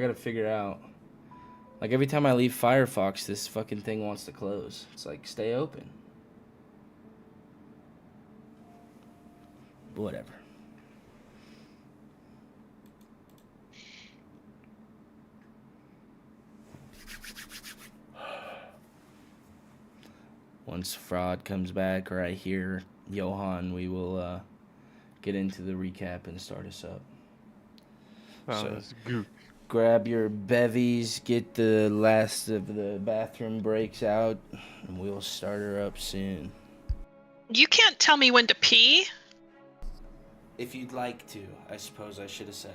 gotta figure out. Like, every time I leave Firefox, this fucking thing wants to close. It's like, stay open. Whatever. Once Fraud comes back, or I hear Johan, we will get into the recap and start us up. So, grab your bevies, get the last of the bathroom breaks out, and we'll start her up soon. You can't tell me when to pee? If you'd like to, I suppose I should have said.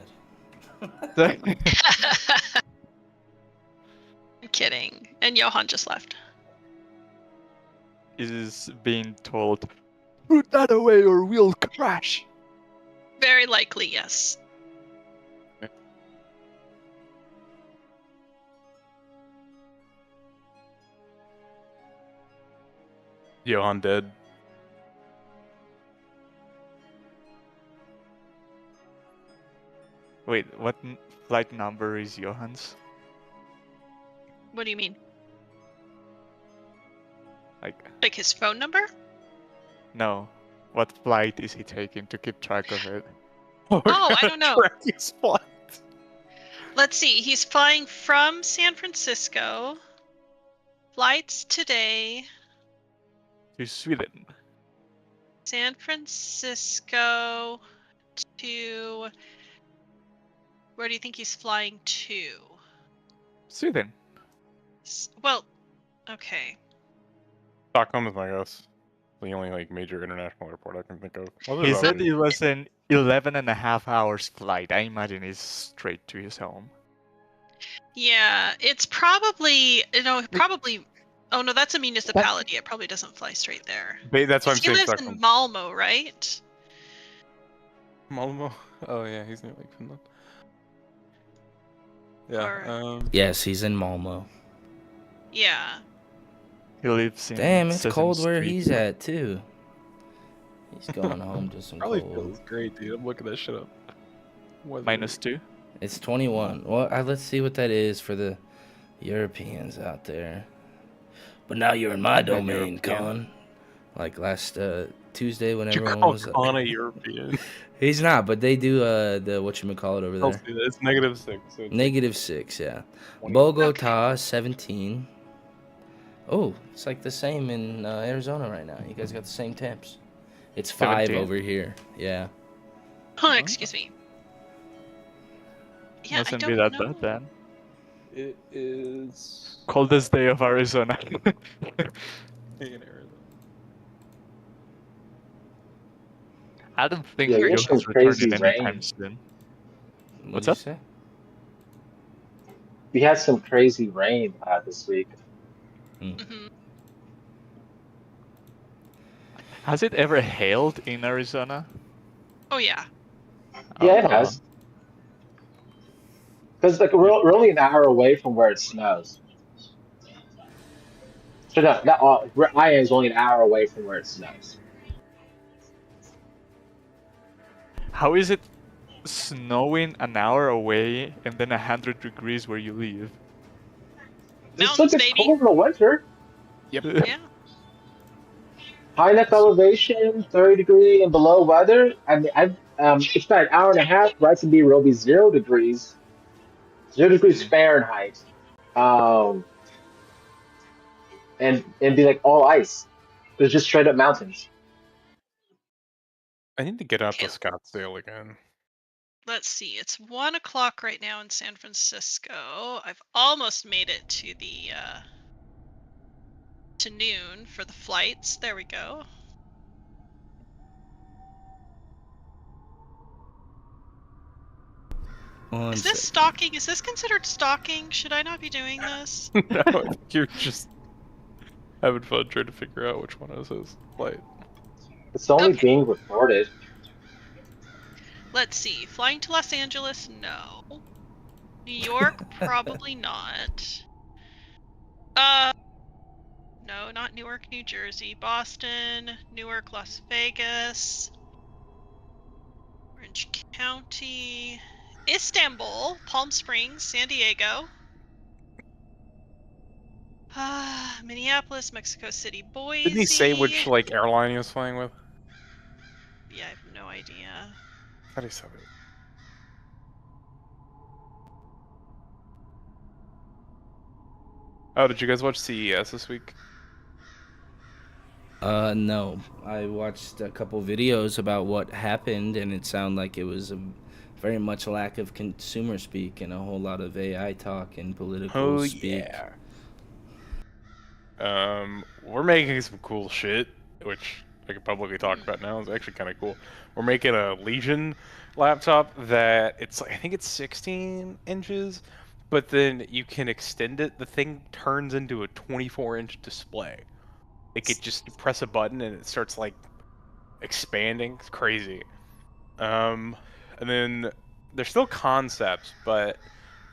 I'm kidding. And Johan just left. Is being told, put that away or we'll crash. Very likely, yes. Johan dead. Wait, what flight number is Johan's? What do you mean? Like his phone number? No. What flight is he taking to keep track of it? Oh, I don't know. Track his flight. Let's see. He's flying from San Francisco. Flights today. To Sweden. San Francisco to... Where do you think he's flying to? Sweden. Well, okay. Stockholm is my guess. The only like major international airport I can think of. He said it was an 11.5 hours flight. I imagine it's straight to his home. Yeah, it's probably... probably... Oh, no, that's a municipality. It probably doesn't fly straight there. That's why I'm saying He lives Stockholm. in Malmo, right? Malmo? Oh yeah, he's near Lake Finland. Yeah. Yes, he's in Malmo. Yeah. He lives in Damn, it's Sesame cold where Street. he's at, too. He's going home to some Probably cold. feels great, dude. I'm looking that shit up. -2? It's 21. Well, let's see what that is for the Europeans out there. But now you're in my domain, Con. Like last Tuesday when everyone was... Con a European. He's not, but they do the whatchamacallit over there. It's -6. So it's -6, yeah. 20. Bogota, 17. Oh, it's like the same in Arizona right now. You guys got the same temps. It's 5 17? over here. Yeah. Oh, excuse me. Yeah, Mustn't I be don't that know. bad then. It is Coldest day of Arizona. in Arizona. I don't think Yeah, Johan's it's some crazy returning anytime rain. soon. What's What's up? Say? We had some crazy rain this week. Mhm. Has it ever hailed in Arizona? Oh, yeah. Yeah, it Oh. has. Because like we're only an hour away from where it snows. So no, where I am is only an hour away from where it snows. How is it snowing an hour away and then 100 degrees where you live? It's Mountains, like it's baby. cold in the winter. Yeah. High enough elevation, 30-degree and below weather. I mean, it's about an hour and a half. Right to be, it'll be 0 degrees, 0 degrees Fahrenheit, and be like all ice. There's just straight up mountains. I need to get out to Scottsdale again. Let's see. It's 1 o'clock right now in San Francisco. I've almost made it to the to noon for the flights. There we go. Is this stalking? Is this considered stalking? Should I not be doing this? No, you're just having fun trying to figure out which one is his flight. It's only Okay. being recorded. Let's see. Flying to Los Angeles? No. New York? Probably not. No, not Newark, New Jersey. Boston, Newark, Las Vegas, Orange County, Istanbul, Palm Springs, San Diego, Minneapolis, Mexico City, Boise. Didn't he say which like airline he was flying with? Yeah, I have no idea. I thought he said it. Oh, did you guys watch CES this week? No. I watched a couple videos about what happened, and it sounded like it was very much a lack of consumer speak and a whole lot of AI talk and political speak. We're making some cool shit, which I can publicly talk about now. It's actually kind of cool. We're making a Legion laptop that I think it's 16 inches, but then you can extend it. The thing turns into a 24-inch display. Like it just press a button and it starts like expanding. It's crazy. And then there's still concepts, but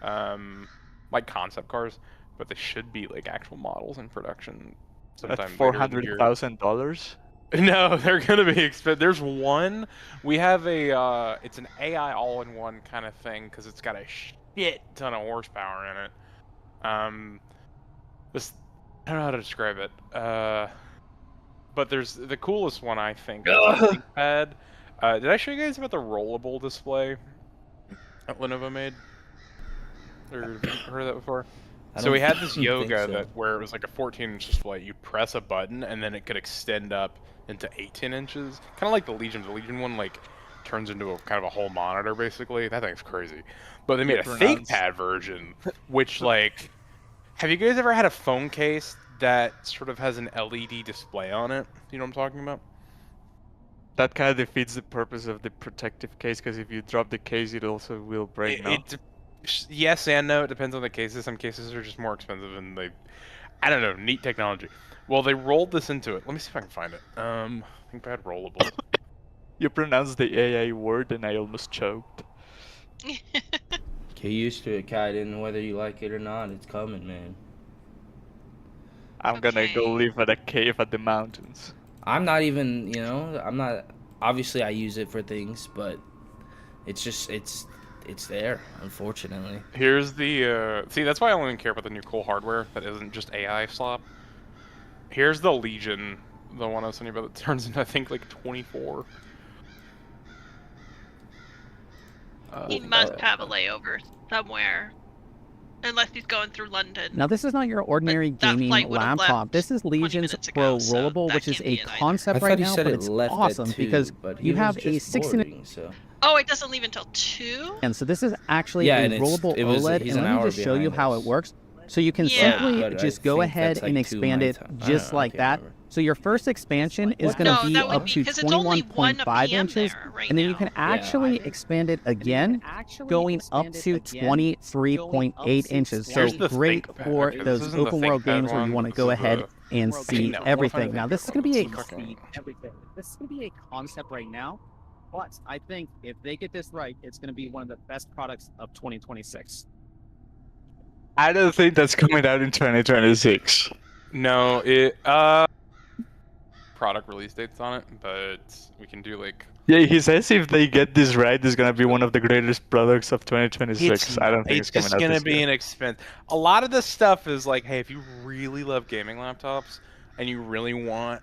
like concept cars, but they should be like actual models in production sometime At later in the year. $400,000. No, they're gonna be expensive. There's one. We have a. It's an AI all-in-one kind of thing because it's got a shit ton of horsepower in it. This I don't know how to describe it. But there's the coolest one I think. Is the ThinkPad. Did I show you guys about the rollable display that Lenovo made? Or have you heard of that before? So we had this Yoga that where it was like a 14-inch display. You press a button and then it could extend up into 18 inches. Kind of like the Legion. The Legion one like turns into a kind of a whole monitor basically. That thing's crazy. But they made a ThinkPad version, which like, have you guys ever had a phone case that sort of has an LED display on it? You know what I'm talking about? That kind of defeats the purpose of the protective case, because if you drop the case, it also will break. Yes and no. It depends on the cases. Some cases are just more expensive, and I don't know, neat technology. Well, they rolled this into it. Let me see if I can find it. ThinkPad rollable. You pronounced the AI word, and I almost choked. Get used to it, Kaiden. Whether you like it or not, it's coming, man. I'm gonna go live at a cave at the mountains. I'm not even, I'm not. Obviously, I use it for things, but it's just it's there, unfortunately. Here's the see. That's why I only care about the new cool hardware that isn't just AI slop. Here's the Legion, the one I was telling you about that turns into I think like 24. He must have a layover somewhere, unless he's going through London. Now, this is not your ordinary gaming laptop. This is Legion's Pro Rollable, which is a concept right now, but it's awesome because you have a 16. Oh, it doesn't leave until 2? And so this is actually a rollable OLED, and let me just show you how it works. So you can simply just go ahead and expand it just like that. So your first expansion is going to be up to 21.5 inches, and then you can actually expand it again, going up to 23.8 inches. So great for those open world games where you want to go ahead and see everything. Now this is going to be a concept right now, but I think if they get this right, it's going to be one of the best products of 2026. I don't think that's coming out in 2026. No, product release dates on it, but we can do like. Yeah, he says if they get this right, it's gonna be one of the greatest products of 2026. I don't think it's coming out this year. It's gonna be an expense. A lot of this stuff is like, hey, if you really love gaming laptops and you really want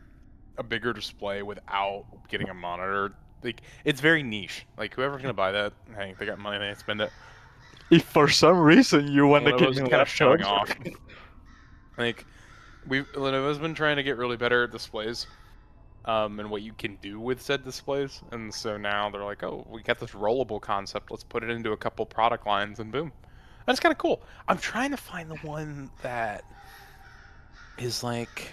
a bigger display without getting a monitor, like it's very niche. Like whoever's gonna buy that, hey, they got money, they spend it. If for some reason you want to get kind of showing off, like Lenovo's been trying to get really better at displays, and what you can do with said displays, and so now they're like, oh, we got this rollable concept. Let's put it into a couple product lines, and boom, that's kind of cool. I'm trying to find the one that is like,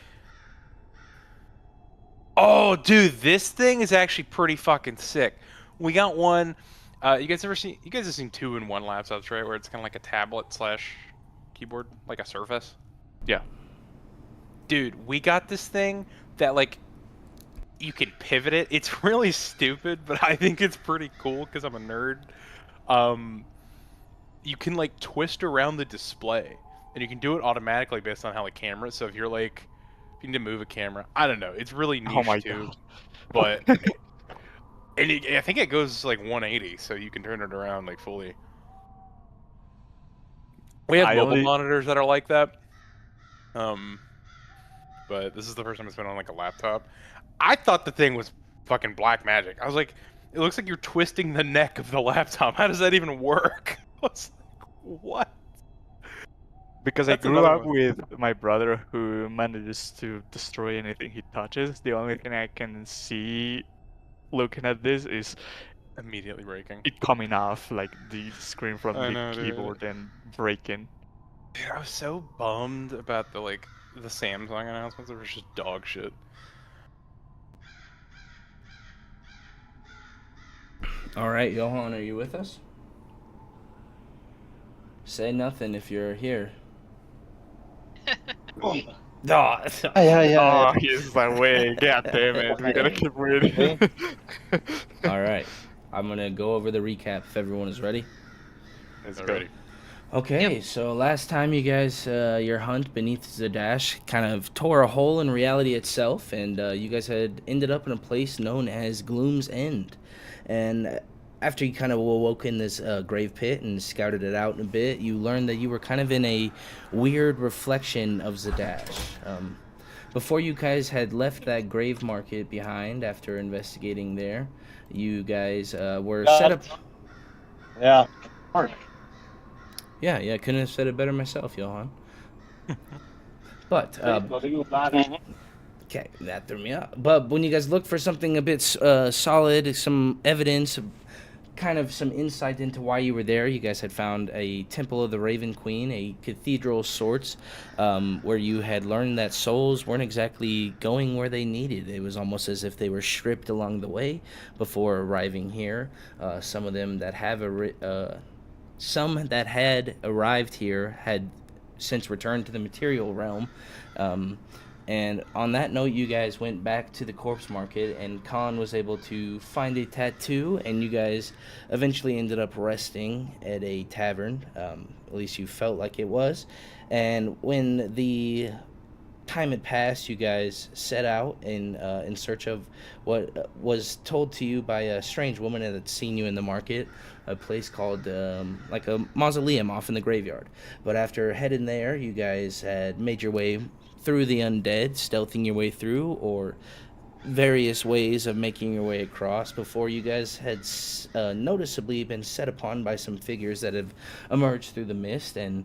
oh, dude, this thing is actually pretty fucking sick. We got one. You guys have seen 2-in-1 laptops, right? Where it's kind of like a tablet / keyboard, like a Surface. Yeah. Dude, we got this thing that like you can pivot it. It's really stupid, but I think it's pretty cool because I'm a nerd. You can like twist around the display, and you can do it automatically based on how the camera. So if you're like, if you need to move a camera, I don't know. It's really niche too. But. And I think it goes like 180, so you can turn it around like fully. We have mobile monitors that are like that. But this is the first time it's been on like a laptop. I thought the thing was fucking black magic. I was like, it looks like you're twisting the neck of the laptop. How does that even work? I was like, what? Because I grew up with my brother who manages to destroy anything he touches. The only thing I can see looking at this is immediately breaking. It coming off, like the screen from the keyboard and breaking. Dude, I was so bummed about the Samsung announcements. They were just dog shit. All right, Johan, are you with us? Say nothing if you're here. Yeah. He's like, wait, god damn it, we gotta keep reading. All right, I'm gonna go over the recap if everyone is ready. It's ready. Okay, so last time you guys, your hunt beneath Zadash kind of tore a hole in reality itself, and you guys had ended up in a place known as Gloom's End. And after you kind of awoke in this grave pit and scouted it out a bit, you learned that you were kind of in a weird reflection of Zadash. Before you guys had left that grave market behind after investigating there, you guys were set up... Yeah. Yeah, couldn't have said it better myself, Johan. But, okay, that threw me off. But when you guys looked for something a bit solid, some evidence, kind of some insight into why you were there, you guys had found a Temple of the Raven Queen, a cathedral of sorts, where you had learned that souls weren't exactly going where they needed. It was almost as if they were stripped along the way before arriving here. Some of them that have some that had arrived here had since returned to the material realm. And on that note, you guys went back to the corpse market, and Khan was able to find a tattoo, and you guys eventually ended up resting at a tavern. At least you felt like it was. And when the time had passed, you guys set out in search of what was told to you by a strange woman that had seen you in the market, a place called like a mausoleum off in the graveyard. But after heading there, you guys had made your way through the undead, stealthing your way through, or various ways of making your way across before you guys had noticeably been set upon by some figures that have emerged through the mist. And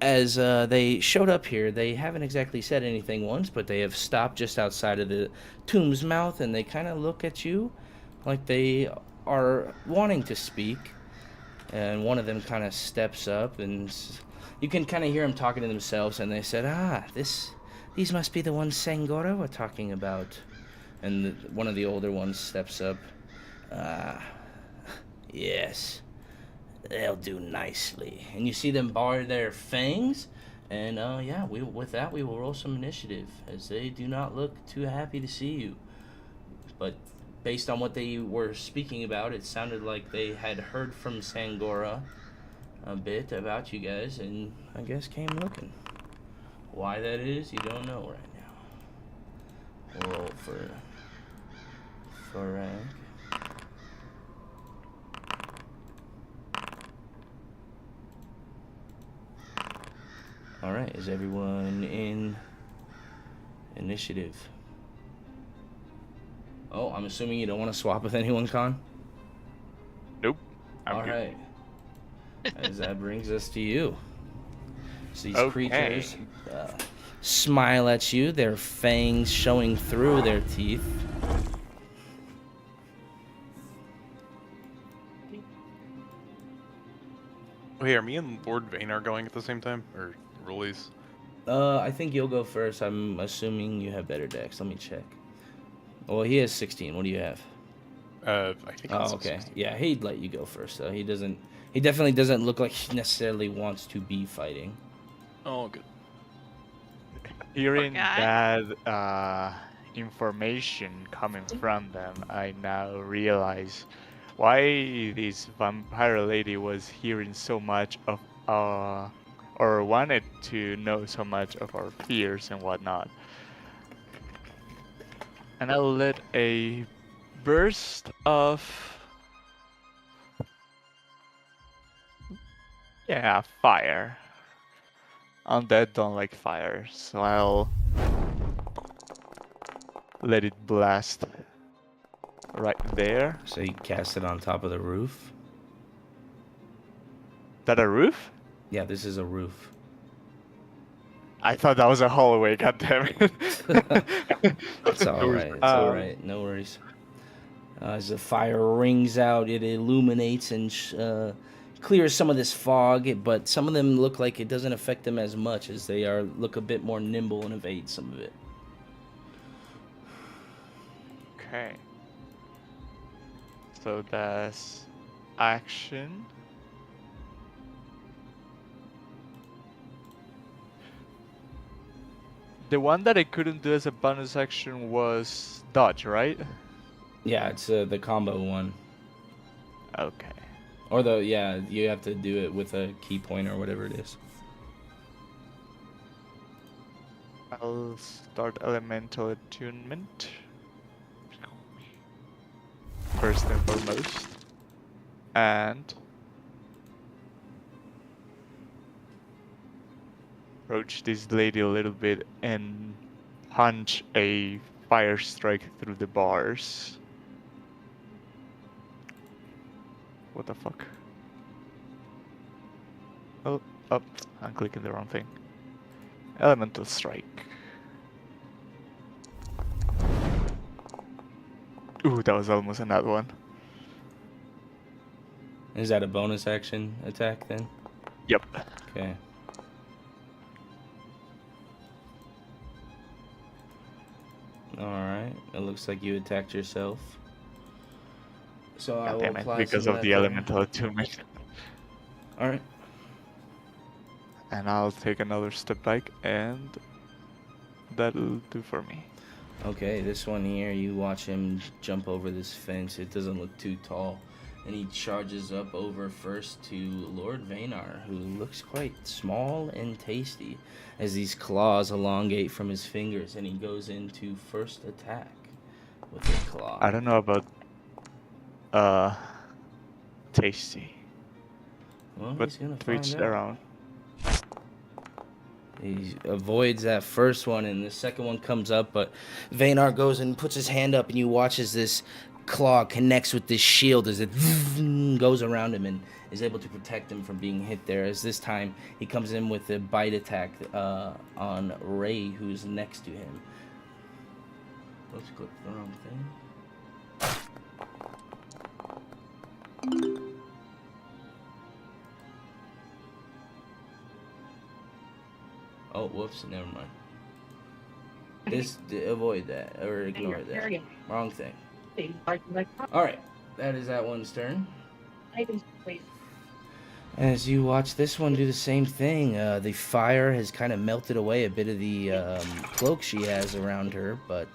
as they showed up here, they haven't exactly said anything once, but they have stopped just outside of the tomb's mouth, and they kind of look at you like they are wanting to speak. And one of them kind of steps up, and you can kind of hear them talking to themselves, and they said, these must be the ones Sangora were talking about. And one of the older ones steps up. Yes, they'll do nicely. And you see them bar their fangs, and with that we will roll some initiative, as they do not look too happy to see you. But based on what they were speaking about, it sounded like they had heard from Sangora a bit about you guys, and I guess came looking. Why that is, you don't know right now. Roll for rank. All right, is everyone in initiative? Oh, I'm assuming you don't want to swap with anyone, Khan? Nope. All right. As that brings us to you. So these creatures smile at you, their fangs showing through their teeth. Wait, are me and Lord Vayner going at the same time? Or release? I think you'll go first. I'm assuming you have better decks. Let me check. Well, he has 16. What do you have? I think. Oh, okay. 16. Yeah, he'd let you go first, though. He definitely doesn't look like he necessarily wants to be fighting. Oh, good. Hearing that information coming from them, I now realize why this vampire lady was hearing so much of or wanted to know so much of our fears and whatnot. And I'll let a burst of Yeah, fire. Undead don't like fire, so I'll let it blast right there. So you cast it on top of the roof? That a roof? Yeah, this is a roof. I thought that was a hallway, goddammit. It's alright, it's alright, no worries. As the fire rings out, it illuminates and clears some of this fog, but some of them look like it doesn't affect them as much as they look a bit more nimble and evade some of it. Okay. So that's action. The one that I couldn't do as a bonus action was dodge, right? Yeah, it's the combo one. Okay. Or you have to do it with a key point or whatever it is. I'll start elemental attunement. First and foremost. And approach this lady a little bit and punch a fire strike through the bars. What the fuck? Oh, up. I'm clicking the wrong thing. Elemental strike. Ooh, that was almost another one. Is that a bonus action attack then? Yep. Okay. Alright, it looks like you attacked yourself. So I will apply because of the elemental attunement. Alright. And I'll take another step back, and that'll do for me. Okay, this one here, you watch him jump over this fence. It doesn't look too tall. And he charges up over first to Lord Vaynar, who looks quite small and tasty as these claws elongate from his fingers, and he goes into first attack with a claw. I don't know about tasty. Well, but he's gonna to each find their out. own. He avoids that first one, and the second one comes up, but Vaynar goes and puts his hand up, and you watch as this claw connects with this shield as it goes around him and is able to protect him from being hit there. As this time, he comes in with a bite attack on Ray, who's next to him. Let's click the wrong thing. Oh, whoops, never mind. Avoid that, or ignore that. Wrong thing. Alright, that is that one's turn. As you watch this one do the same thing, the fire has kind of melted away a bit of the cloak she has around her, but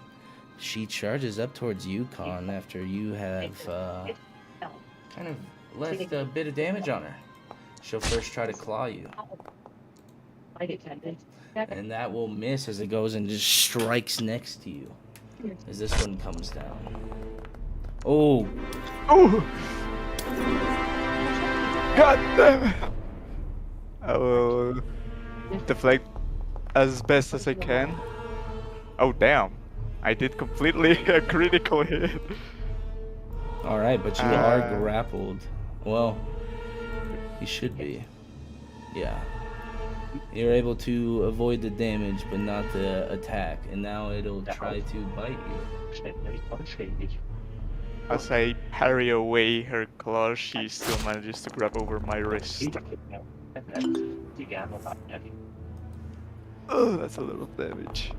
she charges up towards you, Khan, after you have kind of left a bit of damage on her. She'll first try to claw you. And that will miss as it goes and just strikes next to you. As this one comes down. Oh! Oh! God damn it! I will deflect as best as I can. Oh damn! I did completely a critical hit. Alright, but you are grappled. Well, you should be. Yeah. You're able to avoid the damage, but not the attack. And now it'll try to bite you. As I parry away her claws, she still manages to grab over my wrist. Oh, that's a little damage.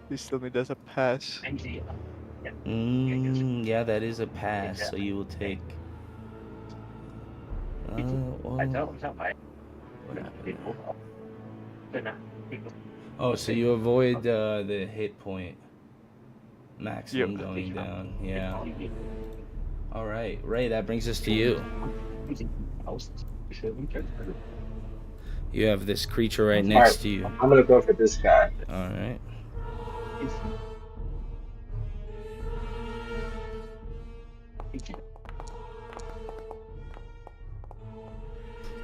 Please tell me there's a pass. Yeah, that is a pass, so you will take... Oh, so you avoid the hit point maximum going down. Yeah. Alright, Ray, that brings us to you. You have this creature right next to you. I'm gonna go for this guy. Alright.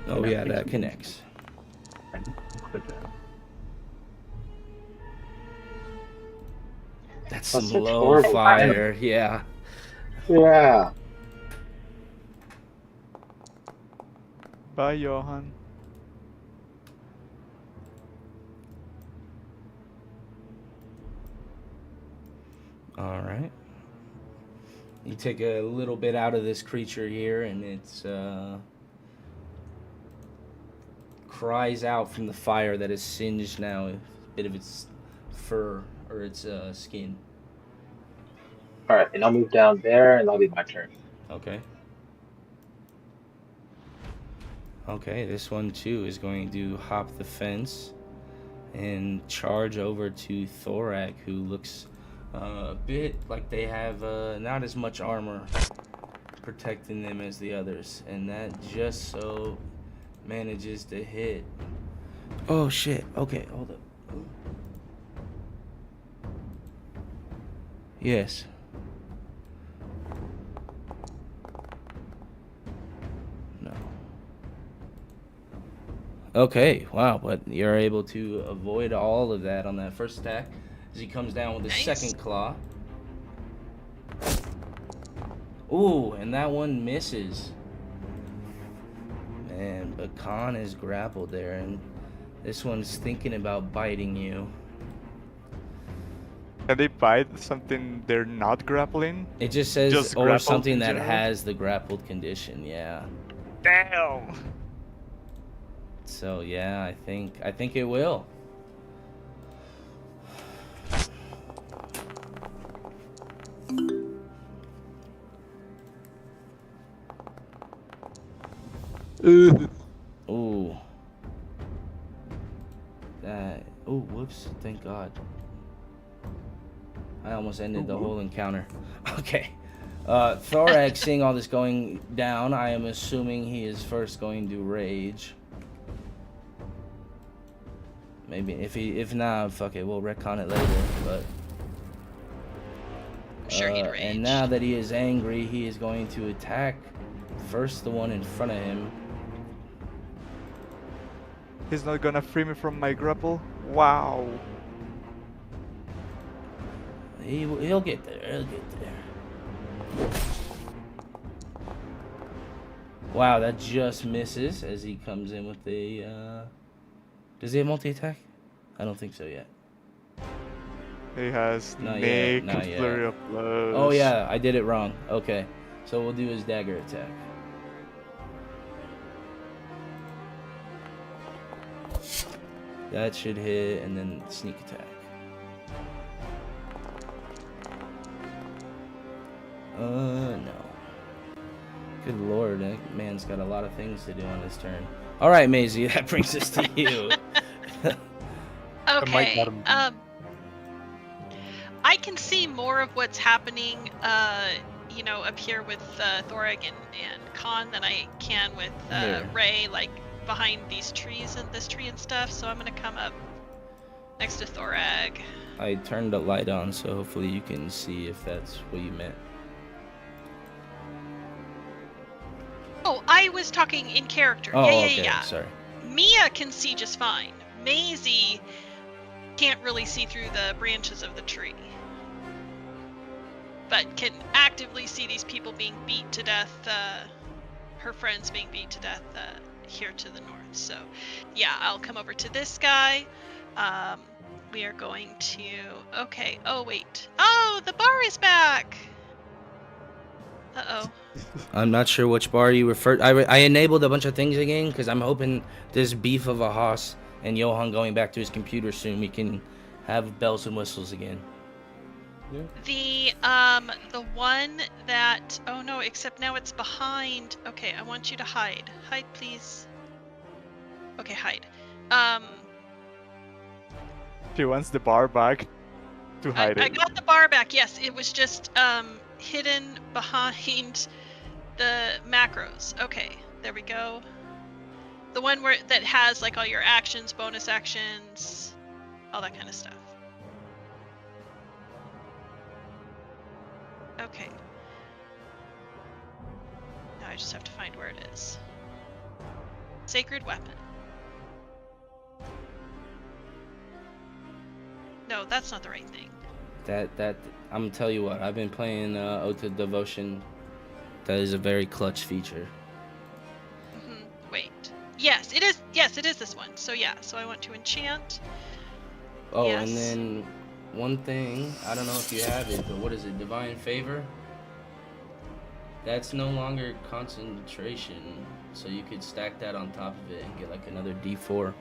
Oh yeah, that connects. That's some low fire, yeah. Yeah. Bye, Johan. All right. You take a little bit out of this creature here, and it's cries out from the fire that has singed now a bit of its fur or its skin. All right, and I'll move down there, and that'll be my turn. Okay. Okay, this one too is going to hop the fence and charge over to Thorak, who looks a bit like they have not as much armor protecting them as the others, and that just so manages to hit. Oh shit, okay, hold up. Yes. No. Okay, wow, but you're able to avoid all of that on that first attack as he comes down with his second claw. Ooh, and that one misses. Man, but Khan is grappled there, and this one's thinking about biting you. Can they bite something they're not grappling? It just says, or something that has the grappled condition, yeah. Damn! So yeah, I think it will. Ooh. Oh, whoops! Thank God. I almost ended the whole encounter. Okay. Thorax, seeing all this going down, I am assuming he is first going to rage. Maybe if not, fuck it, we'll retcon it later. But sure he'd rage. And now that he is angry, he is going to attack first the one in front of him. He's not gonna free me from my grapple. Wow. He'll get there. He'll get there. Wow, that just misses as he comes in with a. Does he have multi-attack? I don't think so yet. He has Not Nick yet, and Flurry of Blows. Oh yeah, I did it wrong. Okay, so we'll do his dagger attack. That should hit, and then sneak attack. No. Good lord, that man's got a lot of things to do on his turn. All right, Maisie, that brings us to you. Okay. I can see more of what's happening, up here with Thoreg and Khan than I can with Ray, like behind these trees and this tree and stuff. So I'm gonna come up next to Thoreg. I turned the light on, so hopefully you can see if that's what you meant. Oh, I was talking in character. Oh, yeah, okay. yeah. Sorry. Mia can see just fine. Maisie can't really see through the branches of the tree, but can actively see these people being beat to death, her friends being beat to death here to the north. So, yeah, I'll come over to this guy. We are going to... Okay, oh, wait. Oh, the bar is back! Uh-oh. I'm not sure which bar you referred. I enabled a bunch of things again because I'm hoping this beef of a Haas and Johan going back to his computer soon, we can have bells and whistles again. Yeah. The one that... Oh, no, except now it's behind... Okay, I want you to hide. Hide, please. Okay, hide. She wants the bar back to hide it. I got the bar back, yes. It was just, hidden behind the macros. Okay, there we go. The one that has like all your actions, bonus actions, all that kind of stuff. Okay. just have to find where it is. Sacred weapon. No, that's not the right thing. That I'm gonna tell you what. I've been playing Ode to Devotion. That is a very clutch feature. Wait. Yes, it is. Yes, it is this one. So yeah. So I want to enchant. Oh, yes. And then one thing, I don't know if you have it, but what is it? Divine Favor? That's no longer concentration, so you could stack that on top of it and get like another D4.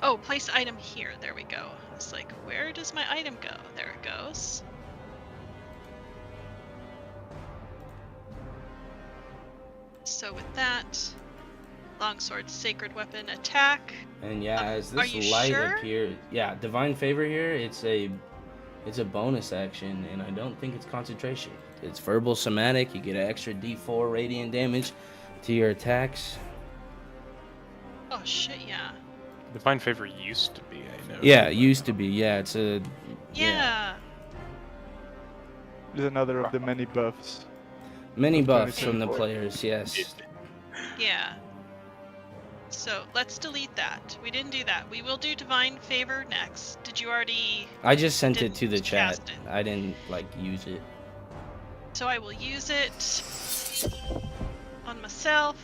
Oh, place item here. There we go. It's like, where does my item go? There it goes. So with that, longsword, sacred weapon, attack. And yeah, as this light appears, yeah, Divine Favor here, it's a bonus action, and I don't think it's concentration. It's verbal somatic. You get an extra D4 radiant damage to your attacks. Oh shit, yeah. Divine Favor used to be, I know. Yeah, it used to be. Yeah, it's a... Yeah. There's another of the many buffs. Many buffs from the players, yes. Yeah. So let's delete that. We didn't do that. We will do Divine Favor next. Did you already... I just sent it to the chat. I didn't, use it. So I will use it on myself.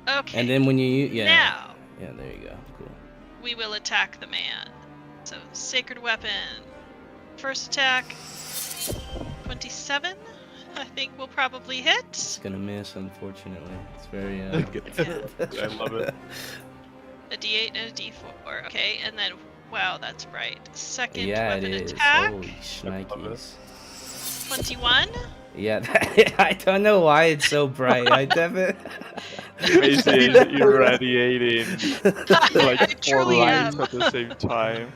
Okay. And then when you... Yeah. Now. Yeah, there you go. Cool. We will attack the man. So, Sacred Weapon. First attack. 27. I think we'll probably hit. It's gonna miss, unfortunately. It's very, Yeah. I love it. A D8 and a D4. Okay, and then, wow, that's bright. Second yeah, weapon it is. attack. Holy shnikes. 21. Yeah, I don't know why it's so bright. I definitely... Basically irradiating like I 4 truly lights am. at the same time.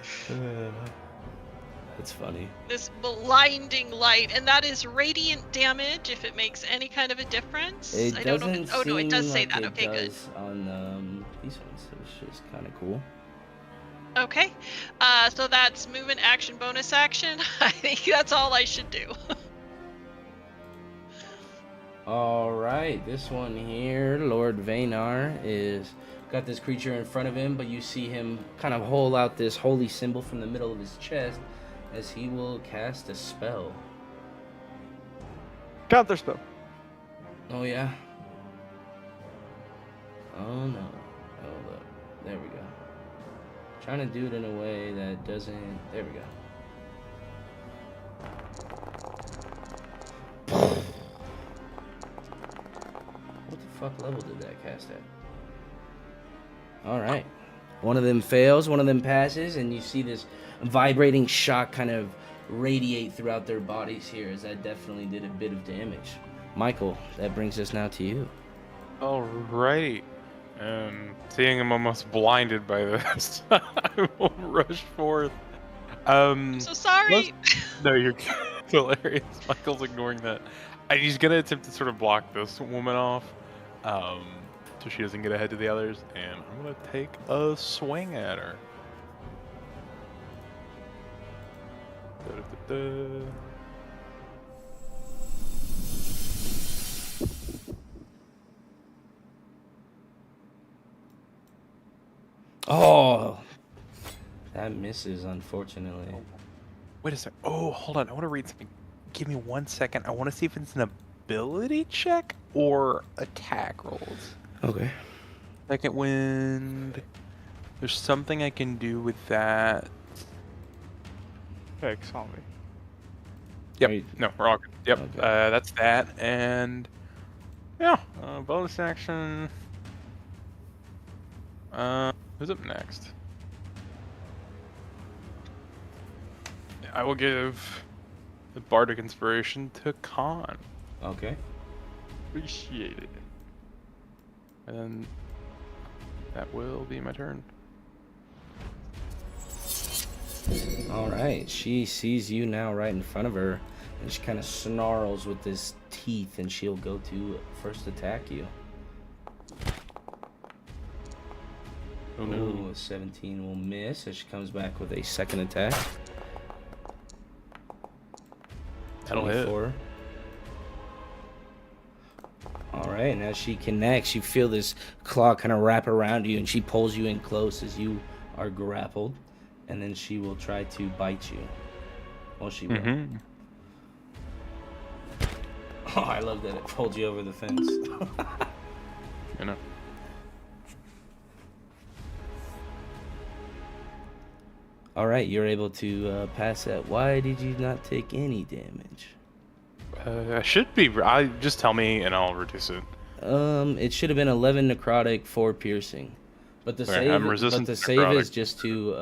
That's funny. This blinding light, and that is radiant damage if it makes any kind of a difference. It I don't know. doesn't Oh no, it does seem say like that. it Okay, good. does on these ones, so it's just kind of cool. Okay, so that's movement, action, bonus action. I think that's all I should do. All right, this one here, Lord Vaynar, is got this creature in front of him, but you see him kind of hold out this holy symbol from the middle of his chest as he will cast a spell. Counter spell. Oh yeah. Oh no. Hold up. There we go. Trying to do it in a way that doesn't. There we go. What the fuck level did that cast at? Alright. One of them fails, one of them passes, and you see this vibrating shock kind of radiate throughout their bodies here, as that definitely did a bit of damage. Michael, that brings us now to you. Alrighty. Seeing him almost blinded by this, I will rush forth. I'm so sorry. No, you're hilarious. Michael's ignoring that. He's gonna attempt to sort of block this woman off, so she doesn't get ahead to the others, and I'm gonna take a swing at her. Da-da-da-da. Oh, that misses, unfortunately. Wait a sec. Oh, hold on. I want to read something. Give me 1 second. I want to see if it's an ability check or attack rolls. Okay. Second wind. There's something I can do with that. Hex on me. Yep. No, we're all good. Yep. Okay. That's that. And yeah, bonus action. Who's up next? I will give the Bardic Inspiration to Khan. Okay. Appreciate it. And then that will be my turn. Alright, she sees you now right in front of her, and she kind of snarls with his teeth, and she'll go to first attack you. Oh no. Ooh, 17 will miss, as she comes back with a second attack. That'll hit. 24. right, and as she connects, you feel this claw kind of wrap around you, and she pulls you in close as you are grappled, and then she will try to bite you. Well, she will. Mm-hmm. Oh, I love that it pulled you over the fence. You know. All right, you're able to pass that. Why did you not take any damage? I should be. Just tell me and I'll reduce it. It should have been 11 necrotic, 4 piercing, but the Okay, I'm resistant to save necrotic. is just to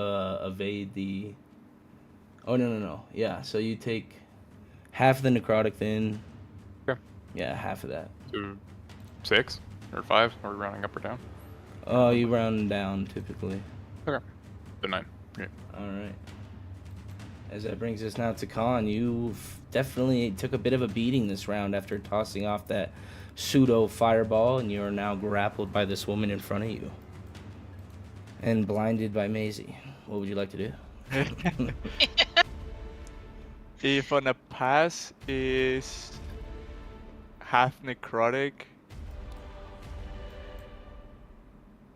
evade the. Oh no. Yeah, so you take half of the necrotic then. Okay. Yeah, half of that. So 6 or 5? Are we rounding up or down? Oh, you round down typically. Okay. So 9. Yeah. All right. As that brings us now to Khan, you definitely took a bit of a beating this round after tossing off that pseudo fireball, and you are now grappled by this woman in front of you and blinded by Maisie. What would you like to do? If on a pass is half necrotic,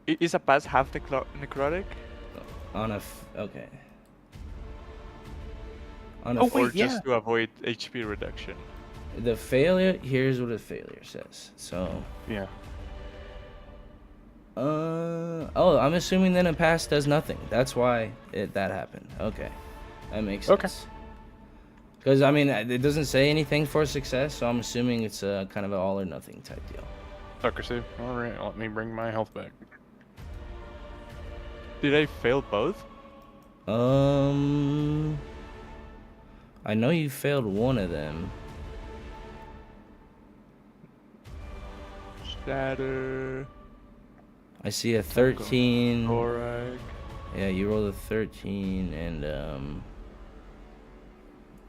is a pass half necrotic? Okay. Or just to avoid HP reduction? The failure, here's what a failure says. So. Yeah. Oh, I'm assuming then a pass does nothing. That's why that happened. Okay. That makes sense. Okay. Because, I mean, it doesn't say anything for success, so I'm assuming it's a kind of an all or nothing type deal. Sucker save. Alright, let me bring my health back. Did I fail both? I know you failed one of them. Shatter. I see a 13. Alright. Yeah, you rolled a 13, and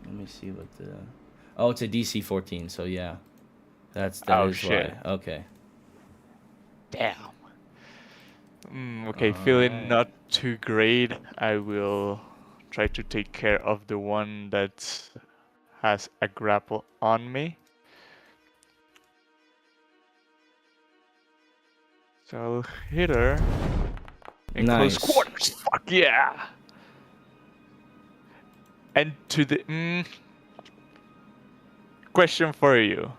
let me see what the. Oh, it's a DC 14, so yeah, that is shit. why. Okay. Damn. Okay, feeling not too great. I will try to take care of the one that has a grapple on me. So I'll hit her in Nice. close quarters. Fuck yeah! And to the question for you.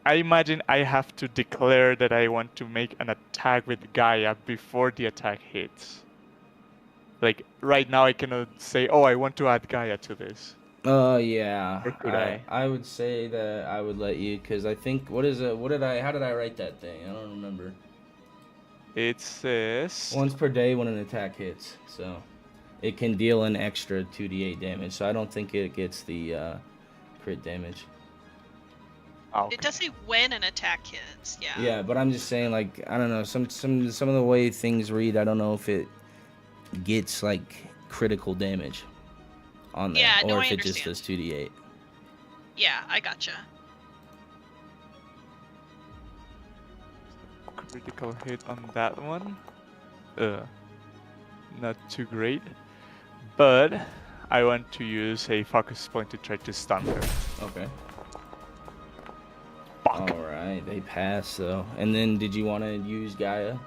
I imagine I have to declare that I want to make an attack with Gaia before the attack hits. Like, right now I cannot say, oh, I want to add Gaia to this. Yeah. Or could I? I would say that I would let you, because I think, how did I write that thing? I don't remember. It says... Once per day when an attack hits, so it can deal an extra 2d8 damage, so I don't think it gets the crit damage. Okay. It does say when an attack hits, yeah. Yeah, but I'm just saying, like, I don't know, some of the way things read, I don't know if it gets like critical damage on there, Yeah, or no, if I it just understand. does 2d8. Yeah, I gotcha. Critical hit on that one. Not too great. But I want to use a focus point to try to stun her. Okay. Fuck. All right, they pass though. And then, did you want to use Gaia?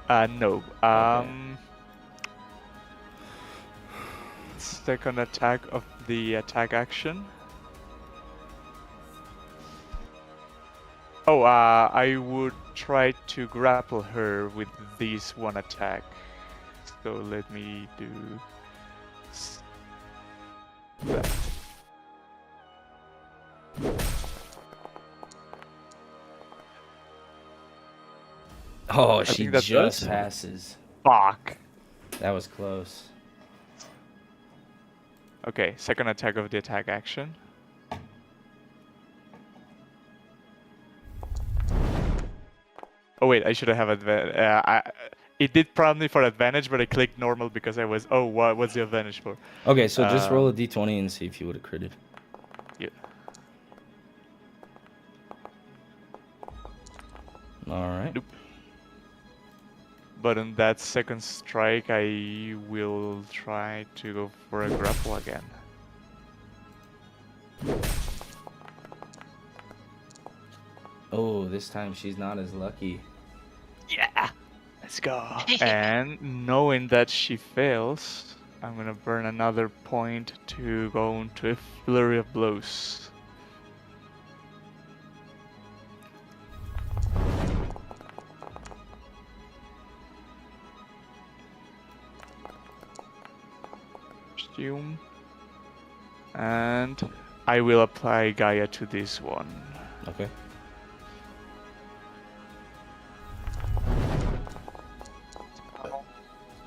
No. Okay. Second attack of the attack action. Oh, I would try to grapple her with this one attack. So let me do that. Oh, she think that just does. passes. Fuck. That was close. Okay, second attack of the attack action. Oh wait, I should have advantage. It did prompt me for advantage, but I clicked normal because I was. Oh, what's the advantage for? Okay, so just roll a d20 and see if you would have critted. Yeah. All right. Nope. But on that second strike, I will try to go for a grapple again. Oh, this time she's not as lucky. Yeah, let's go. And knowing that she fails, I'm gonna burn another point to go into a flurry of blows. And I will apply Gaia to this one. Okay.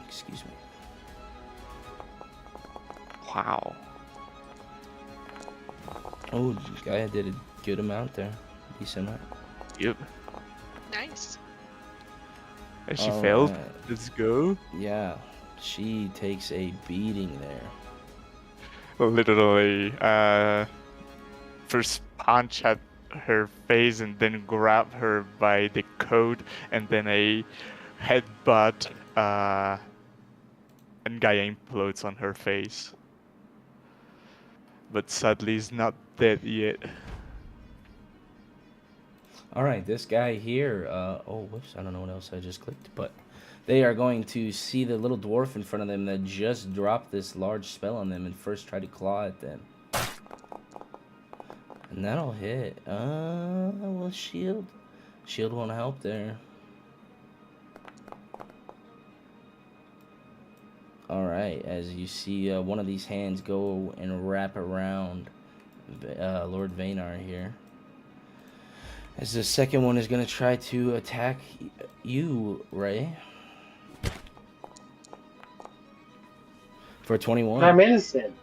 Excuse me. Wow. Oh, Gaia did a good amount there. Decent amount. Yep. Nice. And she failed. Let's go. Yeah. She takes a beating there. Literally, first punch at her face and then grab her by the coat and then a headbutt, and Gaia implodes on her face. But sadly, is not dead yet. Alright, this guy here, oh, whoops, I don't know what else I just clicked, but they are going to see the little dwarf in front of them that just dropped this large spell on them and first try to claw at them. And that'll hit. Well, shield. Shield won't help there. Alright, as you see one of these hands go and wrap around Lord Vaynar here. As the second one is going to try to attack you, Ray. For 21. I'm innocent.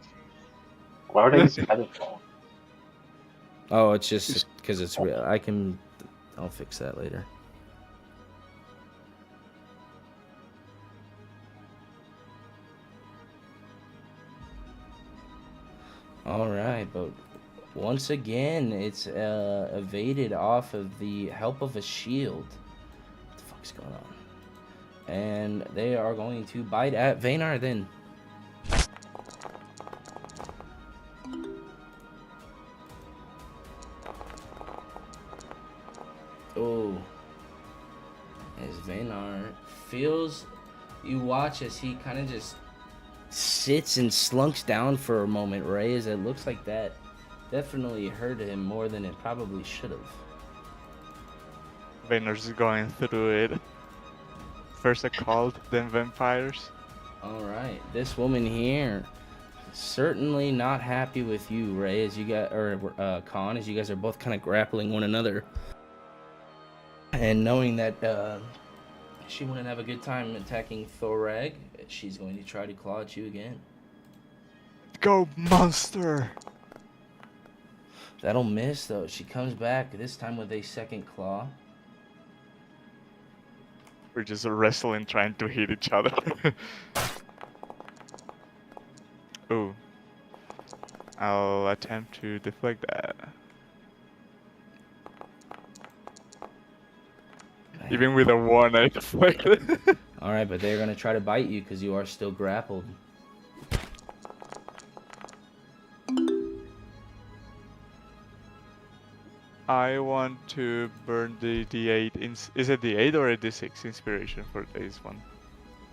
Why would I use Pedifall? Oh, it's just because it's real. I'll fix that later. Alright, but once again, it's evaded off of the help of a shield. What the fuck's going on? And they are going to bite at Vaynar then. Oh. As Vaynar feels, you watch as he kind of just sits and slunks down for a moment, Ray, as it looks like that definitely hurt him more than it probably should have. Vaynar's going through it. First a cult, then vampires. Alright, this woman here certainly not happy with you, Ray, as you got, or Khan, as you guys are both kind of grappling one another. And knowing that she wouldn't have a good time attacking Thorag, she's going to try to claw at you again. Go, monster! That'll miss, though. She comes back, this time with a second claw. We're just wrestling, trying to hit each other. Ooh. I'll attempt to deflect that. Even with a 1, I deflected. Alright, but they're going to try to bite you because you are still grappled. I want to burn the D8. Is it D8 or a D6 inspiration for this one?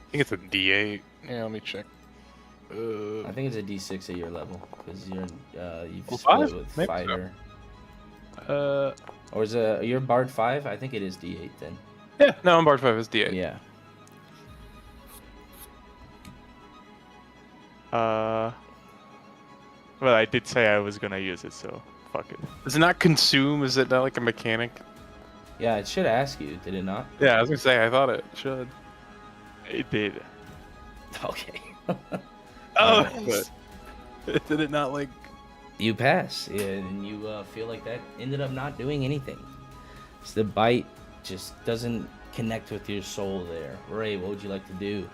I think it's a D8. Yeah, let me check. I think it's a D6 at your level because you've Well, split 5? with Maybe fighter. So. Or is your Bard 5? I think it is D8 then. Yeah, no, I'm Bard 5. It's D8. Yeah. Well, I did say I was gonna use it, so fuck it. Does it not consume? Is it not like a mechanic? Yeah, it should ask you, did it not? Yeah, I was gonna say, I thought it should. It did. Okay. Oh, did it not like... You pass, yeah, and you feel like that ended up not doing anything. So the bite just doesn't connect with your soul there. Ray, what would you like to do?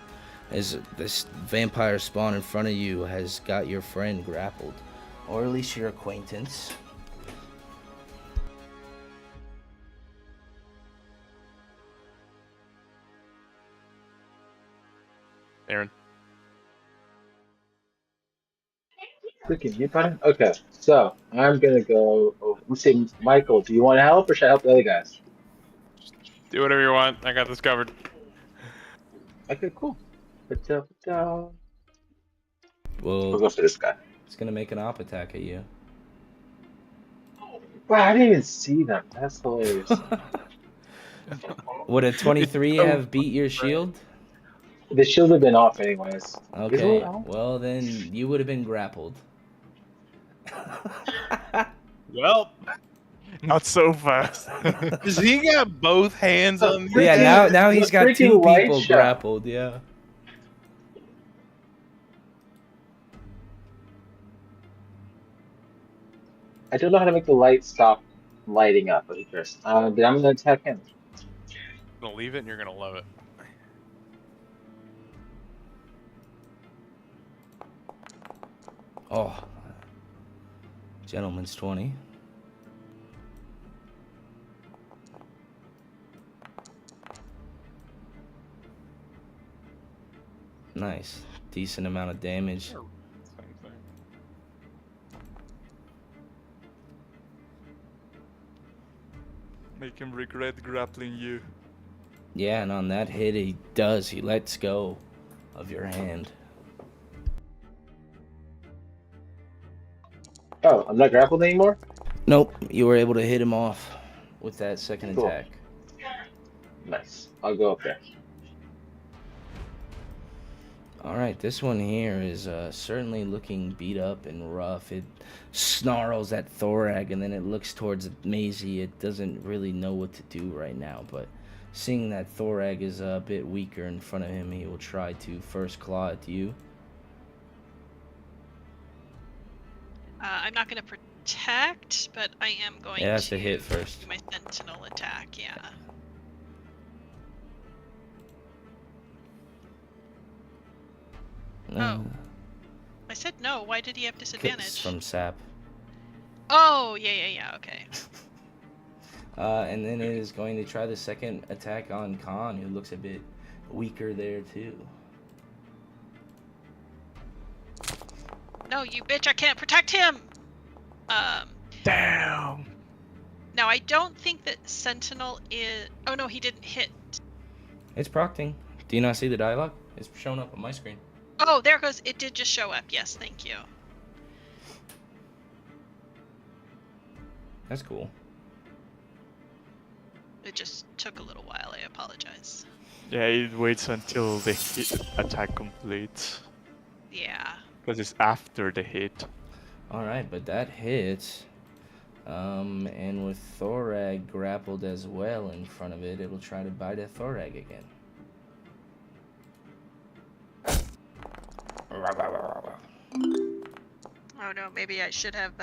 As this vampire spawn in front of you has got your friend grappled, or at least your acquaintance. Aaron. Freaking mute button? Okay, so I'm gonna go. Let's see, Michael, do you want to help or should I help the other guys? Do whatever you want. I got this covered. Okay, cool. We'll Well, go for this guy. It's gonna make an op attack at you. Wow, I didn't even see them. That's hilarious. Would a 23 have beat your shield? The shield have been off anyways. Okay, well then you would have been grappled. Well, not so fast. Does he got both hands on? Yeah, now he's got two people grappled. Yeah. I don't know how to make the light stop lighting up. But I'm gonna attack him. I'm gonna leave it, and you're gonna love it. Oh, gentleman's 20. Nice, decent amount of damage. Make him regret grappling you. Yeah, and on that hit, he lets go of your hand. Oh, I'm not grappled anymore? Nope, you were able to hit him off with that second attack. Nice. I'll go up there. Alright, this one here is certainly looking beat up and rough. It snarls at Thorag and then it looks towards Maisie. It doesn't really know what to do right now, but seeing that Thorag is a bit weaker in front of him, he will try to first claw at you. I'm not going to protect, but I am going to... Yeah, that's a hit first. Do my sentinel attack, yeah. Oh. I said no. Why did he have disadvantage? It's from sap. Oh, yeah, okay. And then it is going to try the second attack on Khan, who looks a bit weaker there too. No, you bitch, I can't protect him! Damn! Now, I don't think that Sentinel is... Oh, no, he didn't hit. It's procting. Do you not see the dialogue? It's showing up on my screen. Oh, there it goes. It did just show up. Yes, thank you. That's cool. It just took a little while. I apologize. Yeah, it waits until the attack completes. Yeah. Because it's after the hit. Alright, but that hits. And with Thorag grappled as well in front of it, it'll try to bite at Thorag again. Oh no, maybe I should have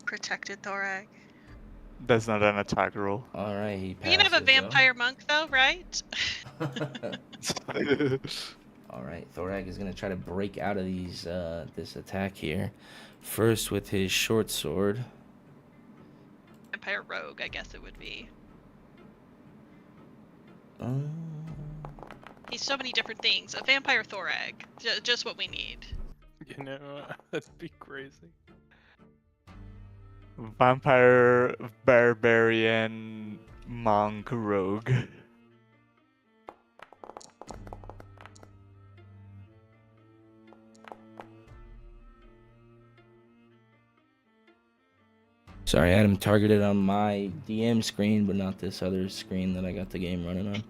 protected Thorag. That's not an attack roll. Alright, he passes. You even have a vampire monk though, right? Alright, Thorag is going to try to break out of this attack here. First with his short sword. Vampire rogue, I guess it would be. He's so many different things. A vampire Thorag. Just what we need. You know, that'd be crazy. Vampire, barbarian, monk, rogue. Sorry, I had him targeted on my DM screen, but not this other screen that I got the game running on.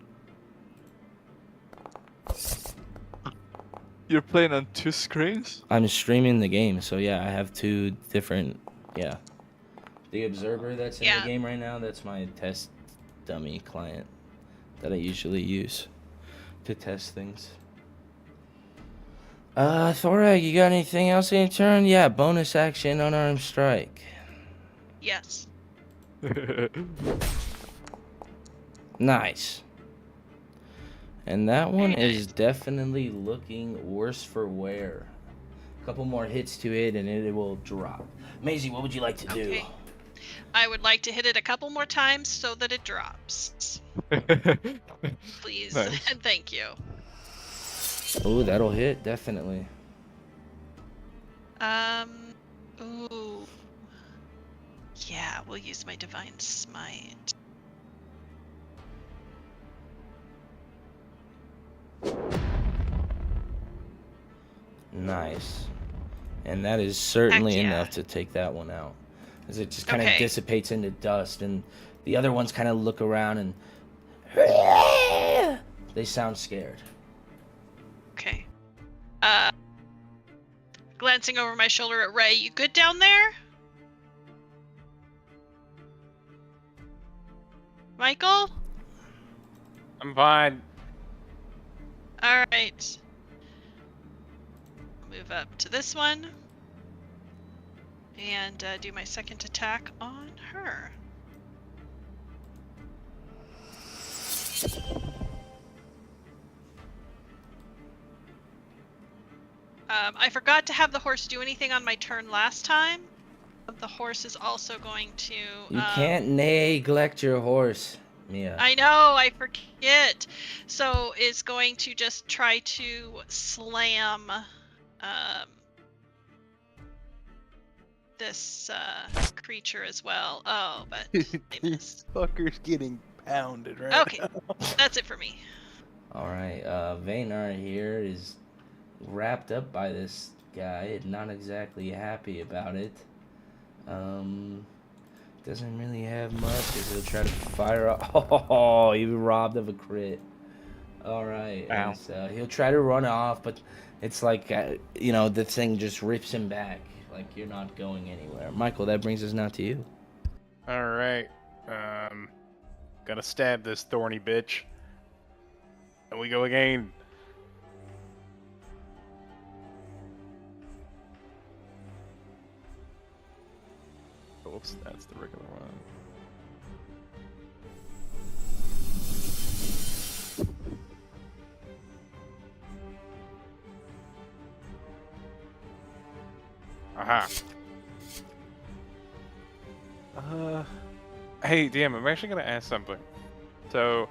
You're playing on 2 screens? I'm streaming the game, so yeah, I have 2 different, yeah. The observer that's in the game right now, that's my test dummy client that I usually use to test things. Thorag, you got anything else in your turn? Yeah, bonus action, unarmed strike. Yes. Nice. And that one is definitely looking worse for wear. A couple more hits to it and it will drop. Maisie, what would you like to do? I would like to hit it a couple more times so that it drops. Please. Nice. And thank you. Oh, that'll hit, definitely. Ooh. Yeah, we'll use my Divine Smite. Nice. And that is certainly enough to take that one out. As it just kind of dissipates into dust, and the other ones kind of look around and they sound scared. Okay. Glancing over my shoulder at Ray, you good down there? Michael? I'm fine. All right. Move up to this one. And do my second attack on her. I forgot to have the horse do anything on my turn last time. The horse is also going to... You can't neglect your horse, Mia. I know, I forget. So it's going to just try to slam this creature as well. Oh, but this fucker's getting pounded right Okay, that's it for me. All right, Vaynar here is wrapped up by this guy, not exactly happy about it. Doesn't really have much, because he'll try to fire up. Oh, he robbed of a crit. All right, and so he'll try to run off, but it's like, the thing just rips him back. Like, you're not going anywhere. Michael, that brings us now to you. All right. Gotta stab this thorny bitch. And we go again. Oops, that's the regular one. Aha. Hey, damn, I'm actually gonna ask something. So,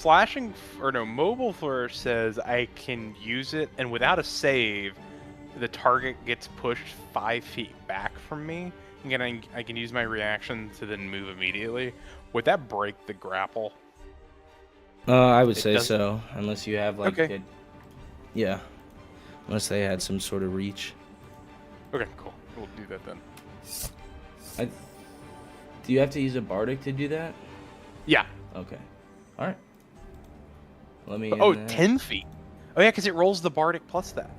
Mobile Flourish says I can use it, and without a save, the target gets pushed 5 feet back from me. And I can use my reaction to then move immediately. Would that break the grapple? I would say so, unless you have yeah, unless they had some sort of reach. Okay, cool. We'll do that then. Do you have to use a bardic to do that? Yeah. Okay. All right. Let me. 10 feet. Oh yeah, because it rolls the bardic plus that.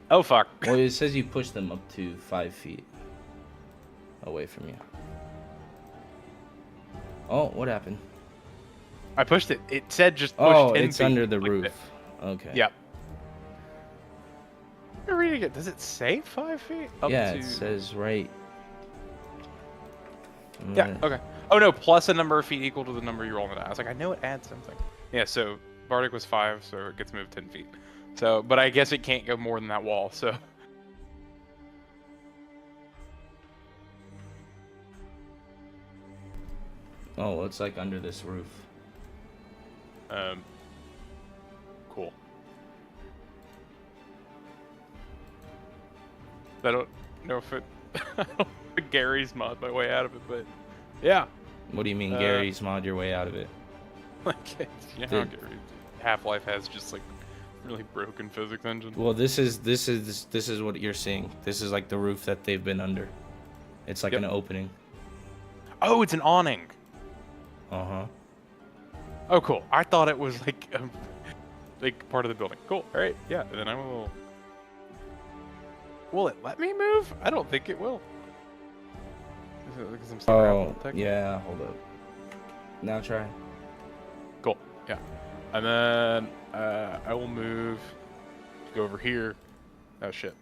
Oh fuck. Well, it says you push them up to 5 feet away from you. Oh, what happened? I pushed it. It said just push 10 feet. Oh, it's under the roof. Okay. Yep. I'm reading it. Does it say 5 feet? It says right. Yeah, okay. Oh no, plus a number of feet equal to the number you roll in the die. I was like, I know it adds something. Yeah, so bardic was 5, so it gets moved 10 feet. So, but I guess it can't go more than that wall, so... Oh, it's like under this roof. Cool. I don't know if it... I don't know if Gary's mod my way out of it, but... Yeah. What do you mean, Gary's mod your way out of it? Like, you know how Half-Life has just, like, really broken physics engine? Well, this is what you're seeing. This is, like, the roof that they've been under. It's like an opening. Oh, it's an awning! Uh-huh. Oh, cool. I thought it was like part of the building. Cool. All right. Yeah. And then I will. Will it let me move? I don't think it will. Is it because I'm still grappled, yeah. Hold up. Now try. Cool. Yeah. And then I will move to go over here. Oh shit.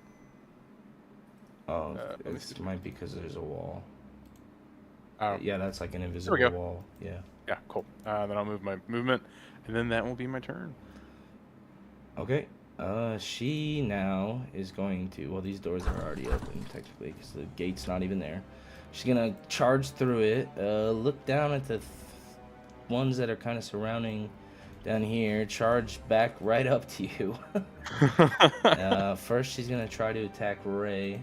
Oh, it might be because there's a wall. Oh. Yeah, that's like an invisible wall. Yeah. Yeah, cool. Then I'll move my movement, and then that will be my turn. Okay. She now is going to... Well, these doors are already open, technically, because the gate's not even there. She's going to charge through it, look down at the ones that are kind of surrounding down here, charge back right up to you. First, she's going to try to attack Ray.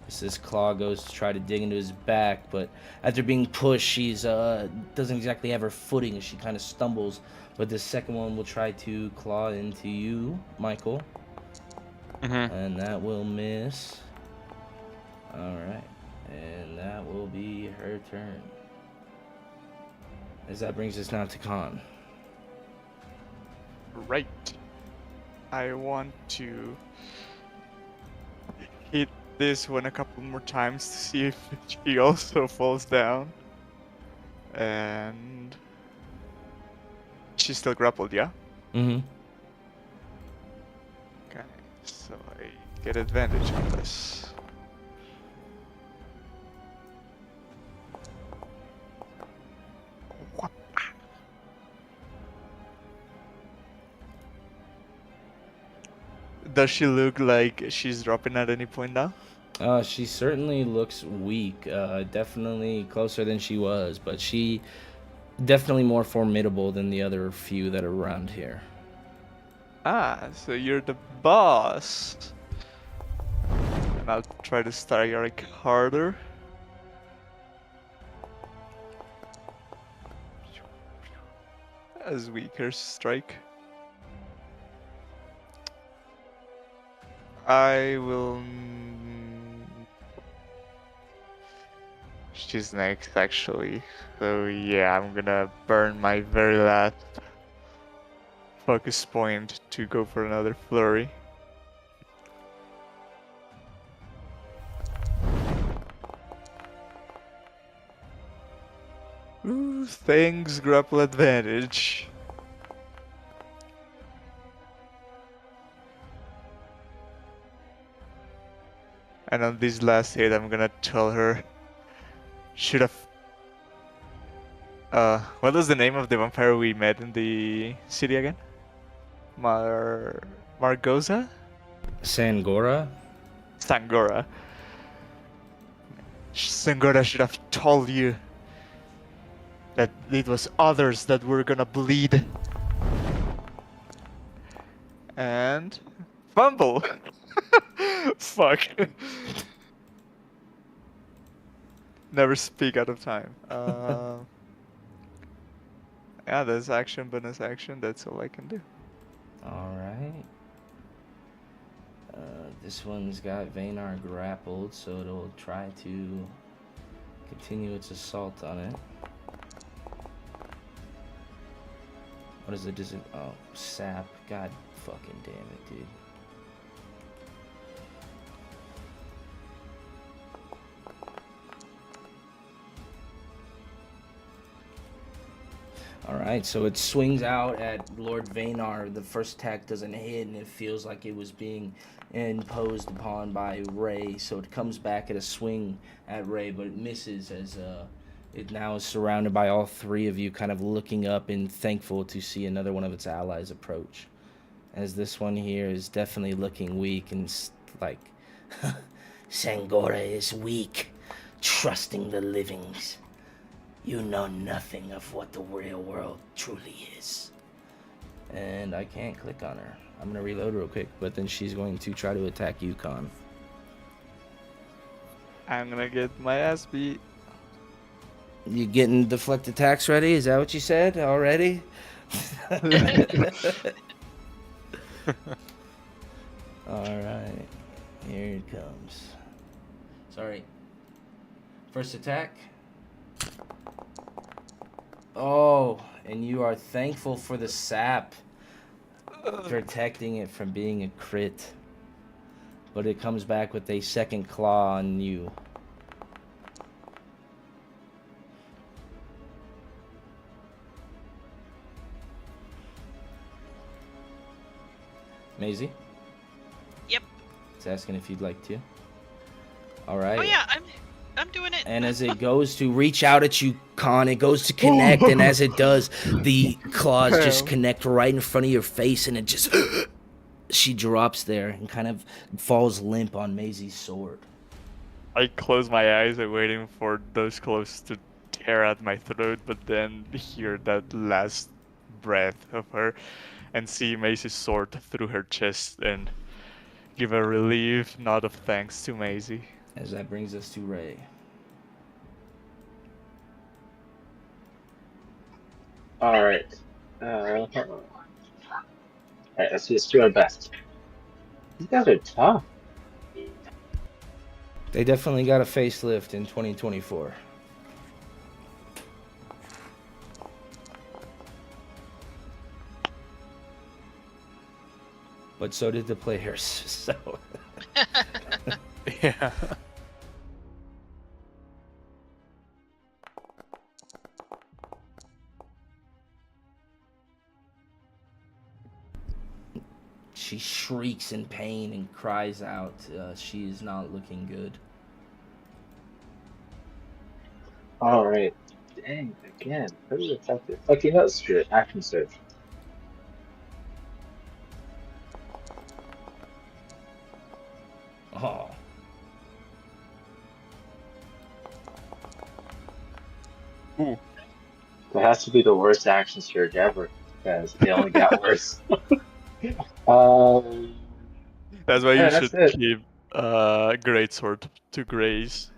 This claw goes to try to dig into his back, but after being pushed, she's doesn't exactly have her footing. She kind of stumbles. But the second one will try to claw into you, Michael. And that will miss. Alright. And that will be her turn. As that brings us now to Khan. Right. I want to hit this one a couple more times to see if she also falls down. And she's still grappled, yeah? Mm-hmm. Okay, so I get advantage on this. What? Does she look like she's dropping at any point now? She certainly looks weak. Definitely closer than she was, but she definitely more formidable than the other few that are around here. Ah, so you're the boss. And I'll try to strike harder. As weaker strike. I will. She's next, actually. So yeah, I'm gonna burn my very last focus point to go for another flurry. Ooh, thanks, grapple advantage. And on this last hit, I'm gonna tell her, should have. What was the name of the vampire we met in the city again? Margosa? Sangora? Sangora. Sangora should have told you that it was others that were gonna bleed. And fumble. Fuck. Never speak out of time. Yeah, that's action, bonus action. That's all I can do. Alright. This one's got Vaynar grappled, so it'll try to continue its assault on it. What is it? Oh, sap. God fucking damn it, dude. Alright, so it swings out at Lord Vaynar. The first attack doesn't hit, and it feels like it was being imposed upon by Ray. So it comes back at a swing at Ray, but it misses as it now is surrounded by all three of you, kind of looking up and thankful to see another one of its allies approach. As this one here is definitely looking weak and like, Sangora is weak, trusting the livings. You know nothing of what the real world truly is. And I can't click on her. I'm gonna reload real quick, but then she's going to try to attack Yukon. I'm gonna get my ass beat. You getting deflect attacks ready? Is that what you said already? Alright. Here it comes. Sorry. First attack. Oh, and you are thankful for the sap protecting it from being a crit. But it comes back with a second claw on you. Maisie? Yep. It's asking if you'd like to. All right. Oh yeah, I'm doing it. And as it goes to reach out at you, Khan, it goes to connect, and as it does, the claws just connect right in front of your face, and it just... She drops there and kind of falls limp on Maisie's sword. I close my eyes and waiting for those claws to tear at my throat, but then hear that last breath of her and see Maisie's sword through her chest and give a relieved nod of thanks to Maisie. As that brings us to Ray. Alright. Alright, let's do our best. These guys are tough. They definitely got a facelift in 2024. But so did the players, so... Yeah. She shrieks in pain and cries out. She is not looking good. Alright. Dang, again. Pretty effective. Okay, no, screw it. Action surge. Oh. Ooh. That has to be the worst action surge ever, because they only got worse. That's why you should it. keep Greatsword to Grace.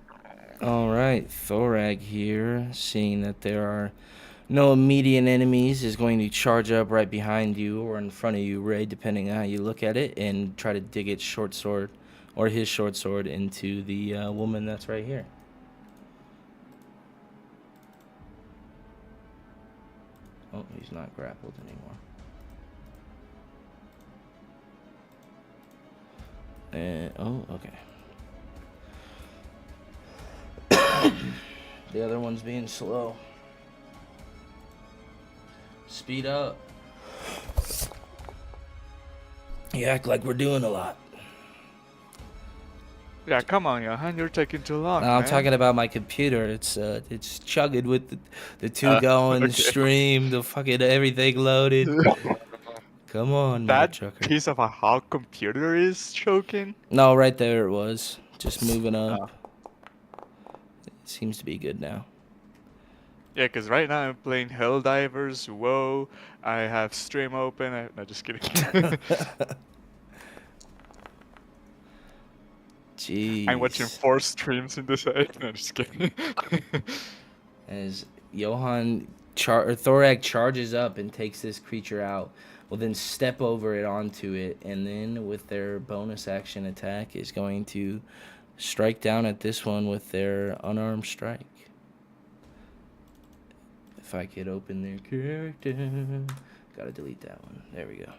Alright, Thorag here, seeing that there are no immediate enemies, is going to charge up right behind you or in front of you, Ray, depending on how you look at it, and try to dig its short sword, or his short sword, into the woman that's right here. Oh, he's not grappled anymore. Oh, okay. The other one's being slow. Speed up. You act like we're doing a lot. Yeah, come on, Johan, you're taking too long. No, I'm man. talking about my computer. It's chugging with the two going, the stream, the fucking everything loaded. Come on, that motherfucker. piece of a how computer is choking? No, right there it was. Just moving up. It seems to be good now. Yeah, because right now I'm playing Helldivers, WoW, I have stream open, no, just kidding. Jeez. I'm watching 4 streams in this age, no, just kidding. As Johan Thorag charges up and takes this creature out, will then step over it onto it, and then with their bonus action attack is going to strike down at this one with their unarmed strike. If I could open their character. Gotta delete that one. There we go.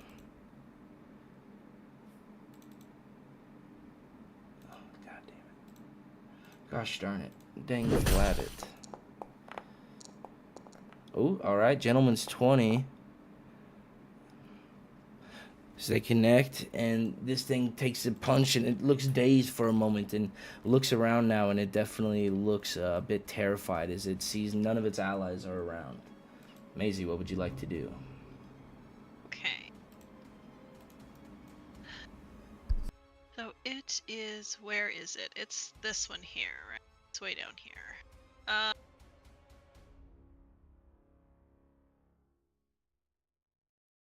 Oh, god damn it. Gosh darn it. Dang flabbit. Oh, alright. Gentleman's 20. So they connect, and this thing takes a punch, and it looks dazed for a moment, and looks around now, and it definitely looks a bit terrified as it sees none of its allies are around. Maisie, what would you like to do? Okay. So it is, where is it? It's this one here, right? It's way down here.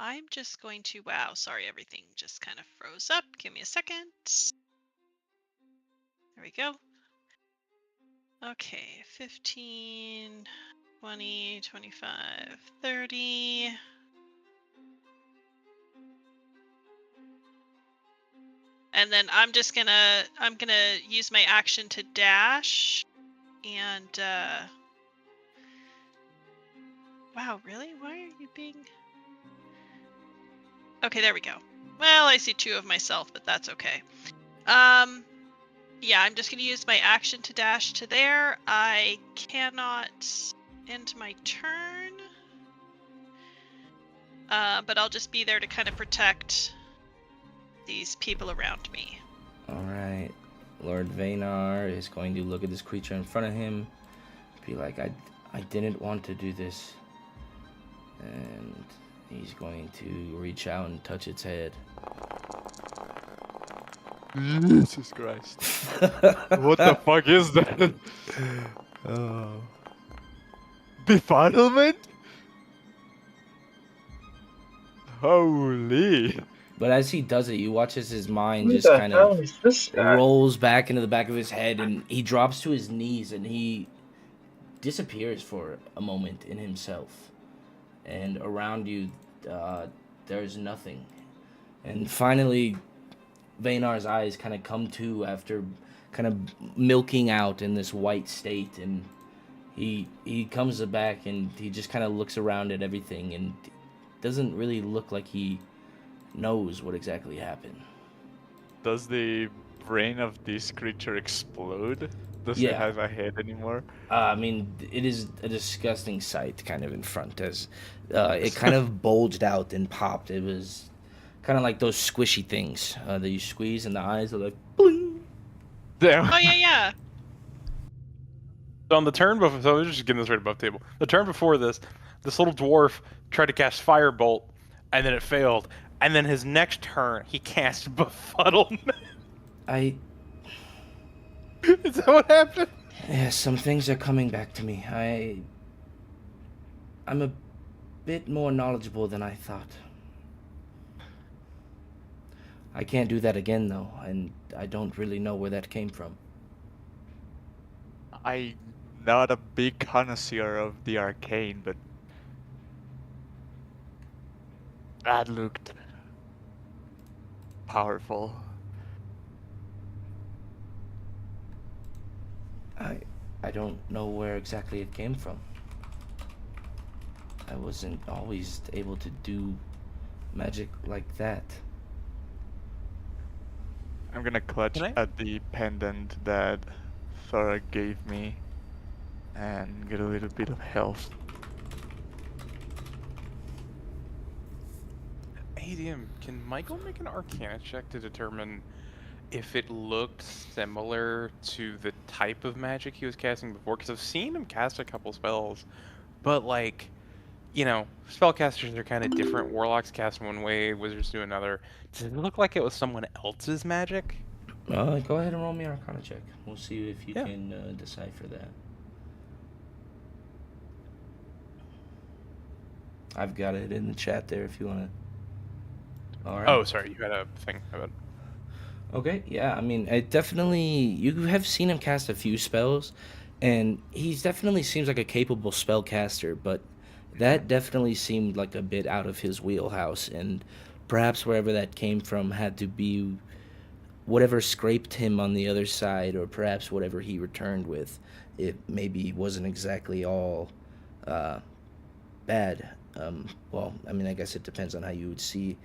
I'm just going to, wow, sorry, everything just kind of froze up. Give me a second. There we go. Okay, 15, 20, 25, 30. And then I'm gonna use my action to dash. And, wow, really? Why are you being... Okay, there we go. Well, I see 2 of myself, but that's okay. Yeah, I'm just going to use my action to dash to there. I cannot end my turn. But I'll just be there to kind of protect these people around me. Alright. Lord Vaynar is going to look at this creature in front of him. Be like, I didn't want to do this. And he's going to reach out and touch its head. Jesus Christ. What the fuck is that? Oh. Befuddlement? Holy. But as he does it, you watch as his mind Who just the kind hell of is this guy? rolls back into the back of his head, and he drops to his knees, and he disappears for a moment in himself. And around you, there's nothing. And finally, Vaynar's eyes kind of come to after kind of milking out in this white state, and he comes back, and he just kind of looks around at everything, and doesn't really look like he knows what exactly happened. Does the brain of this creature explode? Does it have a head anymore? I mean, it is a disgusting sight kind of in front, as it kind of bulged out and popped. It was kind of like those squishy things that you squeeze, and the eyes are like, bling. Damn. Oh, yeah. So on the turn before, so just getting this right above table. The turn before this little dwarf tried to cast Firebolt, and then it failed. And then his next turn, he cast Befuddlement. Is that what happened? Yeah, some things are coming back to me. I'm a bit more knowledgeable than I thought. I can't do that again, though, and I don't really know where that came from. I'm not a big connoisseur of the arcane, but that looked powerful. I don't know where exactly it came from. I wasn't always able to do magic like that. I'm gonna clutch at the pendant that Thora gave me and get a little bit of health. ADM, can Michael make an Arcana check to determine if it looked similar to the type of magic he was casting before? Because I've seen him cast a couple spells, but like, you know, spellcasters are kind of different. Warlocks cast one way, wizards do another. Does it look like it was someone else's magic? Go ahead and roll me an Arcana check. We'll see if you can decipher that. I've got it in the chat there if you want to. All right. Oh, sorry, you had a thing about. Okay, yeah, I mean, it definitely, you have seen him cast a few spells, and he definitely seems like a capable spellcaster, but that definitely seemed like a bit out of his wheelhouse, and perhaps wherever that came from had to be whatever scraped him on the other side, or perhaps whatever he returned with. It maybe wasn't exactly all bad. Well, I mean, I guess it depends on how you would see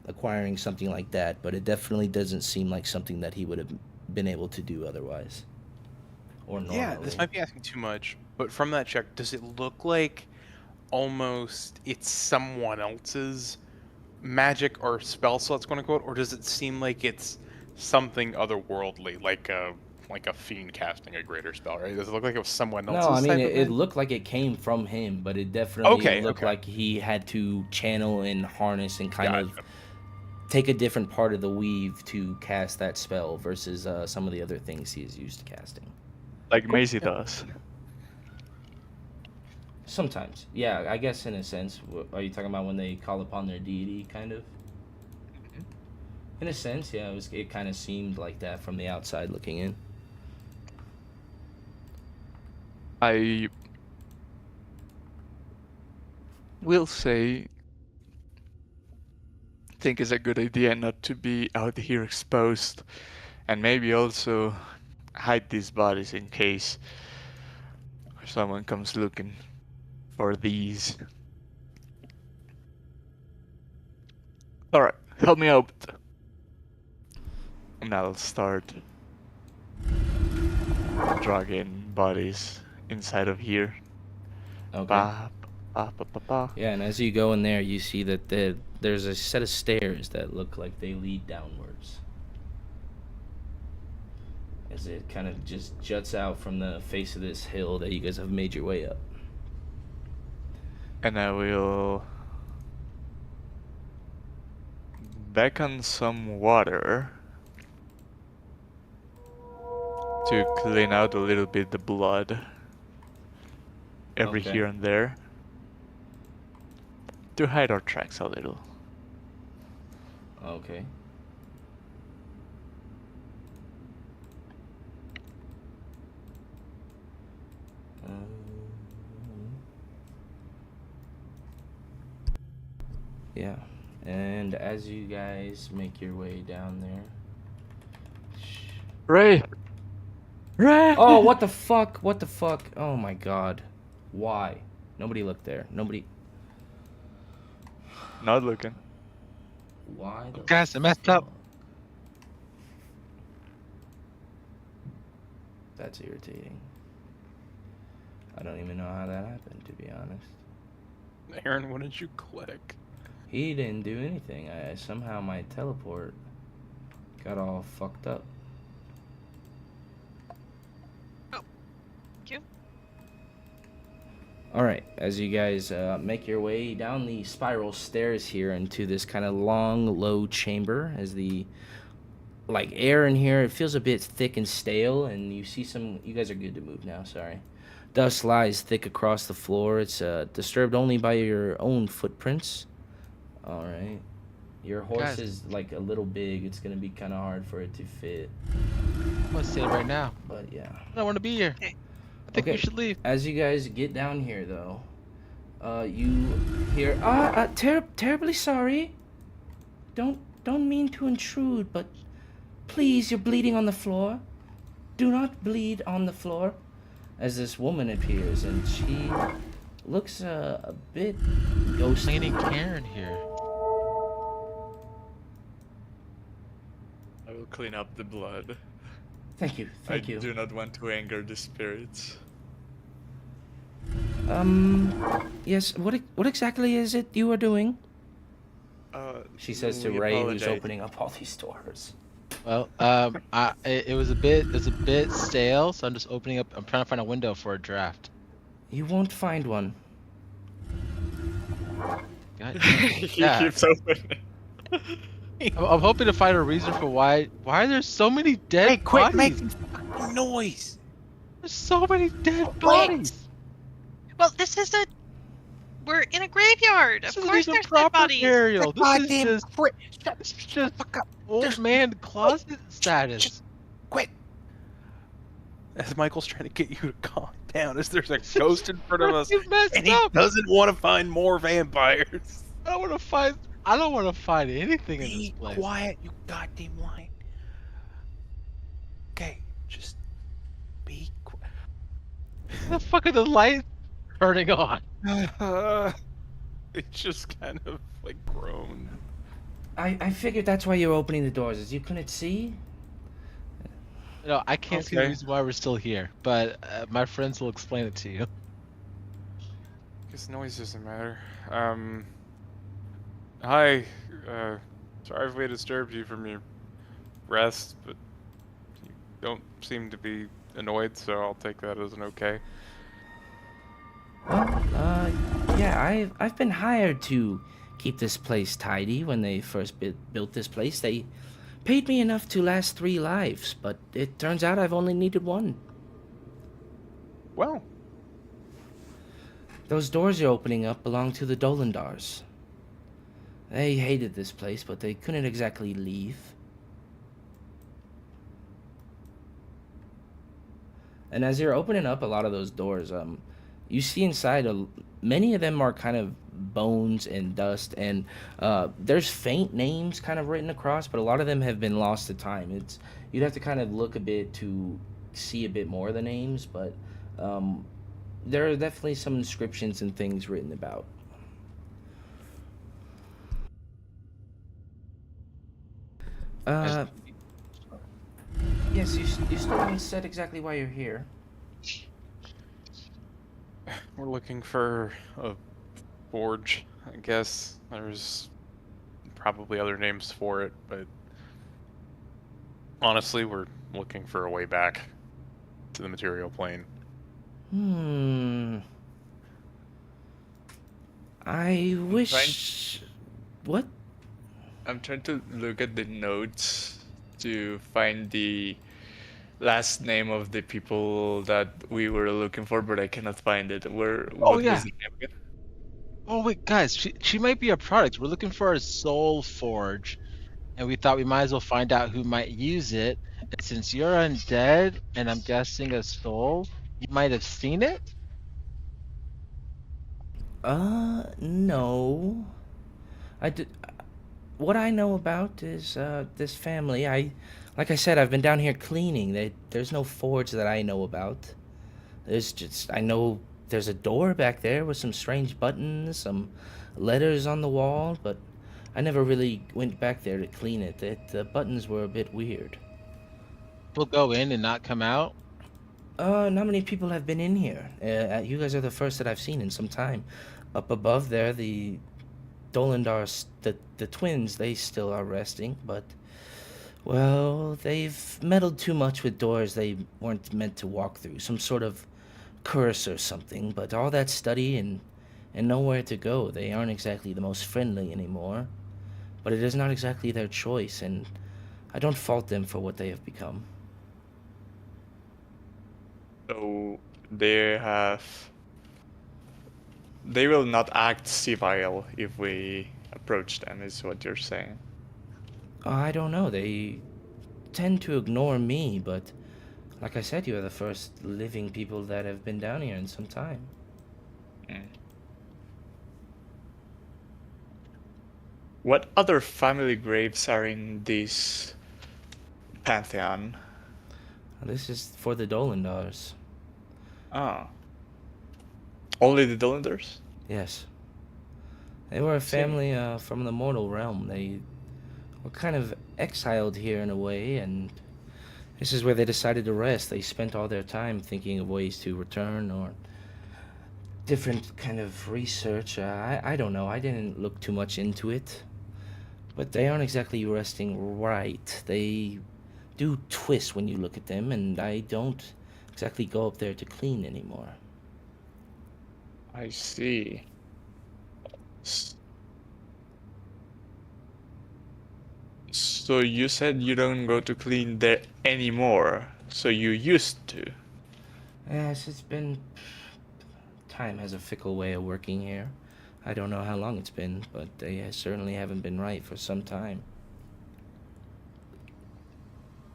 acquiring something like that, but it definitely doesn't seem like something that he would have been able to do otherwise. Or normally. Yeah, this might be asking too much, but from that check, does it look like almost it's someone else's magic or spell slots, quote unquote, or does it seem like it's something otherworldly, like a fiend casting a greater spell, right? Does it look like it was someone else's? No, I mean, it looked like it came from him, but it definitely looked like he had to channel and harness and kind of take a different part of the weave to cast that spell versus some of the other things he is used to casting. Like Maisie does. Sometimes. Yeah, I guess in a sense. Are you talking about when they call upon their deity, kind of? In a sense, yeah, it kind of seemed like that from the outside looking in. I will say, I think it's a good idea not to be out here exposed, and maybe also hide these bodies in case someone comes looking for these. Alright, help me out. And I'll start dragging bodies inside of here. Okay. Yeah, and as you go in there, you see that there's a set of stairs that look like they lead downwards. As it kind of just juts out from the face of this hill that you guys have made your way up. And I will beckon some water to clean out a little bit the blood every here and there, to hide our tracks a little. Okay. Yeah, and as you guys make your way down there. Ray! Ray! Oh, what the fuck? What the fuck? Oh my god. Why? Nobody looked there. Nobody. Not looking. Why the Guys, I messed up. That's irritating. I don't even know how that happened, to be honest. Aaron, what did you click? He didn't do anything. Somehow my teleport got all fucked up. Oh, thank you. Alright, as you guys make your way down the spiral stairs here into this kind of long, low chamber, as the air in here, it feels a bit thick and stale, and you see you guys are good to move now, sorry. Dust lies thick across the floor. It's disturbed only by your own footprints. Alright. Your horse is a little big. It's going to be kind of hard for it to fit. I'm going to say it right now. But yeah. I don't want to be here. I think we should leave. As you guys get down here, though, you hear, terribly sorry. Don't mean to intrude, but please, you're bleeding on the floor. Do not bleed on the floor. As this woman appears, and she looks a bit ghostly. I need Karen here. I will clean up the blood. Thank you. Thank you. I do not want to anger the spirits. Yes. What exactly is it you are doing? She says to Ray, who's opening up all these doors. Well, it was a bit stale, so I'm just opening up. I'm trying to find a window for a draft. You won't find one. He keeps opening. I'm hoping to find a reason for why are there so many dead Hey, quit bodies? making fucking noise! There's so many dead bodies. Well, we're in a graveyard. Of course there's dead bodies. Burial. This is Shut the fuck up. old man closet status. Quit! As Michael's trying to get you to calm down, as there's a ghost in front of us, and he doesn't want to find more vampires. I don't want to find anything in this place. Be quiet, you goddamn lying. Okay, just be quiet. The fuck are the lights turning on? It just kind of groaned. I figured that's why you're opening the doors, is you couldn't see? No, I can't see the reason why we're still here, but my friends will explain it to you. Guess noise doesn't matter. Hi. Sorry if we disturbed you from your rest, but you don't seem to be annoyed, so I'll take that as an okay. Well, yeah, I've been hired to keep this place tidy. When they first built this place, they paid me enough to last 3 lives, but it turns out I've only needed 1. Well, those doors you're opening up belong to the Dolendars. They hated this place, but they couldn't exactly leave. And as you're opening up a lot of those doors, you see inside, many of them are kind of bones and dust, and there's faint names kind of written across, but a lot of them have been lost to time. You'd have to kind of look a bit to see a bit more of the names, but there are definitely some inscriptions and things written about. Yes, you still haven't said exactly why you're here. we're looking for a forge, I guess. There's probably other names for it, but honestly, we're looking for a way back to the material plane. I wish... What? I'm trying to look at the notes to find the last name of the people that we were looking for, but I cannot find it. What was the name again? Oh wait, guys, she might be a product. We're looking for a soul forge, and we thought we might as well find out who might use it. And since you're undead, and I'm guessing a soul, you might have seen it? No. I did. What I know about is this family. Like I said, I've been down here cleaning. There's no forge that I know about. I know there's a door back there with some strange buttons, some letters on the wall, but I never really went back there to clean it. The buttons were a bit weird. We'll go in and not come out? Not many people have been in here. You guys are the first that I've seen in some time. Up above there, the Dolendars, the twins, they still are resting, but, well, they've meddled too much with doors they weren't meant to walk through. Some sort of curse or something, but all that study and nowhere to go. They aren't exactly the most friendly anymore, but it is not exactly their choice, and I don't fault them for what they have become. So they will not act civil if we approach them, is what you're saying. I don't know. They tend to ignore me, but like I said, you are the first living people that have been down here in some time. What other family graves are in this pantheon? This is for the Dolendars. Ah. Only the Dolendars? Yes. They were a family from the mortal realm. They were kind of exiled here in a way, and this is where they decided to rest. They spent all their time thinking of ways to return or different kind of research. I don't know. I didn't look too much into it. But they aren't exactly resting right. They do twist when you look at them, and I don't exactly go up there to clean anymore. I see. So you said you don't go to clean there anymore, so you used to? Yes, it's been... Time has a fickle way of working here. I don't know how long it's been, but they certainly haven't been right for some time.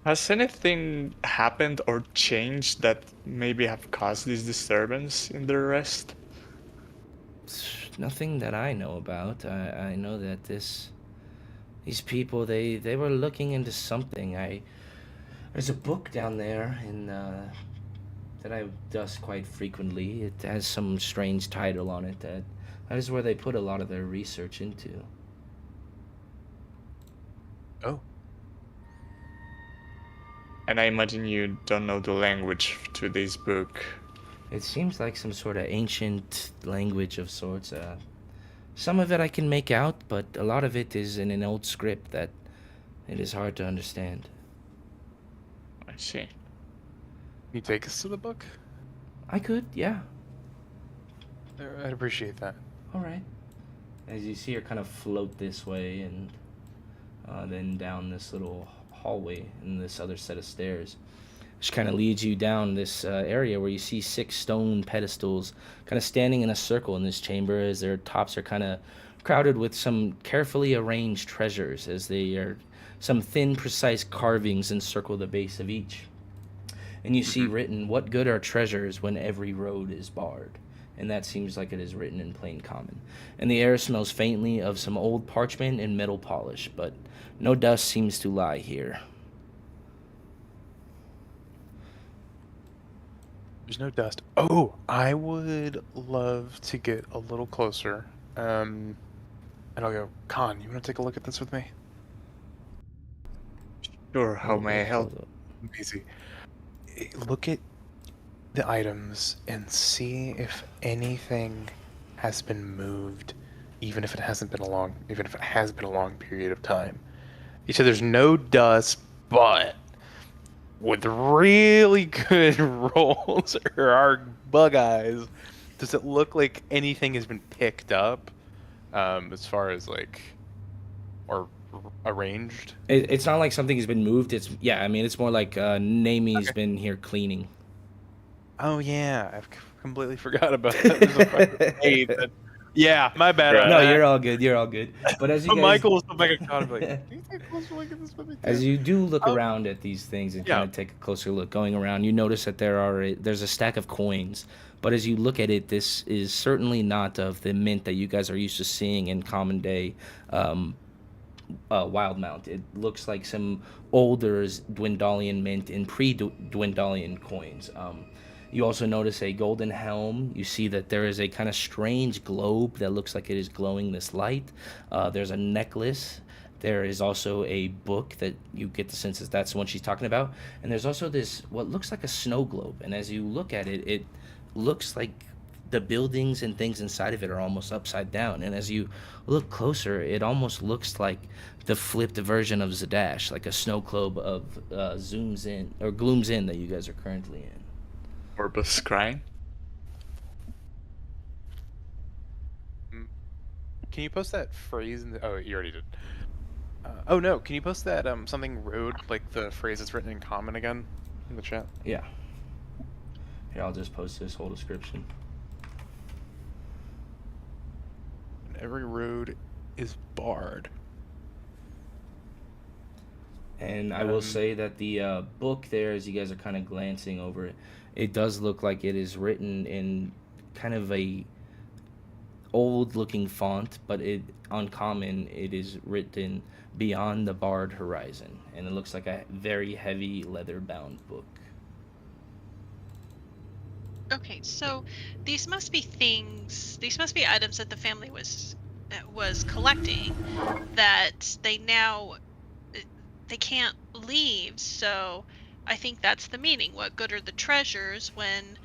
Has anything happened or changed that maybe have caused this disturbance in their rest? Nothing that I know about. I know that these people, they were looking into something. There's a book down there that I dust quite frequently. It has some strange title on it that is where they put a lot of their research into. Oh. And I imagine you don't know the language to this book. It seems like some sort of ancient language of sorts. Some of it I can make out, but a lot of it is in an old script that it is hard to understand. I see. Can you take us to the book? I could, yeah. I'd appreciate that. All right. As you see her kind of float this way and then down this little hallway and this other set of stairs. Which kind of leads you down this area where you see 6 stone pedestals kind of standing in a circle in this chamber as their tops are kind of crowded with some carefully arranged treasures as they are some thin, precise carvings encircle the base of each. And you see written, "What good are treasures when every road is barred?" And that seems like it is written in plain common. And the air smells faintly of some old parchment and metal polish, but no dust seems to lie here. There's no dust. Oh, I would love to get a little closer. And I'll go, Khan, you want to take a look at this with me? Sure, how may I help? Easy. Look at the items and see if anything has been moved, even if it has been a long period of time. You said there's no dust, but with really good rolls or our bug eyes, does it look like anything has been picked up, as far as like, or arranged? It's not like something has been moved. It's more like Nami's been here cleaning. Oh yeah, I've completely forgot about that. There's a fucking maid that Yeah, my bad. Right. No, you're all good. You're all good. But as you guys, Michael was back at God, like, do you think closer look at this movie too? as you do look around at these things and kind of take a closer look, going around, you notice that there's a stack of coins. But as you look at it, this is certainly not of the mint that you guys are used to seeing in common day Wildmount. It looks like some older Dwindalian mint and pre-Dwindalian coins. You also notice a golden helm. You see that there is a kind of strange globe that looks like it is glowing this light. There's a necklace. There is also a book that you get the sense that that's the one she's talking about. And there's also this, what looks like a snow globe. And as you look at it, it looks like the buildings and things inside of it are almost upside down. And as you look closer, it almost looks like the flipped version of Zadash, like a snow globe of zooms in or glooms in that you guys are currently in. Orbus crying. Can you post that phrase in the... Oh, you already did. Oh no, can you post that something road, like the phrase that's written in common again in the chat? Yeah. Here, I'll just post this whole description. Every road is barred. And I will say that the book there, as you guys are kind of glancing over it, it does look like it is written in kind of a old-looking font, but uncommon. It is written beyond the barred horizon, and it looks like a very heavy leather-bound book. Okay, so these must be things. These must be items that the family was collecting that they can't leave. So I think that's the meaning. What good are the treasures when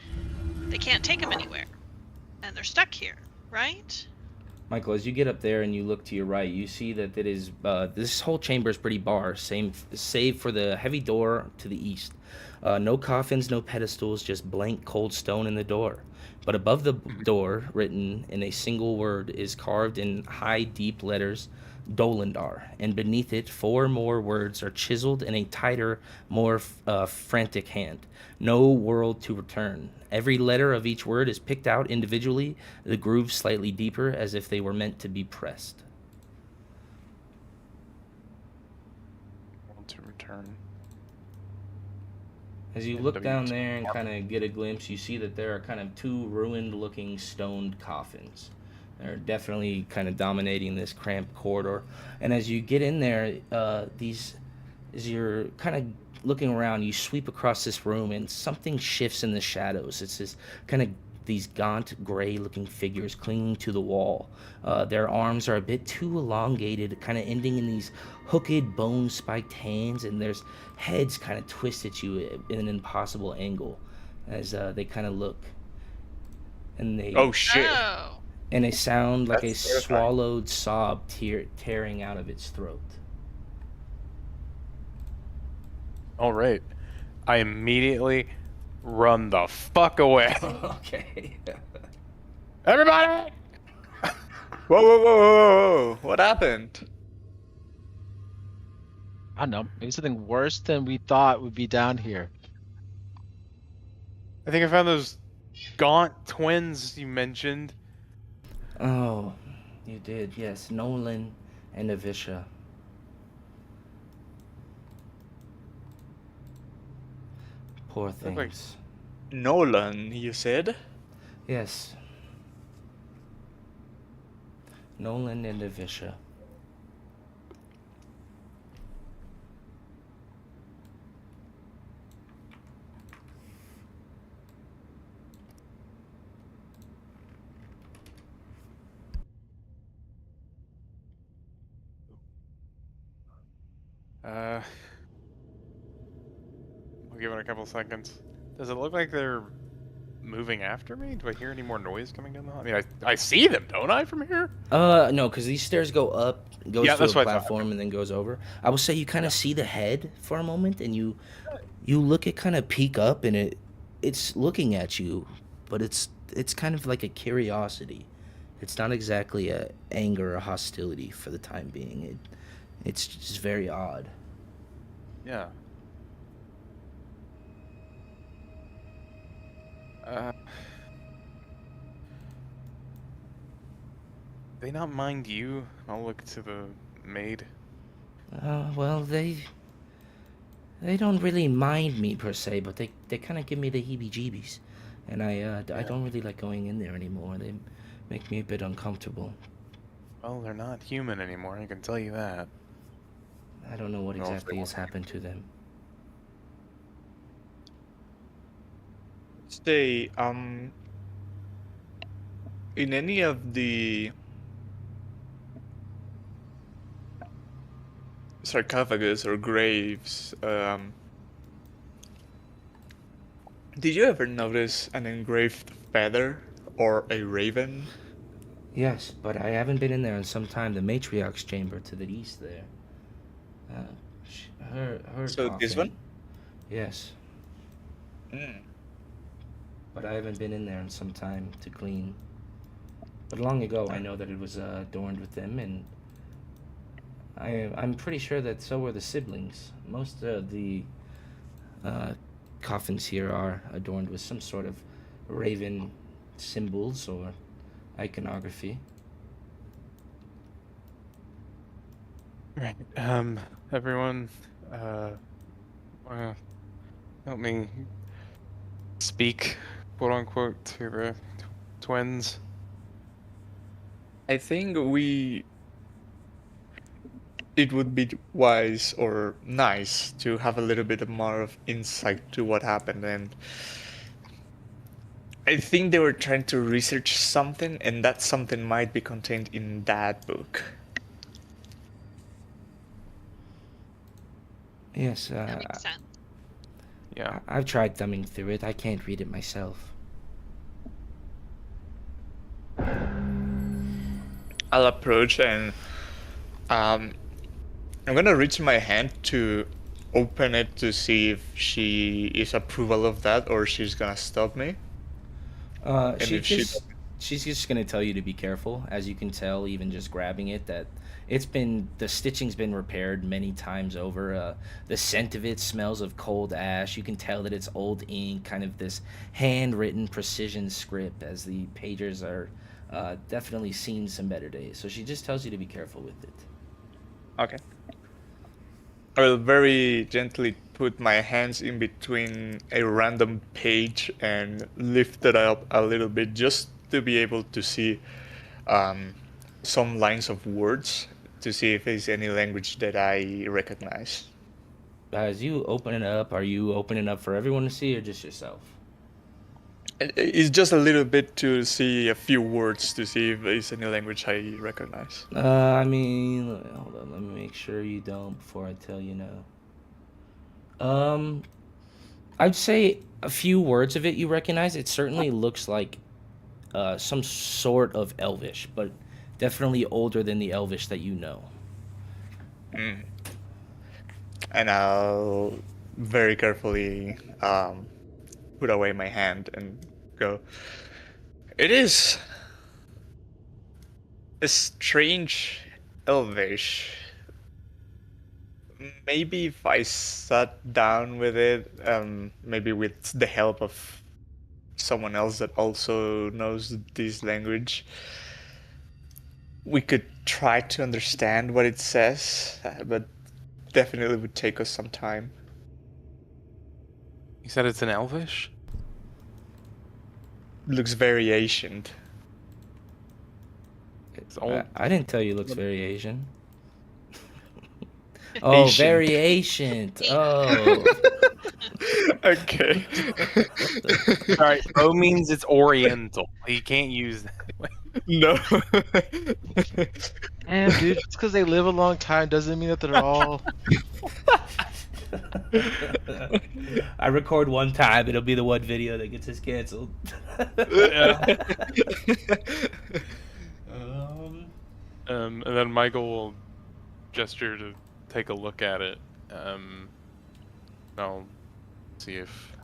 they can't take them anywhere and they're stuck here, right? Michael, as you get up there and you look to your right, you see that it is this whole chamber is pretty bar, save for the heavy door to the east. No coffins, no pedestals, just blank cold stone in the door. But above the door, written in a single word, is carved in high, deep letters, Dolendar. And beneath it, 4 more words are chiseled in a tighter, more frantic hand. No world to return. Every letter of each word is picked out individually, the grooves slightly deeper, as if they were meant to be pressed. World to return. As you look down there and kind of get a glimpse, you see that there are kind of 2 ruined-looking stoned coffins. They're definitely kind of dominating this cramped corridor. And as you get in there, as you're kind of looking around, you sweep across this room, and something shifts in the shadows. It's this kind of these gaunt, gray-looking figures clinging to the wall. Their arms are a bit too elongated, kind of ending in these hooked, bone-spiked hands, and there's heads kind of twist at you in an impossible angle as they kind of look. And they... Oh, shit. Oh. And they sound like That's a terrifying. swallowed sob tearing out of its throat. All right. I immediately run the fuck away. Okay. Everybody! Whoa. What happened? I don't know. Maybe something worse than we thought would be down here. I think I found those gaunt twins you mentioned. Oh, you did, yes. Nolan and Avisha. Poor things. like- Nolan, you said? Yes. Nolan and Avisha. We'll give it a couple seconds. Does it look like they're moving after me? Do I hear any more noise coming down the hall? I mean, I see them, don't I, from here? No, because these stairs go up, goes Yeah, to that's a what I thought. platform, and then goes over. I will say you kind of see the head for a moment, and you look at kind of peek up, and it's looking at you, but it's kind of like a curiosity. It's not exactly a anger or hostility for the time being. It's just very odd. Yeah. They not mind you? I'll look to the maid. Well, they don't really mind me per se, but they kind of give me the heebie-jeebies, and I don't really like going in there anymore. They make me a bit uncomfortable. Well, they're not human anymore, I can tell you that. I don't know what exactly has happened to them. Say, in any of the sarcophagus or graves, did you ever notice an engraved feather or a raven? Yes, but I haven't been in there in some time. The matriarch's chamber to the east there. Her So coffin. this one? Yes. But I haven't been in there in some time to clean. But long ago, I know that it was adorned with them, and I'm pretty sure that so were the siblings. Most of the coffins here are adorned with some sort of raven symbols or iconography. Right. Everyone, help me speak, quote unquote, to the twins. I think it would be wise or nice to have a little bit more of insight to what happened, and I think they were trying to research something, and that something might be contained in that book. Yes, That makes sense. Yeah. I've tried thumbing through it. I can't read it myself. I'll approach and I'm gonna reach my hand to open it to see if she is approval of that or she's gonna stop me. She's just gonna tell you to be careful. As you can tell, even just grabbing it, that the stitching's been repaired many times over. The scent of it smells of cold ash. You can tell that it's old ink, kind of this handwritten precision script, as the pages are definitely seen some better days. So she just tells you to be careful with it. Okay. I will very gently put my hands in between a random page and lift it up a little bit just to be able to see some lines of words to see if there's any language that I recognize. As you open it up, are you opening up for everyone to see or just yourself? It's just a little bit to see a few words to see if there's any language I recognize. I mean, hold on, let me make sure you don't before I tell you no. I'd say a few words of it you recognize. It certainly looks like some sort of Elvish, but definitely older than the Elvish that you know. And I'll very carefully put away my hand and go, it is a strange Elvish. Maybe if I sat down with it, maybe with the help of someone else that also knows this language, we could try to understand what it says, but definitely would take us some time. You said it's an Elvish? Looks very ancient. It's old. I didn't tell you it looks very Asian. Oh, Ancient. very ancient. Oh. Okay. Alright, O means it's Oriental. You can't use that. No. Damn, dude, just because they live a long time doesn't mean that they're all. I record one time, it'll be the one video that gets us canceled. And then Michael will gesture to take a look at it. I'll see if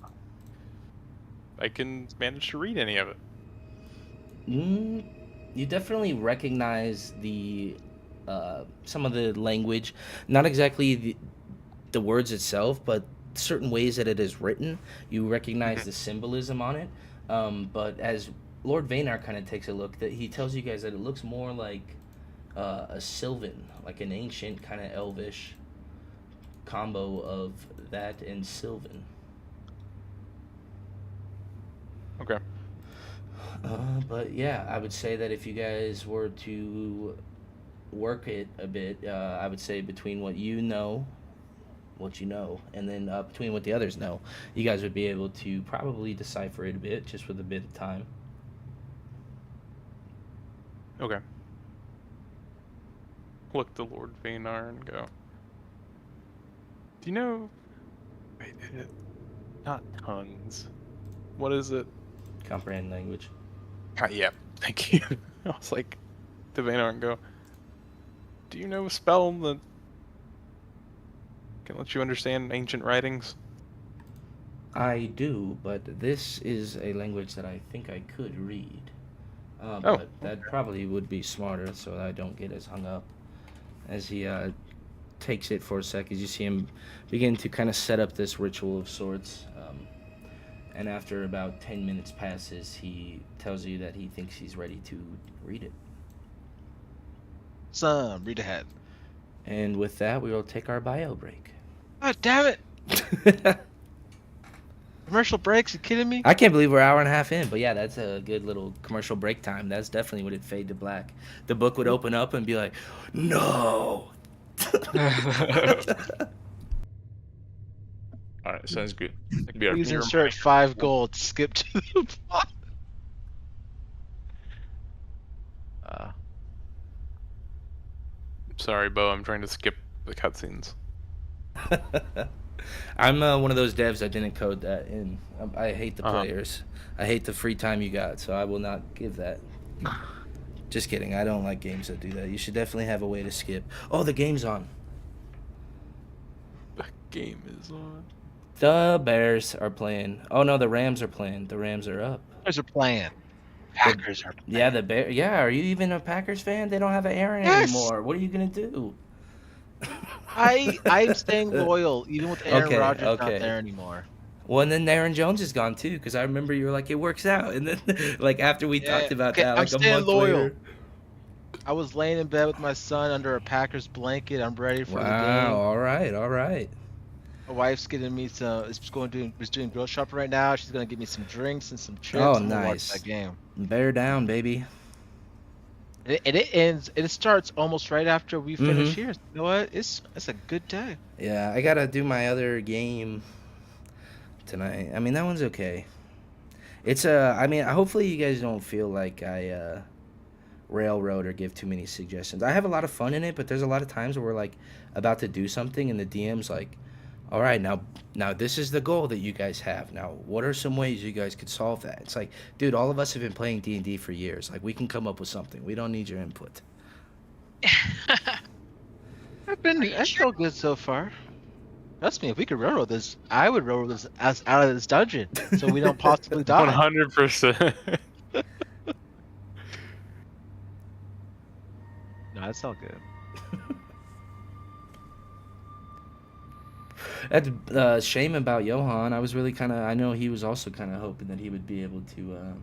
I can manage to read any of it. You definitely recognize the some of the language, not exactly the words itself, but certain ways that it is written. You recognize the symbolism on it. But as Lord Vaynar kind of takes a look that he tells you guys that it looks more like a Sylvan, like an ancient kind of elvish combo of that and Sylvan. Okay. But yeah, I would say that if you guys were to work it a bit, I would say between what you know, and then between what the others know, you guys would be able to probably decipher it a bit, just with a bit of time. Okay. Look to Lord Vaynar and go, do you know... Wait, not tongues. What is it? Comprehend language. Yeah, thank you. I was like, to Vaynar and go, do you know a spell that can let you understand ancient writings? I do, but this is a language that I think I could read. Oh, but that probably would be smarter, so I don't get as hung up. As he takes it for a second, you see him begin to kind of set up this ritual of sorts. And after about 10 minutes passes, he tells you that he thinks he's ready to read it. Son, read ahead. And with that, we will take our bio break. God damn it! Commercial breaks? You kidding me? I can't believe we're an hour and a half in, but yeah, that's a good little commercial break time. That's definitely when it fade to black. The book would open up and be like, no! Alright, sounds good. Please insert 5 gold. Skip to the plot. Sorry, Bo, I'm trying to skip the cutscenes. I'm one of those devs that didn't code that in. I hate the players. I hate the free time you got, so I will not give that. Just kidding. I don't like games that do that. You should definitely have a way to skip. Oh, the game's on. The game is on. The Bears are playing. Oh, no, the Rams are playing. The Rams are up. Bears are playing. Packers are playing. Yeah, the Bears. Yeah, are you even a Packers fan? They don't have an Aaron anymore. What are you going to do? I'm staying loyal, even with Aaron Rodgers not there anymore. Well, and then Aaron Jones is gone too, because I remember you were like, it works out, and then like after we talked about that, like a month later. I was laying in bed with my son under a Packers blanket. I'm ready for the game. Wow! All right. My wife's getting me some. Was doing grocery shopping right now. She's gonna get me some drinks and some chips. Oh, and nice. Watch that game. Bear down, baby. It ends. It starts almost right after we finish here. You know what? It's a good day. Yeah, I gotta do my other game tonight. I mean, that one's okay. It's I mean, hopefully you guys don't feel like I railroad or give too many suggestions. I have a lot of fun in it, but there's a lot of times where we're like about to do something and the DM's like, all right, now this is the goal that you guys have. Now, what are some ways you guys could solve that? It's like, dude, all of us have been playing D&D for years. Like, we can come up with something. We don't need your input. That's so good so far. Trust me, if we could railroad this, I would railroad this out of this dungeon so we don't possibly die. 100%. No, that's all good. That's a shame about Johan. I was really I know he was also kind of hoping that he would be able to...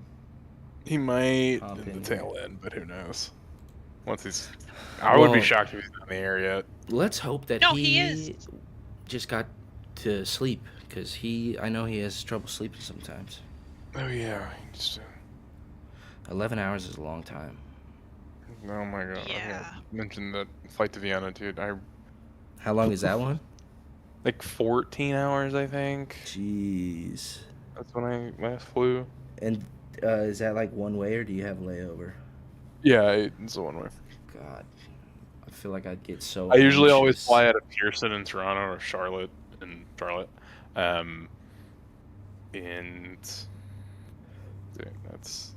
he might in the tail end, but who knows? Once he's... I would be shocked if he's not in the area yet. Let's hope that he just got to sleep, because I know he has trouble sleeping sometimes. Oh, yeah. 11 hours is a long time. Oh, my God. Yeah. I mentioned that flight to Vienna, dude. How long is that one? Like 14 hours, I think. Jeez. That's when I last flew. And is that like one way, or do you have layover? Yeah, it's a one way. God, I feel like I'd get so. I usually always fly out of Pearson in Toronto or Charlotte in Charlotte. And dude, that's.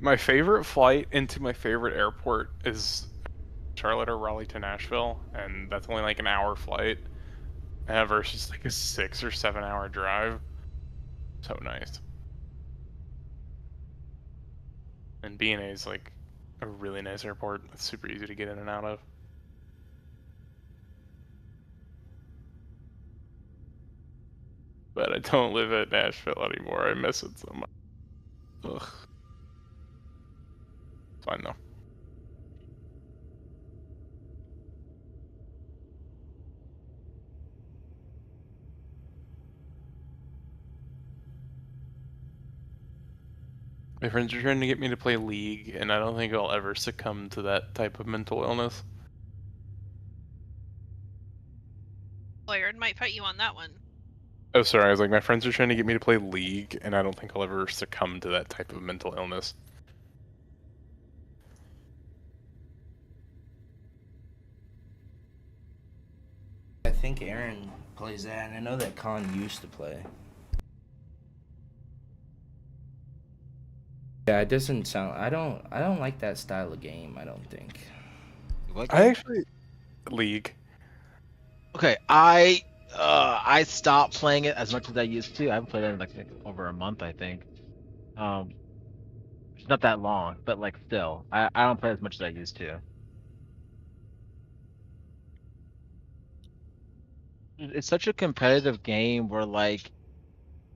My favorite flight into my favorite airport is Charlotte or Raleigh to Nashville, and that's only like an hour flight versus like a 6 or 7 hour drive. So nice. And B&A is like a really nice airport. It's super easy to get in and out of. but I don't live at Nashville anymore. I miss it so much. Ugh. It's fine though. My friends are trying to get me to play League, and I don't think I'll ever succumb to that type of mental illness. Lawyer might fight you on that one. Oh, sorry. I was like, my friends are trying to get me to play League, and I don't think I'll ever succumb to that type of mental illness. I think Aaron plays that, and I know that Khan used to play. Yeah, it doesn't sound. I don't like that style of game. I don't think. I actually League. Okay, I stopped playing it as much as I used to. I haven't played it in like over a month, I think. It's not that long, but like still, I don't play as much as I used to. It's such a competitive game where like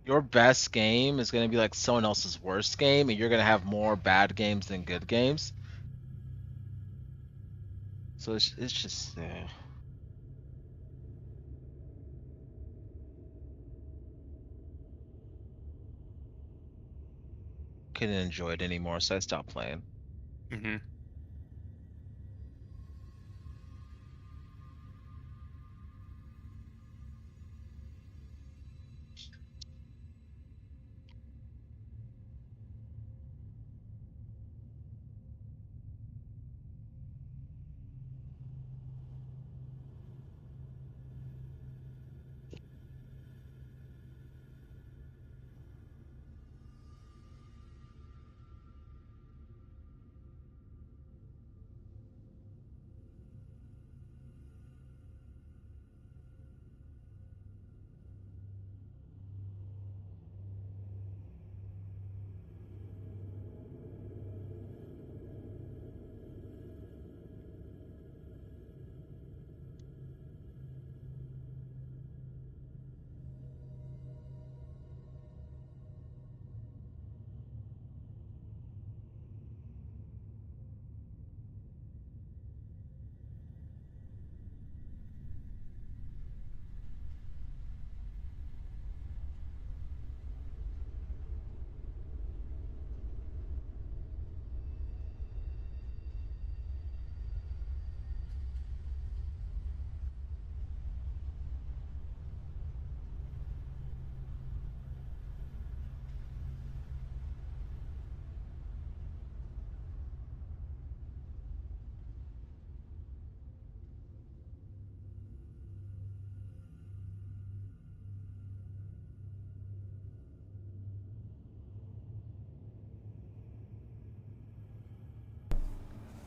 your best game is gonna be like someone else's worst game, and you're gonna have more bad games than good games. So it's just couldn't enjoy it anymore, so I stopped playing. Mm-hmm.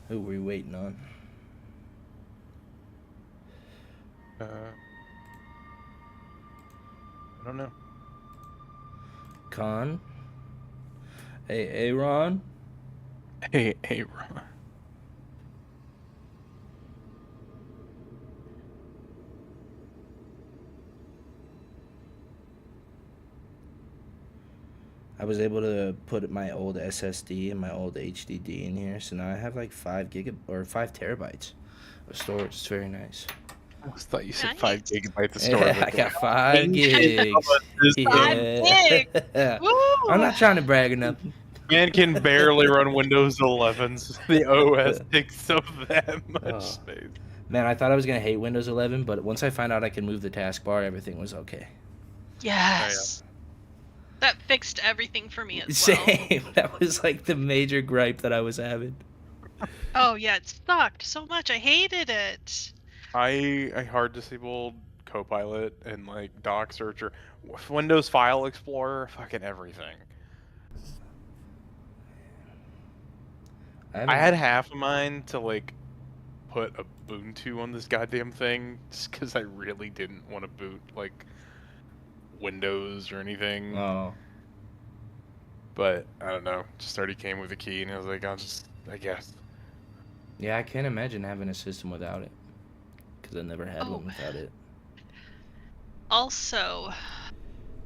Who were we waiting on? I don't know. Khan? Hey, Aaron? Hey, Ron. I was able to put my old SSD and my old HDD in here, so now I have like 5 terabytes of storage. It's very nice. I always thought you said Nice. 5 gigabytes of storage. Yeah, I got 5 gigs. Yeah. Woo! I'm not trying to brag or nothing. Man can barely run Windows 11s. The OS takes up that much space. Man, I thought I was going to hate Windows 11, but once I found out I could move the taskbar, everything was okay. Yes. That fixed everything for me as well. Same. That was like the major gripe that I was having. Oh yeah, it sucked so much. I hated it. I hard disabled Copilot and like Doc Searcher, Windows File Explorer, fucking everything. I had half of mine to like put Ubuntu on this goddamn thing just because I really didn't want to boot like Windows or anything. Oh. But I don't know, just already came with a key, and I was like, I guess. Yeah, I can't imagine having a system without it, because I never had one without it. Also,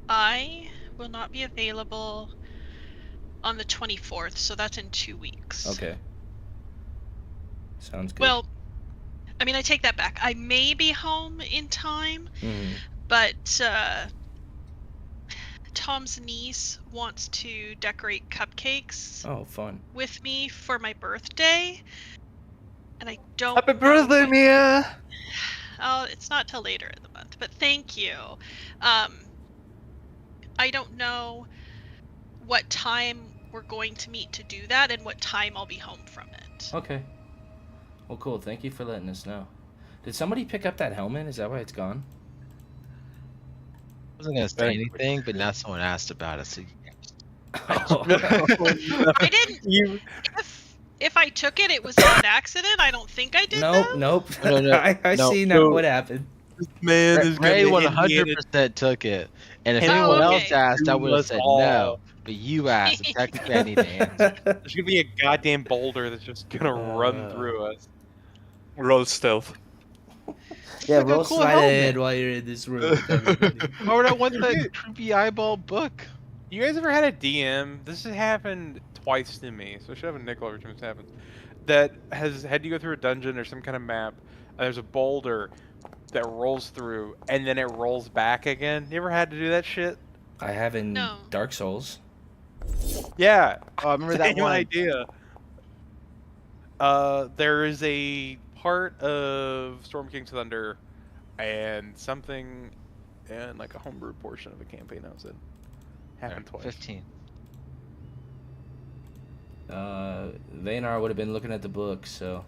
I will not be available on the 24th, so that's in 2 weeks. Okay. Sounds good. Well, I mean, I take that back. I may be home in time, but Tom's niece wants to decorate cupcakes. Oh, fun. With me for my birthday, and I don't. Happy birthday, Mia! Oh, it's not till later in the month, but thank you. I don't know what time we're going to meet to do that and what time I'll be home from it. Okay. Well, cool. Thank you for letting us know. Did somebody pick up that helmet? Is that why it's gone? I wasn't gonna say anything, but now someone asked about it. So I didn't. If I took it, it was an accident. I don't think I did. Nope. No. I see now what happened. Man is Ray 100% took it, and if anyone else asked, I would have said no. But you asked, and technically I need to answer. There's gonna be a goddamn boulder that's just gonna run through us. Roll stealth. Yeah, roll sleight of hand while you're in this room. Why would I want that creepy eyeball book? You guys ever had a DM? This has happened twice to me, so I should have a nickel every time this happens. That has had you go through a dungeon or some kind of map. There's a boulder that rolls through, and then it rolls back again. You ever had to do that shit? I have in Dark Souls. Yeah. Oh, I remember that one. Idea. There is a part of Storm King's Thunder and something in like a homebrew portion of a campaign I was in. Happened twice. 15. Vaynar would have been looking at the book, so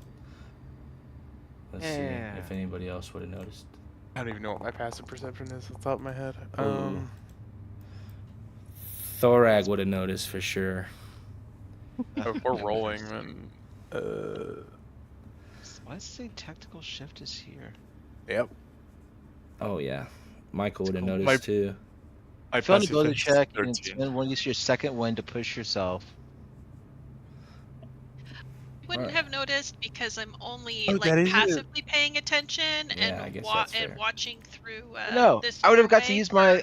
let's see if anybody else would have noticed. I don't even know what my passive perception is off the top of my head. Thorag would have noticed for sure. If we're rolling, then Why does it say tactical shift is here? Yep. Oh yeah, Michael would have noticed too. If you want to go to check, you can spend one use your second wind to push yourself. Wouldn't have noticed because I'm only like passively paying attention and watching through. No, this I would have got to use my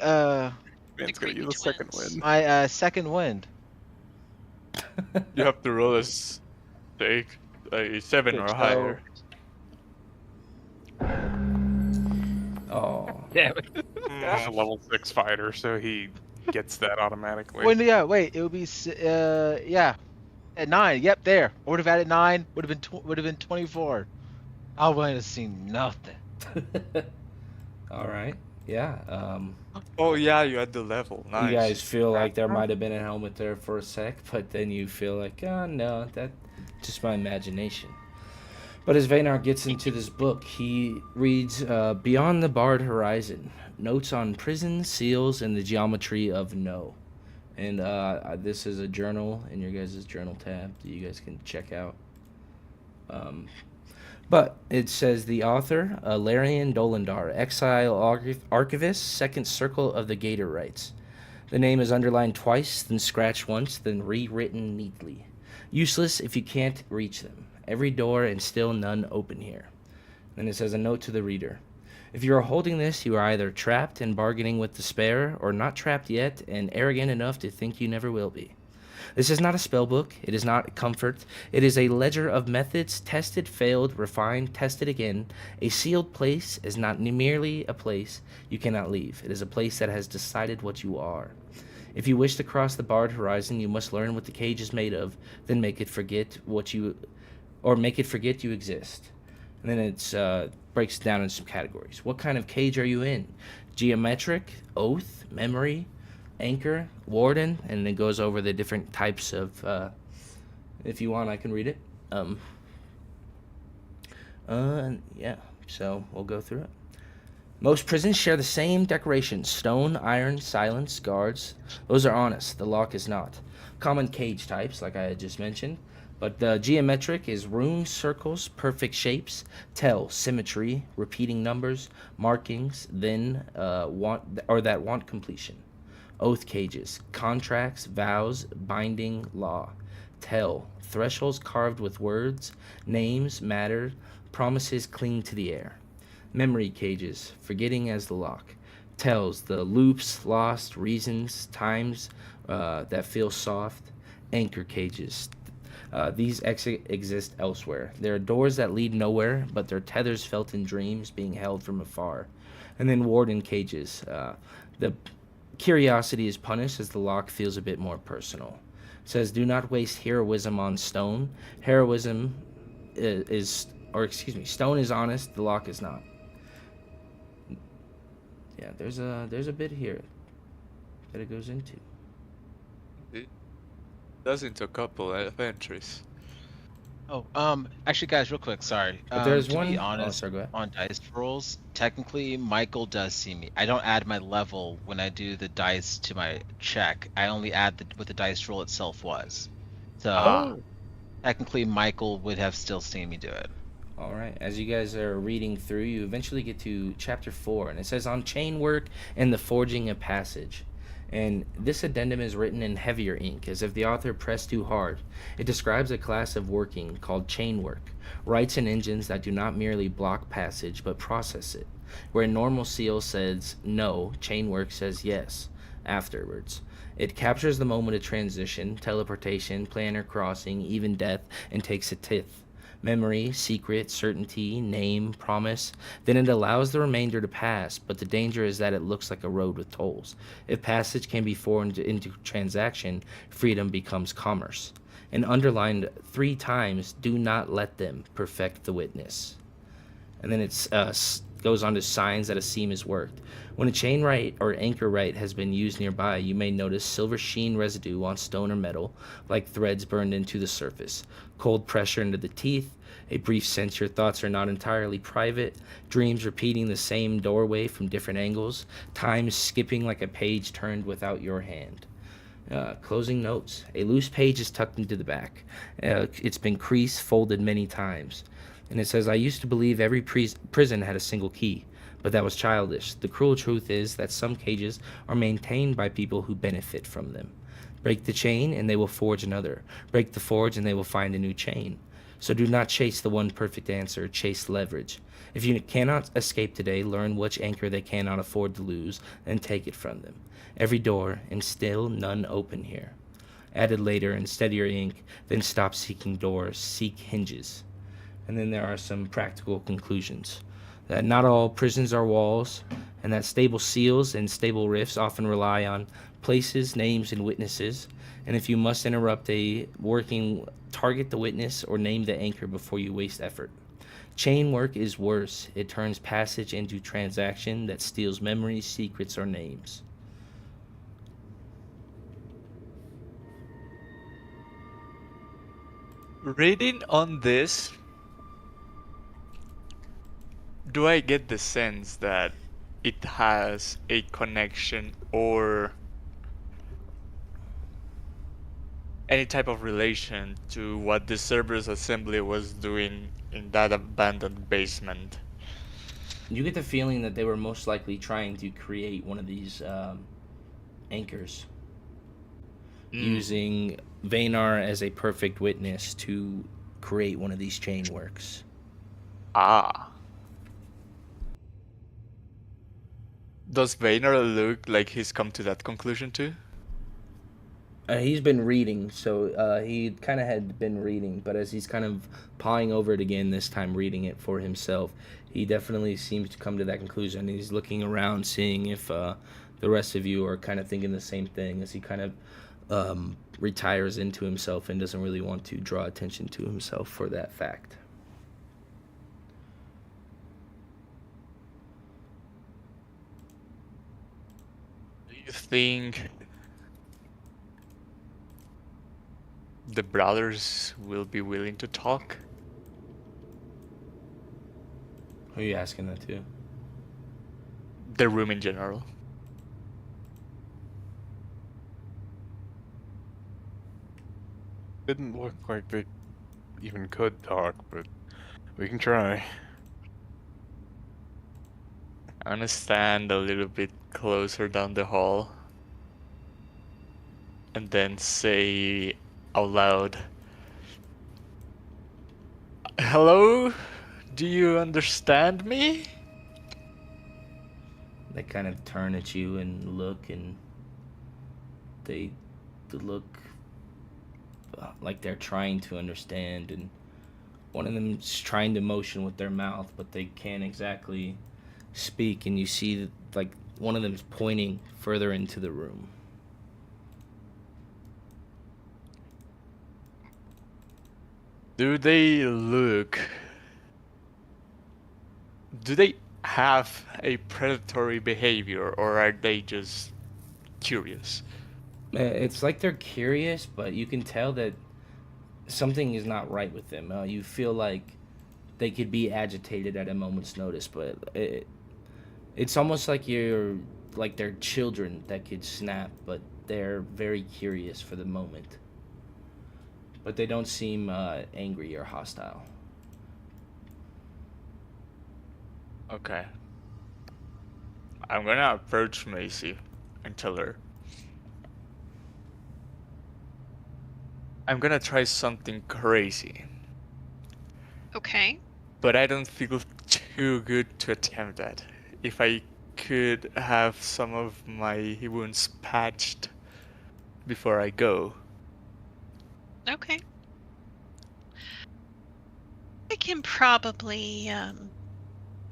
Man's gonna use a second wind. my second wind. You have to roll a 7 or higher. Oh. Damn it. He's a level 6 fighter, so he gets that automatically. When wait, it would be at 9. Yep, there. I would have added 9. Would have been 24. I wouldn't have seen nothing. All right. Yeah. Oh yeah, you had the level. Nice. You guys feel like there might have been a helmet there for a sec, but then you feel like, oh no, that's just my imagination. But as Vaynar gets into this book, he reads Beyond the Barred Horizon, Notes on Prisons, Seals, and the Geometry of No. And this is a journal in your guys' journal tab that you guys can check out. But it says the author, Larian Dolendar, Exile Archivist, Second Circle of the Gator writes. The name is underlined twice, then scratched once, then rewritten neatly. Useless if you can't reach them. Every door and still none open here. Then it says a note to the reader. If you are holding this, you are either trapped and bargaining with despair, or not trapped yet and arrogant enough to think you never will be. This is not a spell book. It is not comfort. It is a ledger of methods, tested, failed, refined, tested again. A sealed place is not merely a place you cannot leave. It is a place that has decided what you are. If you wish to cross the barred horizon, you must learn what the cage is made of, then make it forget you exist. And then it breaks it down into some categories. What kind of cage are you in? Geometric, oath, memory, anchor, warden, and then goes over the different types of, if you want, I can read it. Yeah, so we'll go through it. Most prisons share the same decorations: stone, iron, silence, guards. Those are honest. The lock is not. Common cage types, like I had just mentioned. But the geometric is runes, circles, perfect shapes, tell, symmetry, repeating numbers, markings, then want completion. Oath cages, contracts, vows, binding, law. Tell, thresholds carved with words, names, matter, promises cling to the air. Memory cages, forgetting as the lock. tells the loops, lost, reasons, times that feel soft, anchor cages. These exist elsewhere. There are doors that lead nowhere, but their tethers felt in dreams being held from afar. And then warden cages. The curiosity is punished as the lock feels a bit more personal. It says, do not waste heroism on stone. Heroism stone is honest, the lock is not. Yeah, there's a bit here that it goes into. It does into a couple of entries. Oh, actually, guys, real quick, sorry. But there's to one. be honest, go ahead. on dice rolls, technically, Michael does see me. I don't add my level when I do the dice to my check. I only add what the dice roll itself was. So, technically, Michael would have still seen me do it. All right. As you guys are reading through, you eventually get to chapter 4, and it says on chain work and the forging of passage. And this addendum is written in heavier ink, as if the author pressed too hard. It describes a class of working called chain work, writes in engines that do not merely block passage, but process it. Where normal seal says no, chain work says yes afterwards. It captures the moment of transition, teleportation, planar crossing, even death, and takes a tith. Memory, secret, certainty, name, promise. Then it allows the remainder to pass, but the danger is that it looks like a road with tolls. If passage can be formed into transaction, freedom becomes commerce. And underlined 3 times, do not let them perfect the witness. And then it goes on to signs that a seam is worked. When a chain right or anchor right has been used nearby, you may notice silver sheen residue on stone or metal, like threads burned into the surface, cold pressure into the teeth, a brief sense your thoughts are not entirely private, dreams repeating the same doorway from different angles, time skipping like a page turned without your hand. Closing notes. A loose page is tucked into the back. It's been creased, folded many times. And it says, I used to believe every prison had a single key, but that was childish. The cruel truth is that some cages are maintained by people who benefit from them. Break the chain, and they will forge another. Break the forge, and they will find a new chain. So do not chase the one perfect answer, chase leverage. If you cannot escape today, learn which anchor they cannot afford to lose, and take it from them. Every door, and still none open here. Added later in steadier ink, then stop seeking doors, seek hinges. And then there are some practical conclusions. That not all prisons are walls, and that stable seals and stable rifts often rely on places, names, and witnesses. And if you must interrupt a working, target the witness or name the anchor before you waste effort. Chain work is worse. It turns passage into transaction that steals memories, secrets, or names. Reading on this, do I get the sense that it has a connection or any type of relation to what the Cerberus Assembly was doing in that abandoned basement? You get the feeling that they were most likely trying to create one of these anchors, using Vaynar as a perfect witness to create one of these chain works. Does Vaynar look like he's come to that conclusion too? He's been reading, so he kind of had been reading, but as he's kind of pawing over it again, this time reading it for himself, he definitely seems to come to that conclusion. He's looking around, seeing if the rest of you are kind of thinking the same thing, as he kind of retires into himself and doesn't really want to draw attention to himself for that fact. Do you think the brothers will be willing to talk? Who are you asking that to? The room in general. Didn't look like they even could talk, but we can try. I'm gonna stand a little bit closer down the hall and then say out loud, "Hello? Do you understand me?" They kind of turn at you and look, and they look like they're trying to understand, and one of them is trying to motion with their mouth, but they can't exactly speak, and you see that, like, one of them's pointing further into the room. Do they have a predatory behavior, or are they just curious? It's like they're curious, but you can tell that something is not right with them. You feel like they could be agitated at a moment's notice, but it's almost like they're children that could snap, but they're very curious for the moment. But they don't seem angry or hostile. Okay. I'm gonna approach Macy and tell her I'm gonna try something crazy. Okay. But I don't feel too good to attempt that. If I could have some of my wounds patched before I go. Okay. I can probably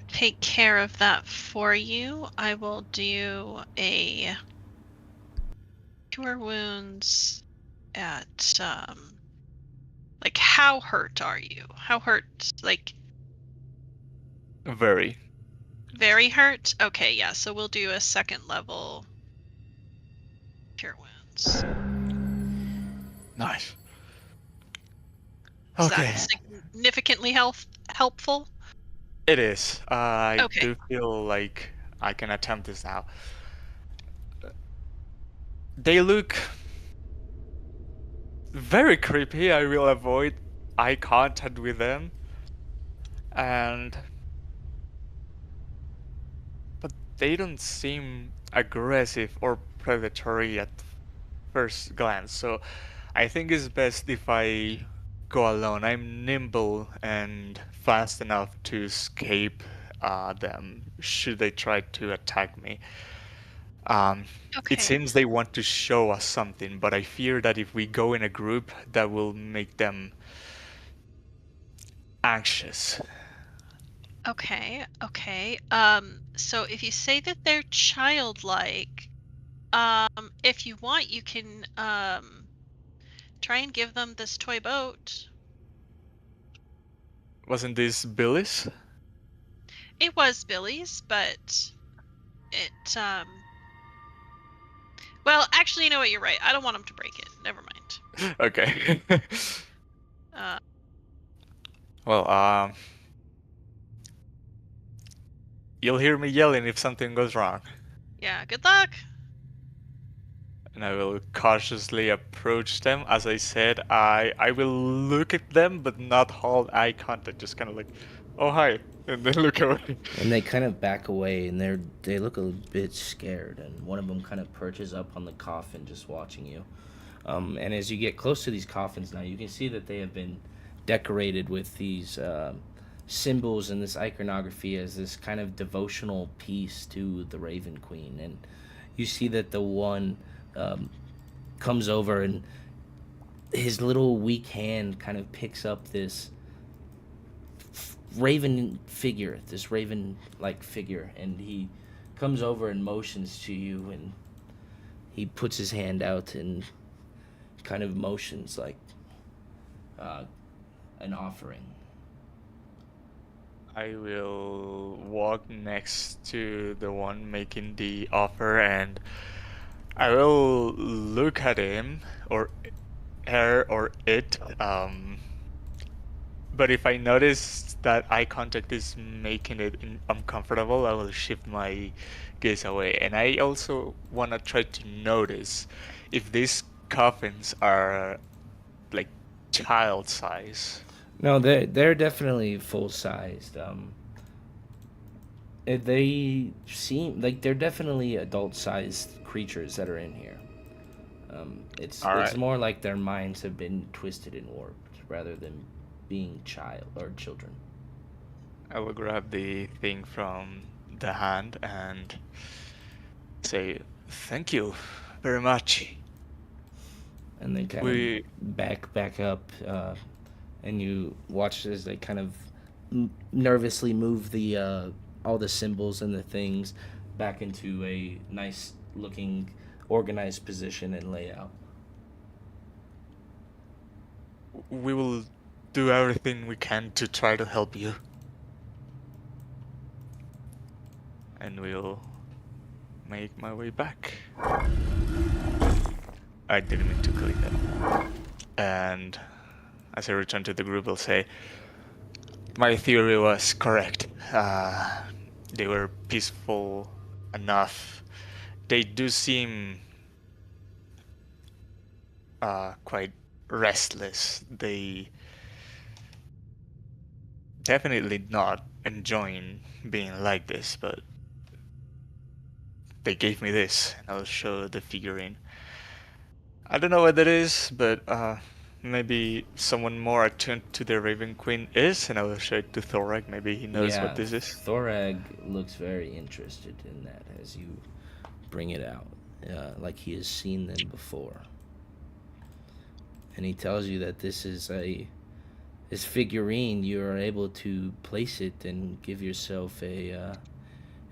take care of that for you. I will do a cure wounds at like, how hurt are you? How hurt? Like, Very hurt? Okay, yeah, so we'll do a second level cure wounds. Nice. Is Okay. that significantly helpful? It is. I Okay. do feel like I can attempt this now. They look very creepy. I will avoid eye contact with them. But they don't seem aggressive or predatory at first glance, so I think it's best if I go alone. I'm nimble and fast enough to escape them should they try to attack me. Okay. It seems they want to show us something, but I fear that if we go in a group, that will make them anxious. Okay. So if you say that they're childlike, if you want, you can try and give them this toy boat. Wasn't this Billy's? It was Billy's, but it well, actually, you know what? You're right. I don't want them to break it. Never mind. Okay. Well, you'll hear me yelling if something goes wrong. Yeah, good luck. And I will cautiously approach them. As I said, I will look at them, but not hold eye contact. Just kind of like, oh, hi. And then look away. And they kind of back away, and they look a bit scared. And one of them kind of perches up on the coffin, just watching you. And as you get close to these coffins now, you can see that they have been decorated with these symbols and this iconography as this kind of devotional piece to the Raven Queen. And you see that the one comes over, and his little weak hand kind of picks up this raven figure, this raven-like figure, and he comes over and motions to you, and he puts his hand out and kind of motions like an offering. I will walk next to the one making the offer, and I will look at him or her or it. But if I notice that eye contact is making it uncomfortable, I will shift my gaze away. And I also want to try to notice if these coffins are like child size. No, they're definitely full sized. They seem like they're definitely adult sized creatures that are in here. It's more like their minds have been twisted and warped rather than being children. I will grab the thing from the hand and say thank you very much. And then kind of back up, and you watch as they kind of nervously move the all the symbols and the things back into a nice looking organized position and layout. We will do everything we can to try to help you. And we'll make my way back. I didn't mean to click that. And as I return to the group, I'll say, my theory was correct. They were peaceful enough. They do seem quite restless. They definitely not enjoying being like this, but they gave me this, and I'll show the figurine. I don't know what that is, but maybe someone more attuned to the Raven Queen is, and I will show it to Thorag. Maybe he knows what this is. Thorag looks very interested in that as you bring it out, like he has seen them before. And he tells you that this is this figurine. You are able to place it and give yourself a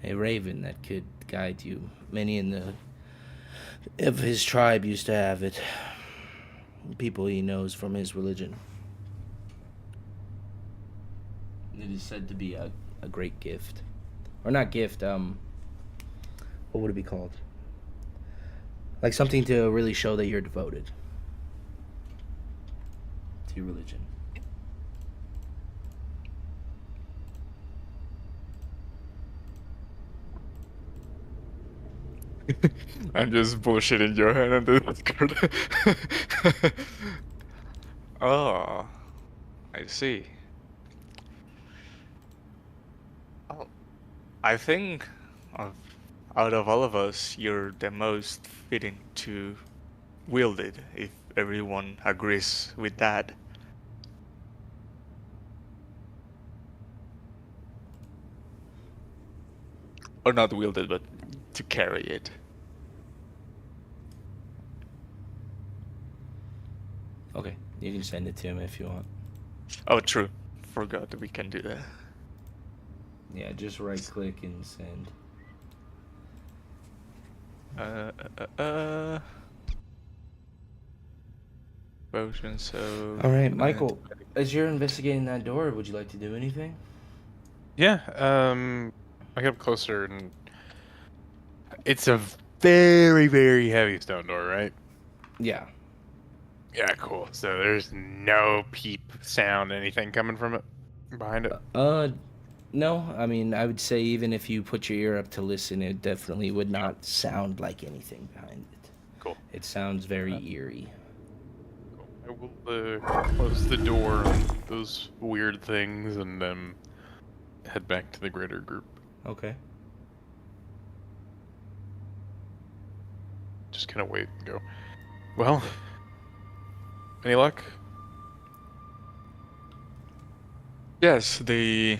raven that could guide you. Many of his tribe used to have it. People he knows from his religion. It is said to be a great gift. Or not gift, what would it be called? Like something to really show that you're devoted to your religion. I'm just bullshitting Johan on the Discord. Oh, I see. Oh, I think out of all of us, you're the most fitting to wield it, if everyone agrees with that. Or not wield it, but to carry it. Okay, you can send it to him if you want. Oh, true. Forgot that we can do that. Yeah, just right click and send. Potion, so... Alright, Michael, as you're investigating that door, would you like to do anything? Yeah, I get up closer and it's a very, very heavy stone door, right? Yeah. Yeah, cool. So there's no peep sound, anything coming from it, behind it? No. I mean, I would say even if you put your ear up to listen, it definitely would not sound like anything behind it. Cool. It sounds very eerie. Cool. I will close the door on those weird things and then head back to the greater group. Okay. Just kind of wait and go, well, any luck? Yes, the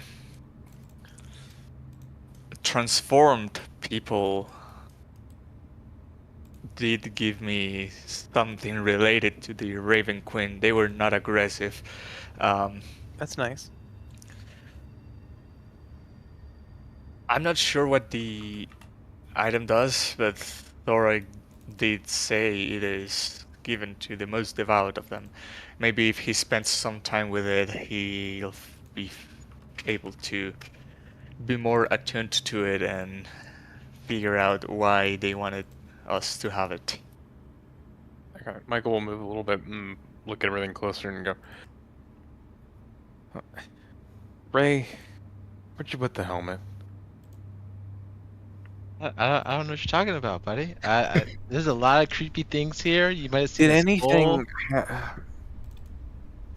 transformed people did give me something related to the Raven Queen. They were not aggressive. That's nice. I'm not sure what the item does, but Thora did say it is given to the most devout of them. Maybe if he spends some time with it, he'll be able to be more attuned to it and figure out why they wanted us to have it. Okay, Michael will move a little bit and look at everything closer and go, Ray, where'd you put the helmet? I don't know what you're talking about, buddy. There's a lot of creepy things here. You might have seen. Did anything?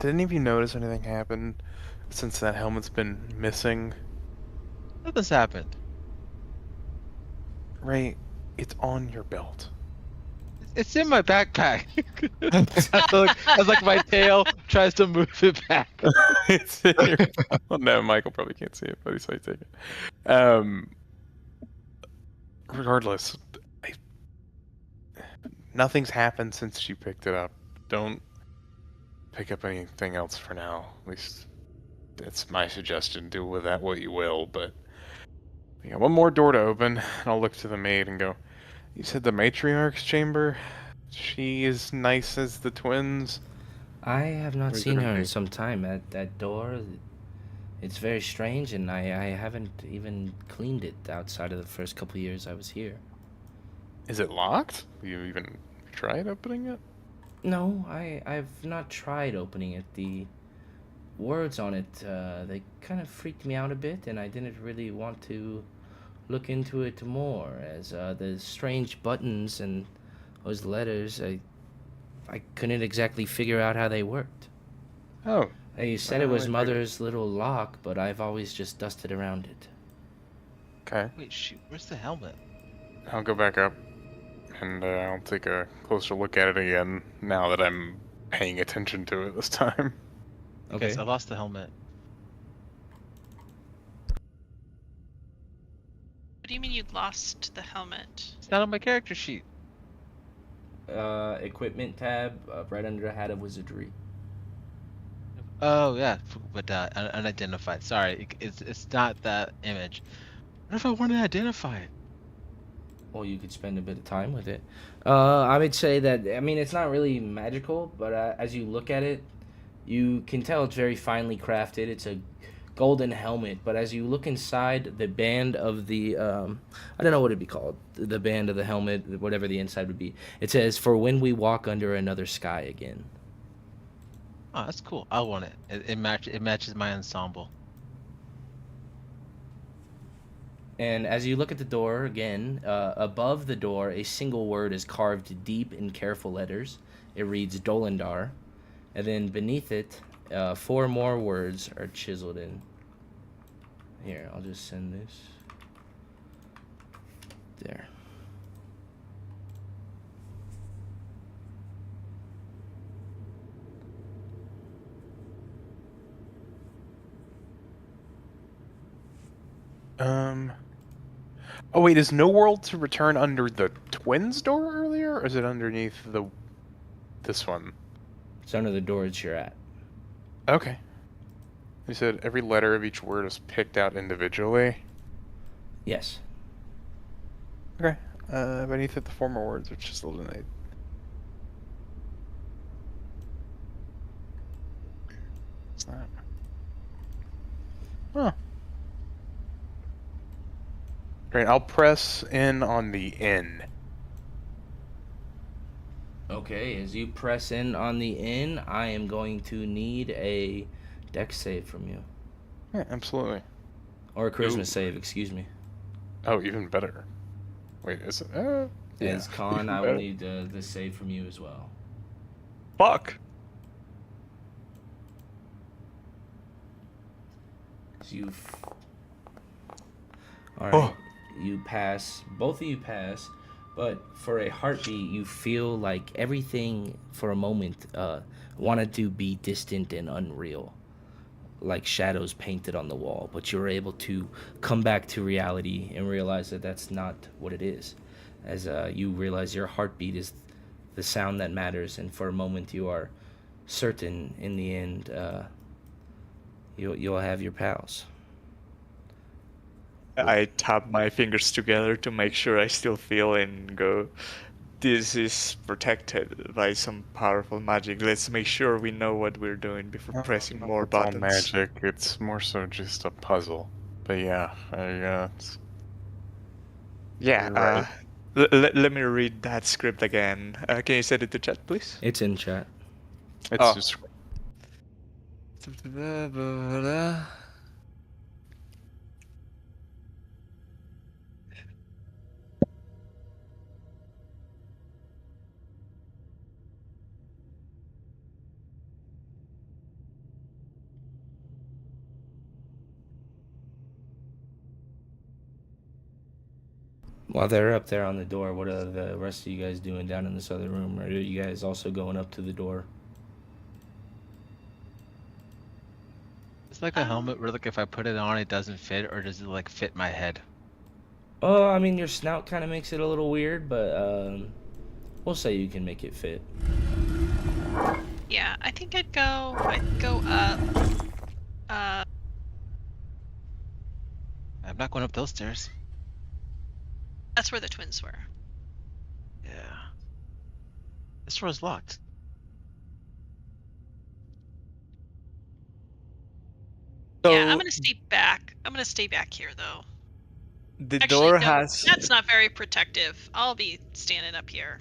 Did any of you notice anything happen since that helmet's been missing? Nothing's happened. Ray, it's on your belt. It's in my backpack. As like my tail tries to move it back. It's in your belt. Well, no, Michael probably can't see it, but he's take it. regardless, nothing's happened since you picked it up. Don't pick up anything else for now. At least that's my suggestion. Do with that what you will, but we got one more door to open, and I'll look to the maid and go, you said the matriarch's chamber? She is nice as the twins? I have not seen her in some time. That door, it's very strange, and I haven't even cleaned it outside of the first couple years I was here. Is it locked? You even tried opening it? No, I've not tried opening it. The words on it, they kind of freaked me out a bit, and I didn't really want to look into it more, as the strange buttons and those letters, I couldn't exactly figure out how they worked. Oh. You said it was Mother's little lock, but I've always just dusted around it. Okay. Wait, shoot, where's the helmet? I'll go back up, and I'll take a closer look at it again, now that I'm paying attention to it this time. Okay, so I lost the helmet. What do you mean you lost the helmet? It's not on my character sheet. Equipment tab, right under Hat of Wizardry. Oh yeah, but unidentified. Sorry, it's not that image. What if I want to identify it? Well, you could spend a bit of time with it. I would say that, I mean, it's not really magical, but as you look at it, you can tell it's very finely crafted. It's a golden helmet, but as you look inside the band of the, I don't know what it'd be called, the band of the helmet, whatever the inside would be, it says, "For when we walk under another sky again." Oh, that's cool. I want it. It matches my ensemble. And as you look at the door again, above the door, a single word is carved deep in careful letters. It reads Dolendar. And then beneath it, 4 more words are chiseled in. Here, I'll just send this. There. Oh wait, is no world to return under the twins door earlier, or is it underneath this one? It's under the doors you're at. Okay. You said every letter of each word is picked out individually? Yes. Okay. Beneath it, the 4 more words are chiseled in it. What's that? Huh. Great, I'll press in on the N. Okay, as you press in on the N, I am going to need a dex save from you. Yeah, absolutely. Or a charisma save, excuse me. Oh, even better. Wait, is it? As Khan, I will need the save from you as well. Fuck! Alright, you pass. Both of you pass. But for a heartbeat, you feel like everything for a moment wanted to be distant and unreal, like shadows painted on the wall. But you're able to come back to reality and realize that that's not what it is. As you realize your heartbeat is the sound that matters, and for a moment you are certain in the end you'll have your pals. I tap my fingers together to make sure I still feel and go, this is protected by some powerful magic. Let's make sure we know what we're doing before pressing more buttons. It's all magic. It's more so just a puzzle. But yeah, yeah. Let me read that script again. Can you send it to chat, please? It's in chat. It's just... While they're up there on the door, what are the rest of you guys doing down in this other room? Or are you guys also going up to the door? It's like a helmet where, like, if I put it on, it doesn't fit, or does it like fit my head? I mean, your snout kind of makes it a little weird, but we'll say you can make it fit. Yeah, I think I'd go up. I'm not going up those stairs. That's where the twins were. Yeah. This door is locked. So, yeah, I'm gonna stay back. I'm gonna stay back here, though. The Actually, door no, has... that's not very protective. I'll be standing up here.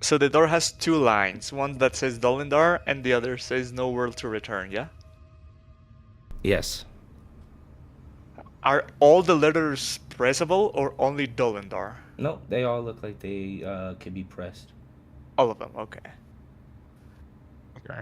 So the door has 2 lines. One that says Dolindar, and the other says No World to Return, yeah? Yes. Are all the letters pressable or only Dolindar? Nope, they all look like they could be pressed. All of them, okay. Okay.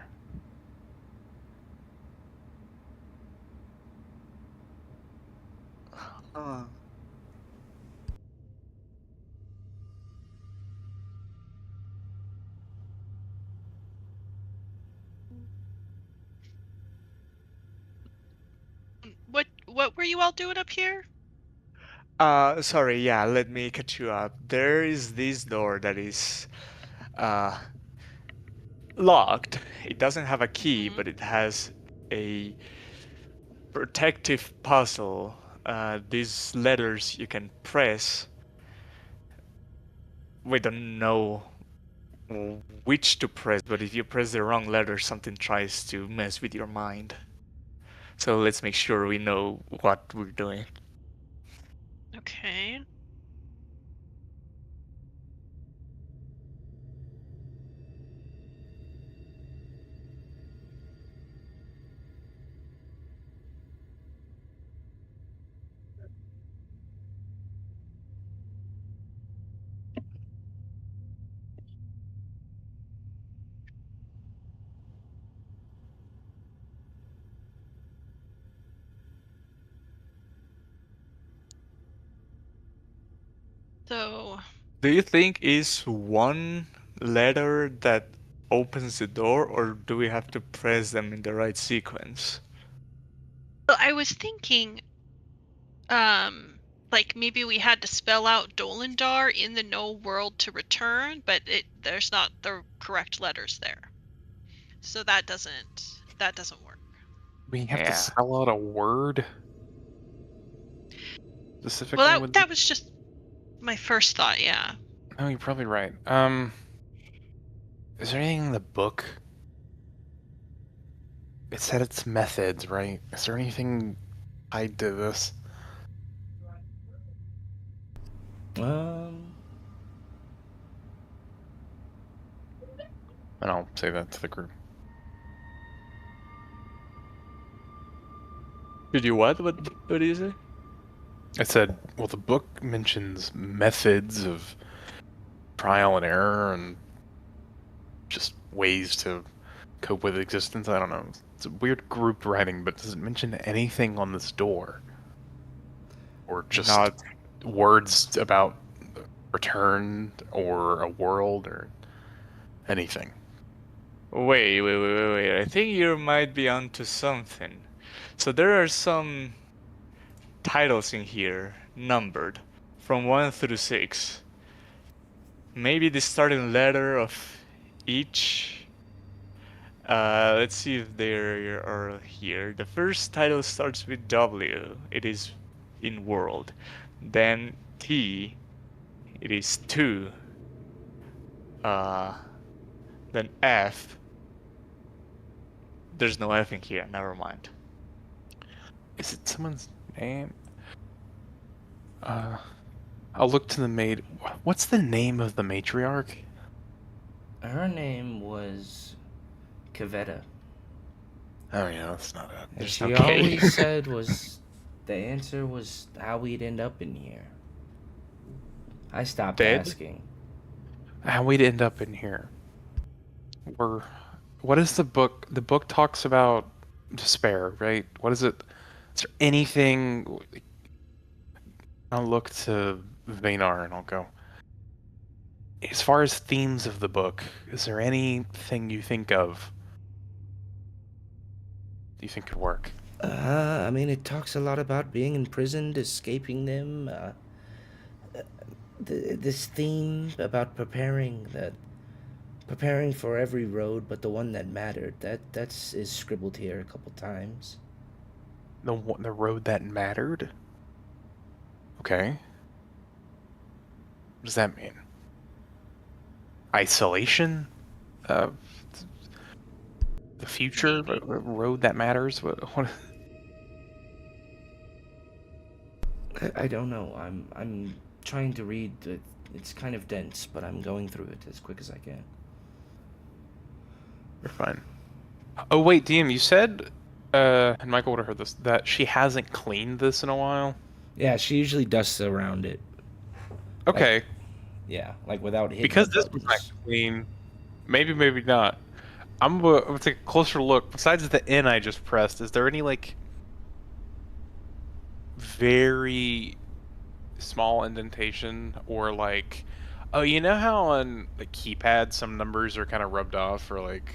What were you all doing up here? Sorry, yeah, let me catch you up. There is this door that is locked. It doesn't have a key, but it has a protective puzzle. These letters you can press. We don't know which to press, but if you press the wrong letter, something tries to mess with your mind. So let's make sure we know what we're doing. Okay. So, do you think is one letter that opens the door, or do we have to press them in the right sequence? well, I was thinking, like maybe we had to spell out Dolindar in the No World to Return, but there's not the correct letters there, so that doesn't work. We have to spell out a word specifically. Well, that was just my first thought. Yeah. Oh, you're probably right. Is there anything in the book? It said it's methods, right? Is there anything tied to this? And I'll say that to the group. Did you what? What did you say? I said, well, the book mentions methods of trial and error and just ways to cope with existence. I don't know. It's a weird group writing, but does it mention anything on this door? Or just words about return or a world or anything? Wait. I think you might be onto something. So there are some titles in here, numbered, from 1 through 6. Maybe the starting letter of each. Let's see if they are here. The first title starts with W. It is in world. Then T. It is 2. Then F. There's no F in here. Never mind. Is it someone's name? I'll look to the maid. What's the name of the matriarch? Her name was Kavetta. Oh yeah, that's not it. And she always said was the answer was how we'd end up in here. I stopped asking. How we'd end up in here. What is the book? The book talks about despair, right? What is it? Is there anything? I'll look to Vaynar and I'll go. As far as themes of the book, is there anything you think of? Do you think could work? I mean, it talks a lot about being imprisoned, escaping them. This theme about preparing for every road, but the one that mattered. That's is scribbled here a couple times. The road that mattered. Okay. What does that mean? Isolation? The future? Road that matters? What? I don't know. I'm trying to read. It's kind of dense, but I'm going through it as quick as I can. You're fine. Oh wait, DM, you said, and Michael would have heard this, that she hasn't cleaned this in a while. Yeah, she usually dusts around it. Okay. Like, yeah, like without hitting because the this was not clean. Maybe not. I'm gonna take a closer look. Besides the N I just pressed, is there any like very small indentation or like, oh, you know how on the keypad some numbers are kind of rubbed off or like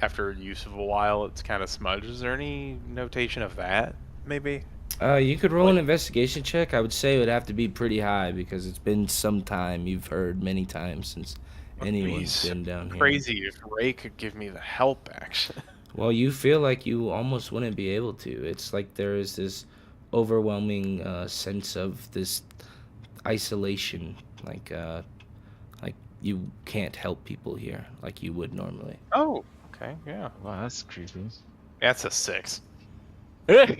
after use of a while it's kind of smudged? Is there any notation of that maybe? You could roll an investigation check. I would say it would have to be pretty high because it's been some time. You've heard many times since anyone's been down here. Crazy if Ray could give me the help, actually. Well, you feel like you almost wouldn't be able to. It's like there is this overwhelming sense of this isolation, like you can't help people here like you would normally. Oh, okay, yeah. Wow, that's creepy. That's a 6. Yeah,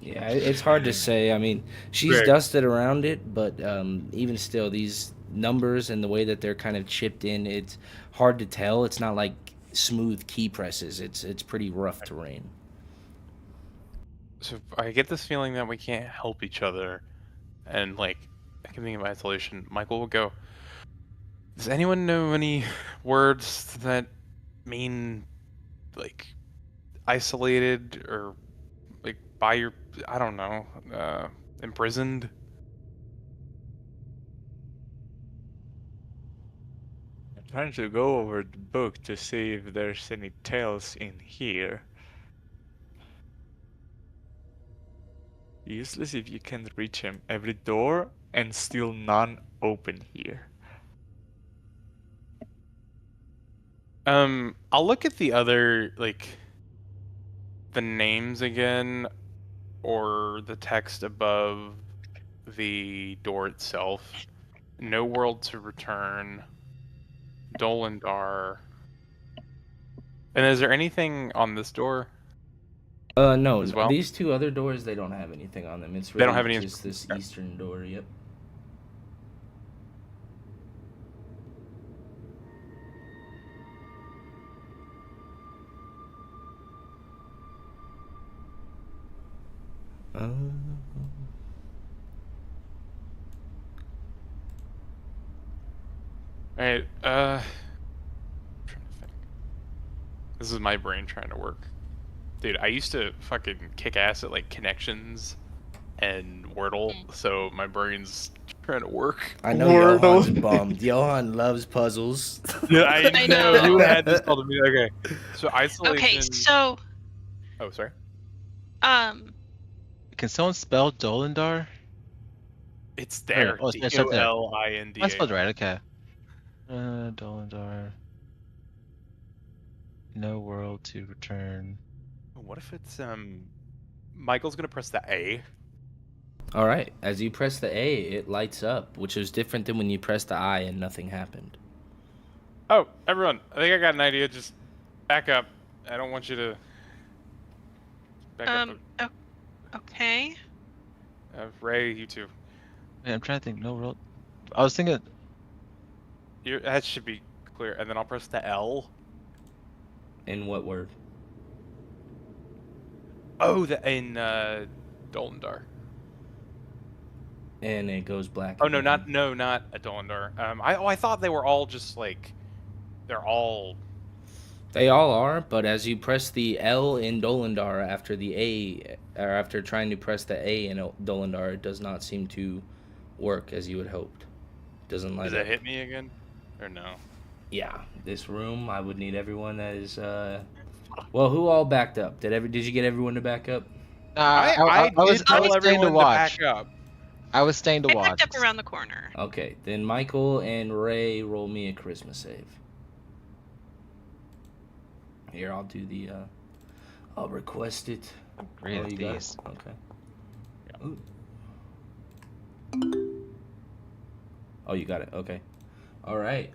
it's hard to say. I mean, she's dusted around it, but even still, these numbers and the way that they're kind of chipped in, it's hard to tell. It's not like smooth key presses. It's pretty rough terrain. So I get this feeling that we can't help each other, and like I can think of isolation. Michael will go, does anyone know any words that mean like isolated or like by your, I don't know, imprisoned? I'm trying to go over the book to see if there's any tales in here. Useless if you can't reach him. Every door and still none open here. I'll look at the other, like, the names again, or the text above the door itself. No World to Return, Dolendar. And is there anything on this door? No. As well? These two other doors, they don't have anything on them. It's really they don't have any just this eastern door. Yep. Alright, I'm trying to think. This is my brain trying to work. Dude, I used to fucking kick ass at like connections and Wordle, so my brain's trying to work. I know Johan's bummed. Johan loves puzzles. Yeah, I know. You had this called me. Okay. So isolation. Okay, so oh, sorry. Can someone spell Dolendar? It's there. Oh, it's up there. Dolinda. I spelled right, okay. Dolendar. No World to Return. What if it's Michael's gonna press the A. All right. As you press the A, it lights up, which is different than when you press the I and nothing happened. Oh, everyone! I think I got an idea. Just back up. I don't want you to. Back up. Okay. Ray, you too. Yeah, I'm trying to think. No World. I was thinking. That should be clear. And then I'll press the L. In what word? Oh, in Dolendar. And it goes black. Oh no, not a Dolendar. I thought they were all just like, they're all. They all are, but as you press the L in Dolendar after the A, or after trying to press the A in Dolendar, it does not seem to work as you had hoped. Doesn't light up. Does it hit me again, or no? Yeah, this room, I would need everyone that is Well, who all backed up? Did you get everyone to back up? I was staying to watch. I was staying to watch. I picked up around the corner. Okay, then Michael and Ray roll me a charisma save. Here, I'll do the. I'll request it. Great at these. Okay. Ooh. Oh, you got it. Okay. All right.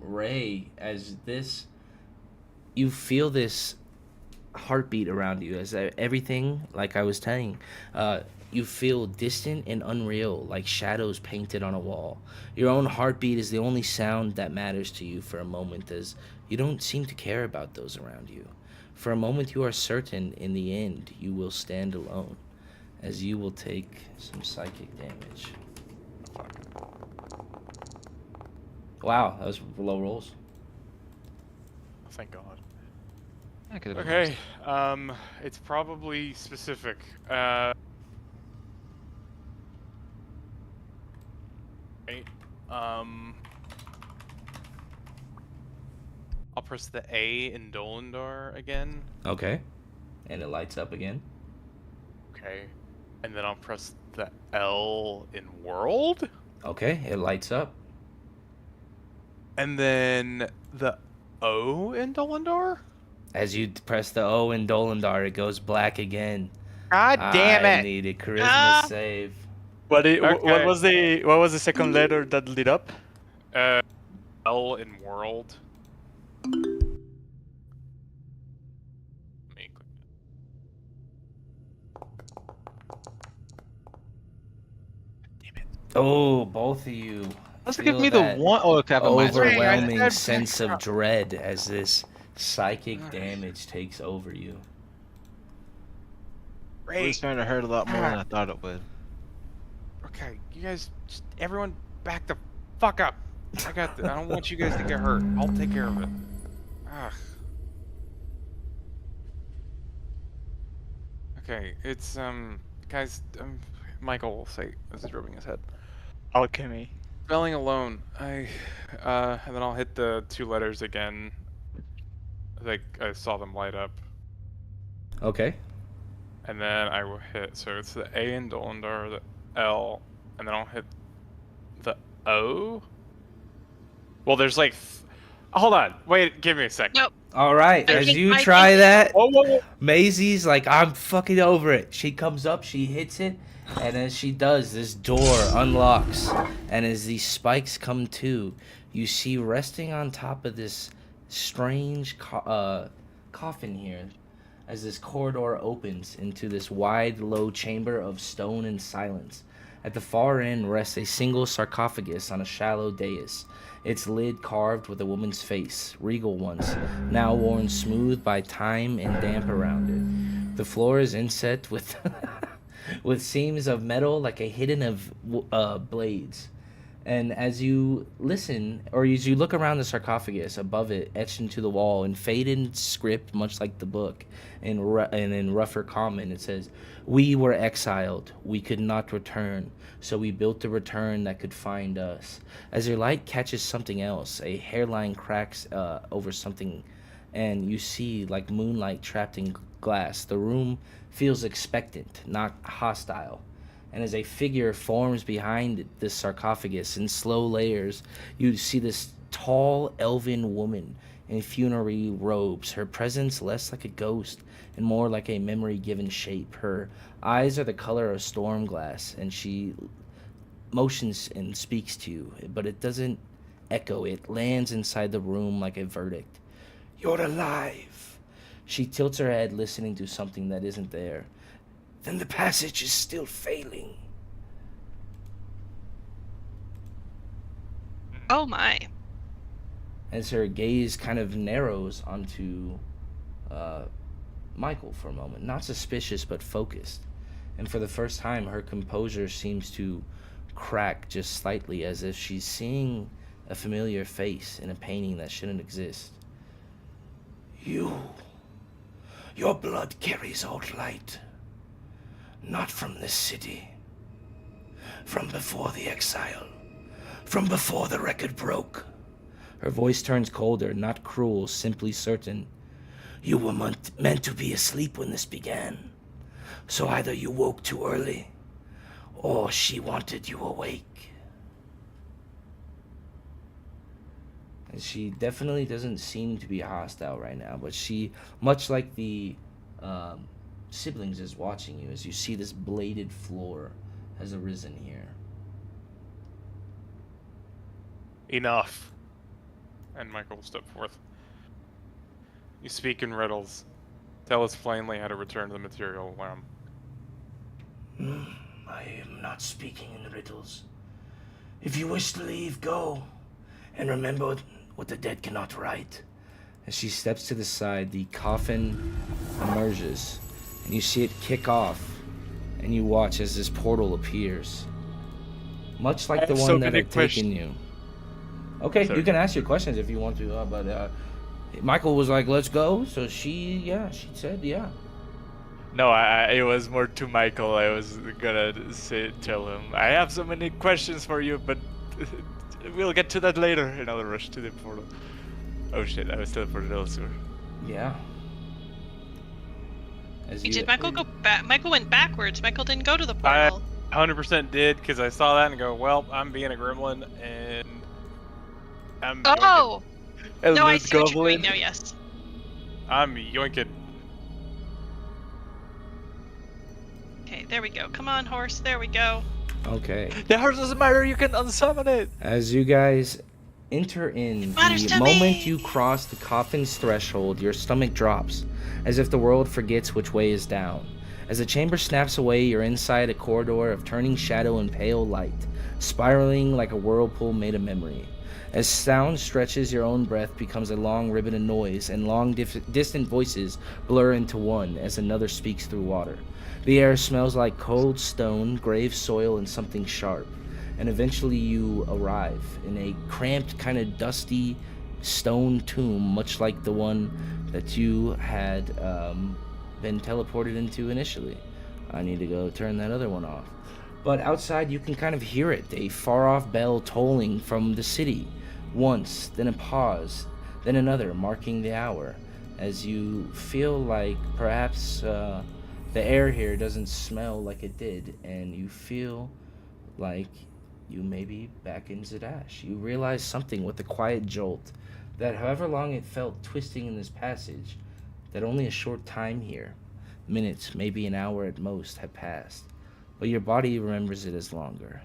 Ray, as this, you feel this heartbeat around you as everything, like I was saying, you feel distant and unreal, like shadows painted on a wall. Your own heartbeat is the only sound that matters to you for a moment, as you don't seem to care about those around you. For a moment, you are certain in the end you will stand alone, as you will take some psychic damage. Wow, that was low rolls. Thank God. Okay, it's probably specific. Right. I'll press the A in Dolendar again. Okay. And it lights up again. Okay. And then I'll press the L in World. Okay, it lights up. And then the O in Dolendar? As you press the O in Dolendar, it goes black again. God damn it! I need a charisma save. What was the second letter that lit up? L in World. Oh, both of you. Let's give me the one. Oh, okay, overwhelming sense of dread as this psychic damage takes over you. It's starting to hurt a lot more than I thought it would. Okay, you guys, just everyone, back the fuck up. I don't want you guys to get hurt. I'll take care of it. Ugh. Okay, it's guys. Michael will say as he's rubbing his head. Alchemy. Spelling alone. And then I'll hit the 2 letters again. Like I saw them light up. Okay. And then I will hit. So it's the A in Dolendar, the L, and then I'll hit the O. Well, there's like. Hold on. Wait. Give me a second. Nope. All right. As you try that, Maisie's like, I'm fucking over it. She comes up, she hits it, and as she does, this door unlocks. And as these spikes come to, you see resting on top of this strange coffin here, as this corridor opens into this wide, low chamber of stone and silence. At the far end rests a single sarcophagus on a shallow dais, its lid carved with a woman's face, regal once, now worn smooth by time and damp around it. The floor is inset with with seams of metal like a hidden of blades. And as you listen, or as you look around the sarcophagus, above it, etched into the wall in faded script, much like the book, and in rougher common, it says, "We were exiled. We could not return, so we built a return that could find us." As your light catches something else, a hairline cracks over something, and you see, like moonlight trapped in glass, the room feels expectant, not hostile. And as a figure forms behind this sarcophagus in slow layers, you see this tall elven woman in funerary robes, her presence less like a ghost and more like a memory-given shape. Her eyes are the color of storm glass, and she motions and speaks to you, but it doesn't echo. It lands inside the room like a verdict. "You're alive." She tilts her head, listening to something that isn't there. "Then the passage is still failing." Oh my. As her gaze kind of narrows onto Michael for a moment, not suspicious but focused. And for the first time, her composure seems to crack just slightly, as if she's seeing a familiar face in a painting that shouldn't exist. Your blood carries out light. Not from this city. From before the exile. From before the record broke. Her voice turns colder, not cruel, simply certain. You were meant to be asleep when this began. So either you woke too early, or she wanted you awake. And she definitely doesn't seem to be hostile right now, but she, much like the siblings, is watching you as you see this bladed floor has arisen here. Enough. And Michael will step forth. You speak in riddles. Tell us plainly how to return to the material realm. I am not speaking in riddles. If you wish to leave, go. And remember what the dead cannot write. As she steps to the side, the coffin emerges, and you see it kick off, and you watch as this portal appears. Much like the one that had taken you. Okay, sorry. You can ask your questions if you want to, but Michael was like, let's go, so she said, yeah. No, it was more to Michael. I was gonna tell him, I have so many questions for you, but we'll get to that later, and I'll rush to the portal. Oh shit, I was teleported elsewhere. Yeah. Did Michael go back? Michael went backwards. Michael didn't go to the portal. I 100% did, because I saw that and go, well, I'm being a gremlin, and I'm no, I see goblin. what you're doing now, yes. I'm yoinking. Okay, there we go. Come on, horse. There we go. Okay. The horse doesn't matter. You can unsummon it. As you guys enter in, the moment you cross the coffin's threshold, your stomach drops, as if the world forgets which way is down. As the chamber snaps away, you're inside a corridor of turning shadow and pale light, spiraling like a whirlpool made of memory. As sound stretches, your own breath becomes a long ribbon of noise, and long distant voices blur into one as another speaks through water. The air smells like cold stone, grave soil, and something sharp. And eventually you arrive in a cramped, kind of dusty stone tomb, much like the one that you had been teleported into initially. I need to go turn that other one off. But outside you can kind of hear it, a far-off bell tolling from the city. Once, then a pause, then another, marking the hour, as you feel like perhaps the air here doesn't smell like it did, and you feel like you may be back in Zadash. You realize something with a quiet jolt, that however long it felt twisting in this passage, that only a short time here, minutes, maybe an hour at most, had passed. But your body remembers it as longer,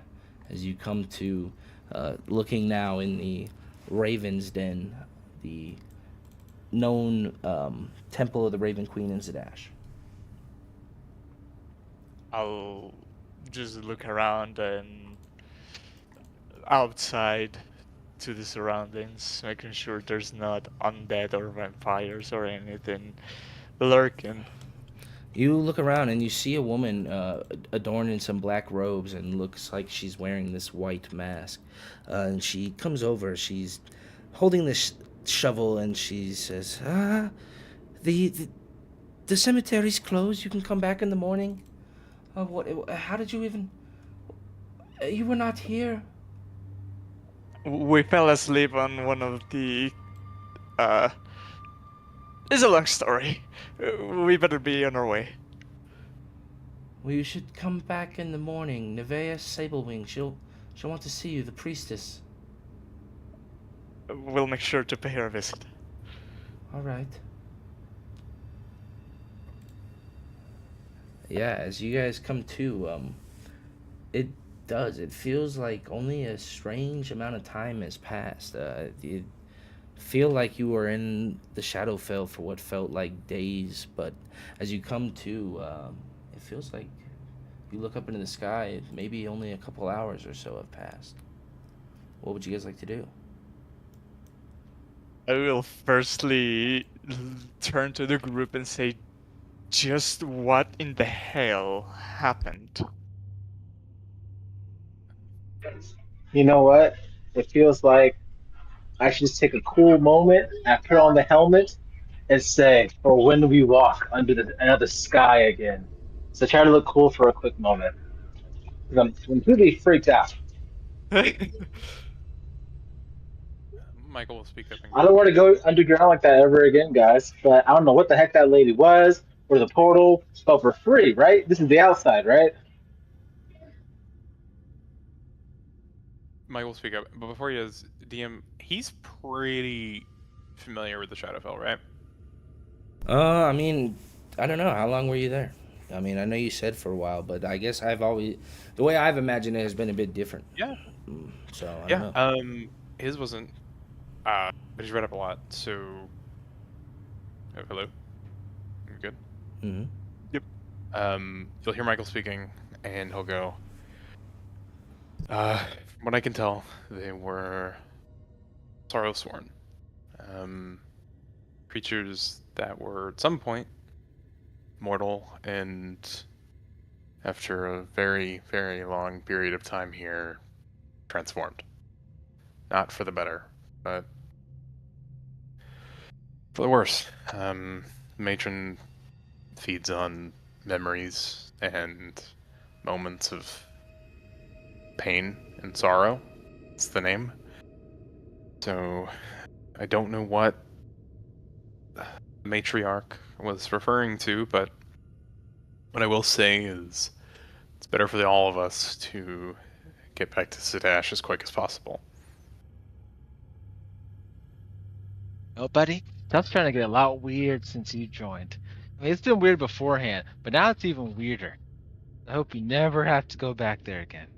as you come to looking now in the Raven's Den, the known temple of the Raven Queen in Zadash. I'll just look around and outside to the surroundings, making sure there's not undead or vampires or anything lurking. You look around and you see a woman adorned in some black robes and looks like she's wearing this white mask. And she comes over. She's holding this shovel and she says, the cemetery's closed. You can come back in the morning. What? How did you even? You were not here. We fell asleep on one of the. It's a long story. We better be on our way. Well, you should come back in the morning. Nevaeh Sablewing, she'll want to see you, the priestess. We'll make sure to pay her a visit. All right. Yeah, as you guys come to, it feels like only a strange amount of time has passed. You feel like you were in the Shadowfell for what felt like days, but as you come to, it feels like you look up into the sky, maybe only a couple hours or so have passed. What would you guys like to do? I will firstly turn to the group and say, just what in the hell happened? You know what? It feels like I should just take a cool moment and put on the helmet and say, "For when we walk under another sky again." So try to look cool for a quick moment. Because I'm completely freaked out. Michael will speak up. I don't want to go underground like that ever again, guys. But I don't know what the heck that lady was or the portal. But for free, right? This is the outside, right? Michael will speak up. But before he does, DM, he's pretty familiar with the Shadowfell, right? I mean, I don't know. How long were you there? I mean, I know you said for a while, but I guess the way I've imagined it has been a bit different. Yeah. So I don't know. His wasn't. But he's read up a lot. So. Oh, hello. You good? Mm-hmm. Yep. You'll hear Michael speaking, and he'll go. From what I can tell, they were Sorrowsworn. Creatures that were at some point mortal, and after a very, very long period of time here, transformed. Not for the better, but for the worse. Matron feeds on memories and moments of pain and sorrow. It's the name. So, I don't know what the matriarch was referring to, but what I will say is it's better for all of us to get back to Sadash as quick as possible. Oh, buddy, stuff's trying to get a lot weird since you joined. I mean, it's been weird beforehand, but now it's even weirder. I hope you never have to go back there again.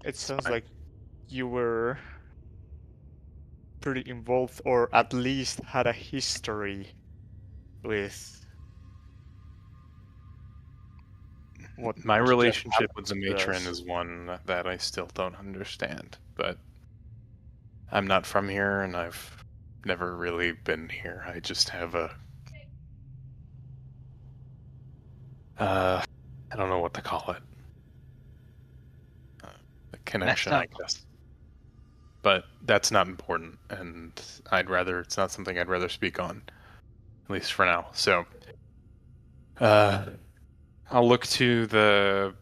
It sounds like you were pretty involved, or at least had a history with what my relationship with the matron is one that I still don't understand, but I'm not from here and I've never really been here. I just have I don't know what to call it. A connection, I guess. But that's not important, and it's not something I'd rather speak on, at least for now. So, I'll look to the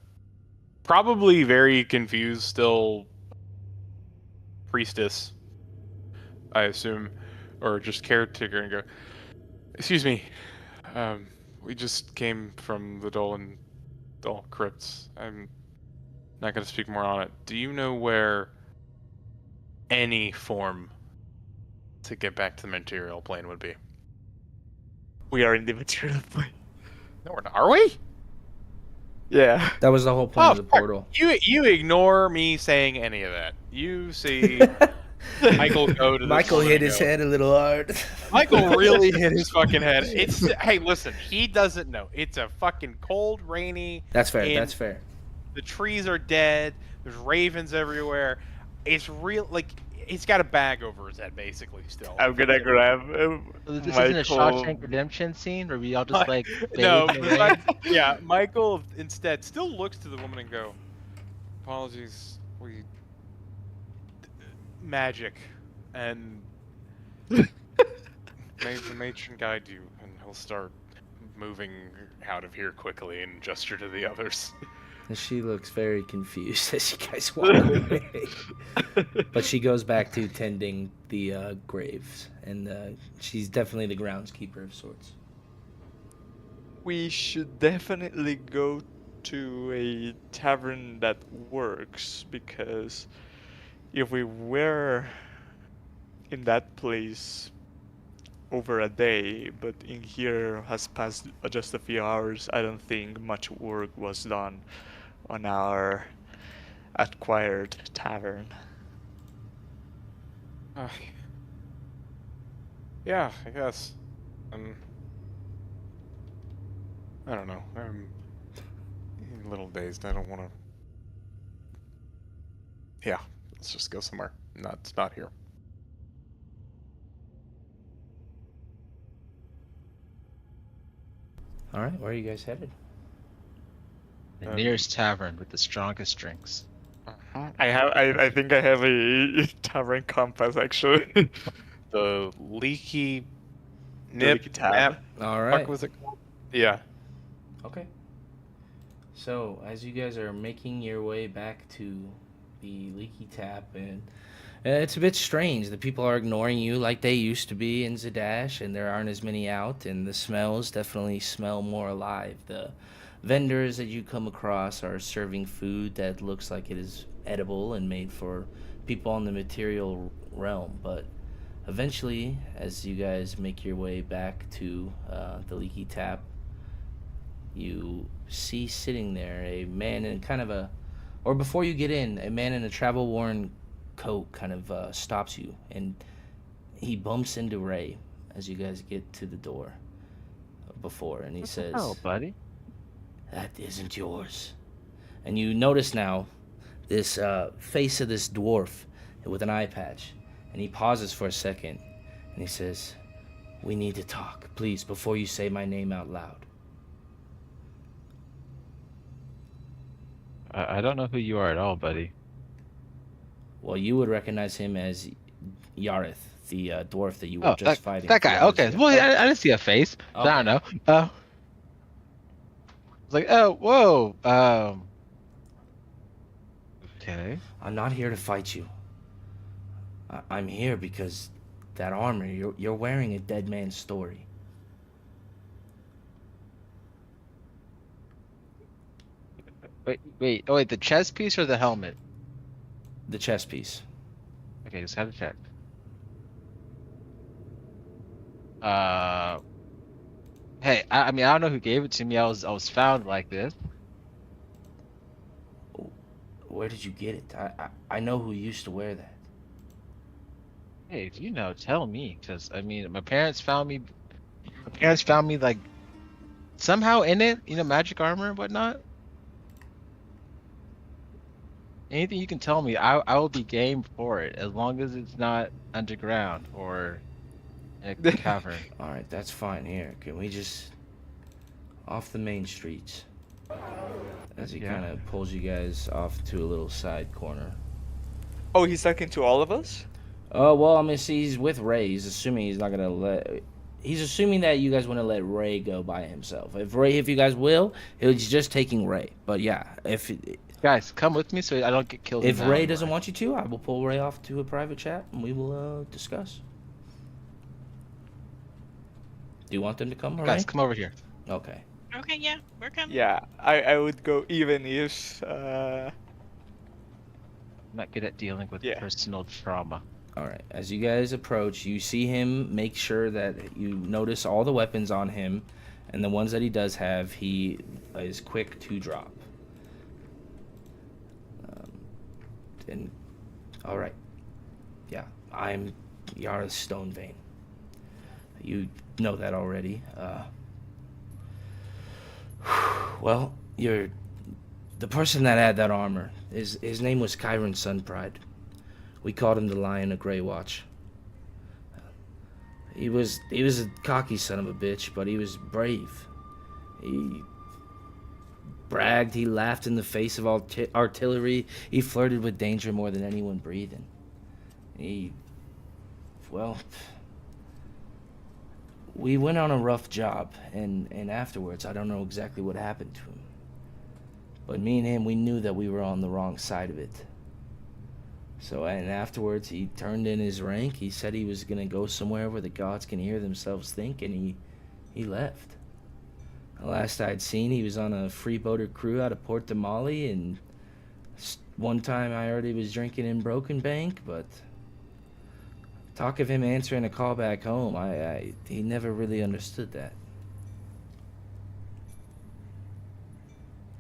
probably very confused still priestess, I assume, or just caretaker, and go, excuse me, we just came from the Dol crypts. I'm not going to speak more on it. Do you know where any form to get back to the material plane would be? We are in the material plane. No, we're not. Are we? Yeah. That was the whole point of the portal. You ignore me saying any of that. You see Michael go to Michael hit his head a little hard. Michael really hit his fucking head. Hey, listen, he doesn't know. It's a fucking cold, rainy. That's fair. That's fair. The trees are dead. There's ravens everywhere. It's real. Like, he's got a bag over his head, basically. Still, I'm gonna grab him. This isn't a Shawshank Redemption scene, or we all just like no. Yeah, Michael instead still looks to the woman and go, "Apologies, magic, and the matron guide you, and he'll start moving out of here quickly and gesture to the others." And she looks very confused as you guys walk away. But she goes back to tending the graves, and she's definitely the groundskeeper of sorts. We should definitely go to a tavern that works, because if we were in that place over a day, but in here has passed just a few hours, I don't think much work was done on our acquired tavern. Yeah, I guess. I don't know. I'm a little dazed. I don't want to. Yeah, let's just go somewhere. It's not here. All right, where are you guys headed? The nearest tavern with the strongest drinks. I think I have a tavern compass, actually. The leaky nip tab. All right. What was it called? Yeah. Okay. So as you guys are making your way back to the leaky tap, and It's a bit strange. The people are ignoring you like they used to be in Zadash, and there aren't as many out, and the smells definitely smell more alive. The vendors that you come across are serving food that looks like it is edible and made for people in the material realm, but eventually, as you guys make your way back to the Leaky Tap, you see sitting there a man in kind of a, or before you get in, a man in a travel-worn coat kind of stops you, and he bumps into Ray as you guys get to the door before, and he says, "Oh, buddy, that isn't yours." And you notice now this face of this dwarf with an eye patch, and he pauses for a second, and he says, "We need to talk, please, before you say my name out loud." I don't know who you are at all, buddy. Well, you would recognize him as Yareth, the dwarf that you were just fighting. That guy. Okay. Well, I didn't see a face. Okay. I don't know. I was like, oh, whoa. Okay. I'm not here to fight you. I'm here because that armor, you're wearing a dead man's story. Wait. Oh, wait. The chest piece or the helmet? The chest piece. Okay, just had to check. Hey, I mean, I don't know who gave it to me. I was found like this. Where did you get it? I know who used to wear that. Hey, if you know, tell me, because I mean, my parents found me. My parents found me like somehow in it, magic armor and whatnot. Anything you can tell me, I will be game for it, as long as it's not underground or a cavern. All right, that's fine. Here, can we just off the main streets? As he kind of pulls you guys off to a little side corner. Oh, he's talking to all of us? Oh, well, I mean, see, he's with Ray. He's assuming he's not gonna let. He's assuming that you guys want to let Ray go by himself. If you guys will, he's just taking Ray. But yeah, if. Guys, come with me so I don't get killed. If Ray doesn't want you to, I will pull Ray off to a private chat and we will discuss. Do you want them to come, Ray? Guys, come over here. Okay. Okay, yeah, we're coming. Yeah, I would go even if. I'm not good at dealing with personal trauma. All right. As you guys approach, you see him make sure that you notice all the weapons on him, and the ones that he does have, he is quick to drop. And all right, yeah, I'm Yara Stonevein. You know that already. Well, the person that had that armor. His name was Kyron Sunpride. We called him the Lion of Greywatch. He was a cocky son of a bitch, but he was brave. He bragged, he laughed in the face of artillery, he flirted with danger more than anyone breathing. We went on a rough job, and afterwards, I don't know exactly what happened to him. But me and him, we knew that we were on the wrong side of it. So, and afterwards, he turned in his rank, he said he was gonna go somewhere where the gods can hear themselves think, and he left. The last I'd seen, he was on a freeboater crew out of Port de Mali, and one time I heard he was drinking in Broken Bank, but talk of him answering a call back home, he never really understood that.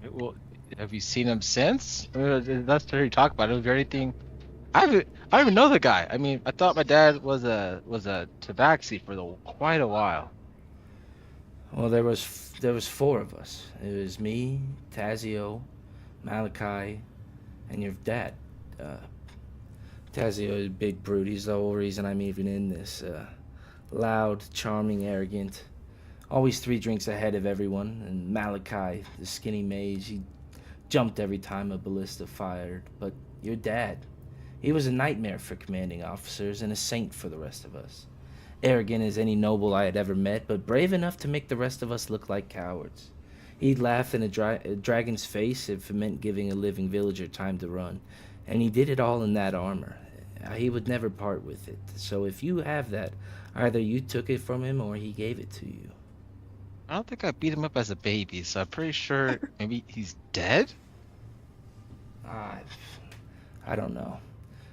Well, have you seen him since? That's what you talk about. Is there anything? I don't even know the guy. I mean, I thought my dad was a tabaxi for quite a while. Well, there was 4 of us. It was me, Tazio, Malachi, and your dad. Tazio is a big brute. He's the whole reason I'm even in this. Loud, charming, arrogant. Always 3 drinks ahead of everyone. And Malachi, the skinny mage, he jumped every time a ballista fired. But your dad, he was a nightmare for commanding officers and a saint for the rest of us. Arrogant as any noble I had ever met, but brave enough to make the rest of us look like cowards. He'd laugh in a dragon's face if it meant giving a living villager time to run, and he did it all in that armor. he would never part with it. So if you have that, either you took it from him or he gave it to you. I don't think I beat him up as a baby, so I'm pretty sure maybe he's dead? I don't know.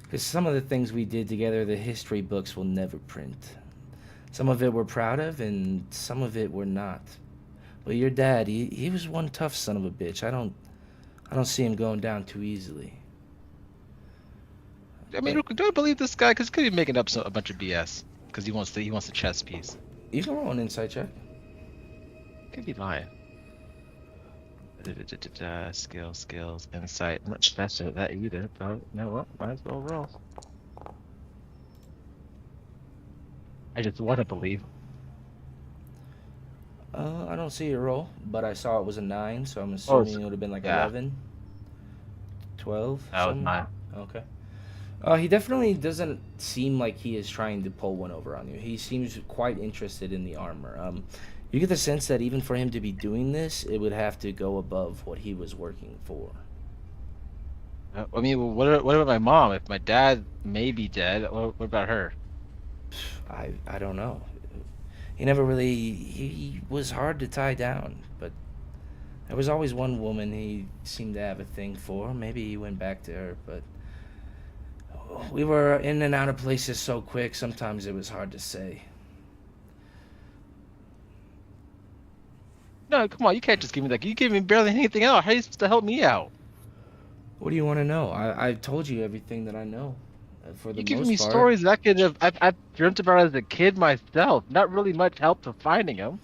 Because some of the things we did together, the history books will never print. Some of it we're proud of, and some of it we're not. But your dad, he was one tough son of a bitch. I don't see him going down too easily. I mean, do I believe this guy? Because he could be making up a bunch of BS. Because he wants the chess piece. You can roll an insight check. Could be lying. Skills, insight. I'm not best at that either, but you know what? Might as well roll. I just want to believe. I don't see your roll, but I saw it was a 9, so I'm assuming it would have been like 11, 12. That was 9. Okay. He definitely doesn't seem like he is trying to pull one over on you. He seems quite interested in the armor. You get the sense that even for him to be doing this, it would have to go above what he was working for. I mean, what about my mom? If my dad may be dead, what about her? I don't know. He was hard to tie down, but there was always one woman he seemed to have a thing for. Maybe he went back to her, but we were in and out of places so quick, sometimes it was hard to say. No, come on, you can't just give me that. You gave me barely anything else. How are you supposed to help me out? What do you want to know? I've told you everything that I know. For the You're giving most me part. stories that I've dreamt about as a kid myself. Not really much help to finding him.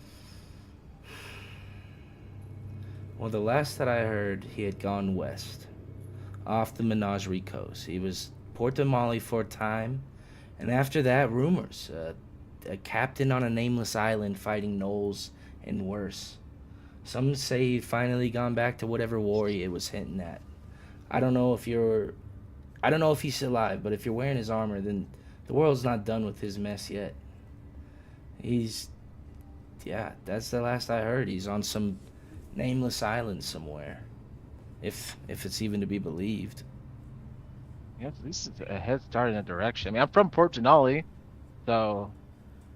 Well, the last that I heard, he had gone west, off the Menagerie Coast. He was Port de Mali for a time, and after that, rumors. A captain on a nameless island fighting gnolls and worse. Some say he'd finally gone back to whatever war he was hinting at. I don't know if he's alive, but if you're wearing his armor, then the world's not done with his mess yet. That's the last I heard. He's on some nameless island somewhere. If it's even to be believed. Yeah, at least it's a head start in that direction. I mean, I'm from Port Denali, so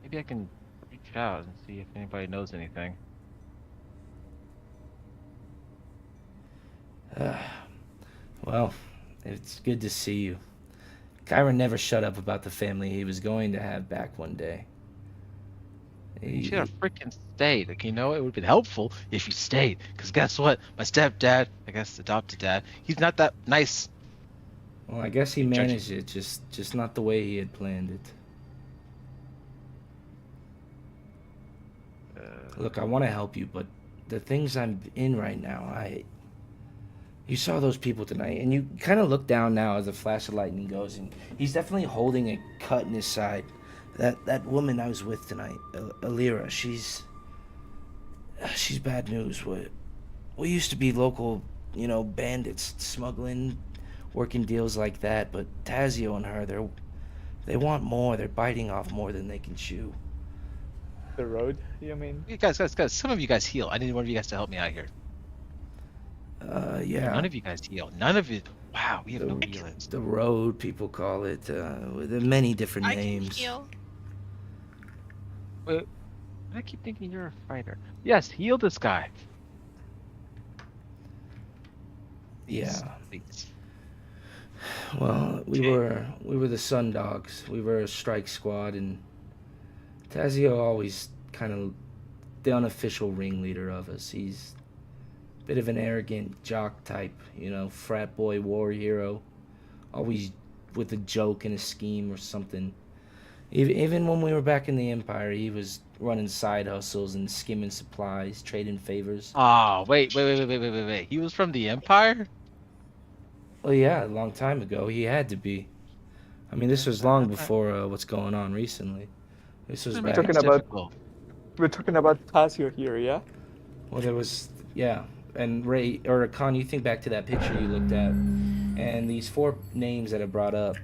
maybe I can reach out and see if anybody knows anything. Well, it's good to see you. Kyron never shut up about the family he was going to have back one day. You should have freaking stayed. Like, it would have been helpful if you stayed. Because guess what? My stepdad, I guess adopted dad, he's not that nice. Well, I guess he managed it, just not the way he had planned it. Look, I want to help you, but the things I'm in right now, You saw those people tonight, and you kind of look down now as the flash of lightning goes, and he's definitely holding a cut in his side. That woman I was with tonight, Alira, she's bad news. We used to be local, bandits, smuggling, working deals like that, but Tazio and her, they want more. They're biting off more than they can chew. The road, you mean? Hey, guys, some of you guys heal. I need one of you guys to help me out here. Yeah. None of you guys heal. None of it. Wow, we have no healers. The road, people call it. With many different names. I can heal. Wait, I keep thinking you're a fighter. Yes, heal this guy. Yeah. Please. Well, we were the Sun Dogs. We were a strike squad, and Tazio always kind of the unofficial ringleader of us. He's a bit of an arrogant jock type, frat boy, war hero, always with a joke and a scheme or something. Even when we were back in the Empire, he was running side hustles and skimming supplies, trading favors. Oh, wait. He was from the Empire? Well, yeah, a long time ago. He had to be. I mean, this was long before what's going on recently. This was back. We're talking about Tazio here, yeah? Well, there was, yeah. And Ray, or Khan, you think back to that picture you looked at, and these 4 names that I brought up,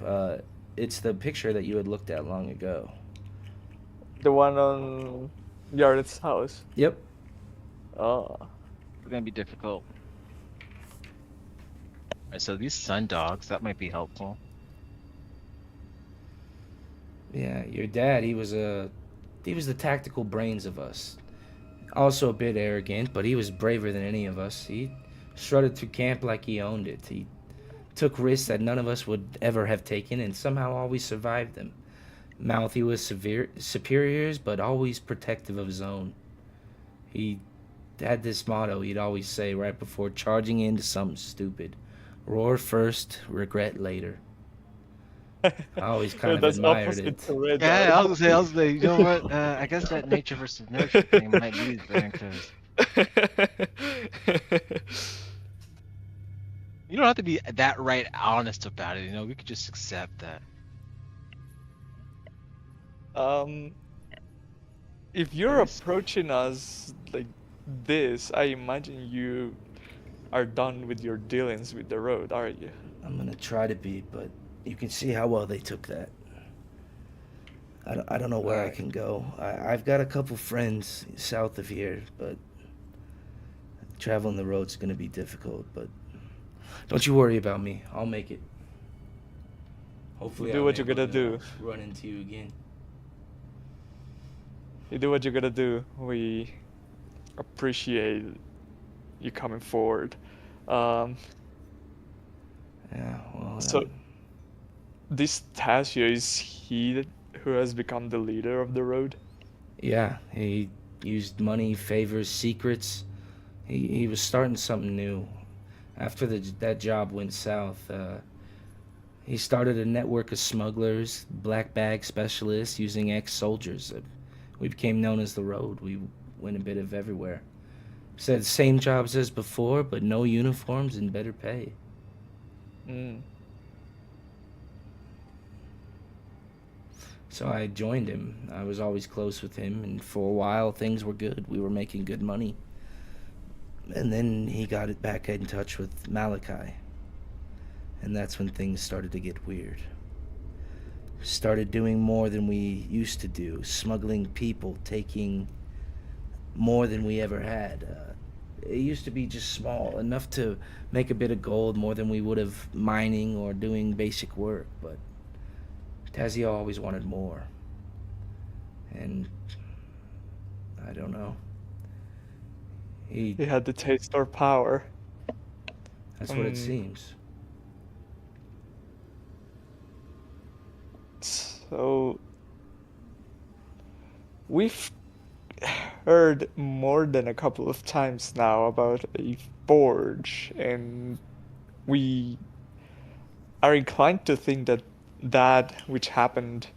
it's the picture that you had looked at long ago. The one on Yard's house? Yep. Oh. It's gonna be difficult. Alright, so these Sun Dogs, that might be helpful. Yeah, your dad, he was the tactical brains of us. Also a bit arrogant, but he was braver than any of us. He strutted through camp like he owned it. He took risks that none of us would ever have taken, and somehow always survived them. Mouthy with superiors, but always protective of his own. He had this motto he'd always say right before charging into something stupid: roar first, regret later. I always kind of admired it. Yeah, I was gonna say, you know what? I guess that nature versus nurture thing might be there, because you don't have to be that right honest about it. You know, we could just accept that. If you're approaching us like this, I imagine you are done with your dealings with the road, aren't you? I'm gonna try to be, but you can see how well they took that. I don't know where I can go. I've got a couple friends south of here, but traveling the road's gonna be difficult. But don't you worry about me. I'll make it. Hopefully, do what you're gonna do. Run into you again. You do what you're gonna do. We appreciate you coming forward. Yeah, well. So, this Tasio, is he who has become the leader of the road? Yeah, he used money, favors, secrets. He was starting something new. After that job went south, he started a network of smugglers, black bag specialists using ex-soldiers. We became known as the Road. We went a bit of everywhere. Said same jobs as before, but no uniforms and better pay. So I joined him. I was always close with him, and for a while things were good. We were making good money. And then he got it back in touch with Malachi. And that's when things started to get weird. Started doing more than we used to do, smuggling people, taking more than we ever had. It used to be just small, enough to make a bit of gold, more than we would have mining or doing basic work, but Tazio always wanted more. And I don't know. He had the taste or power. That's what it seems. So we've heard more than a couple of times now about a forge, and we are inclined to think that which happened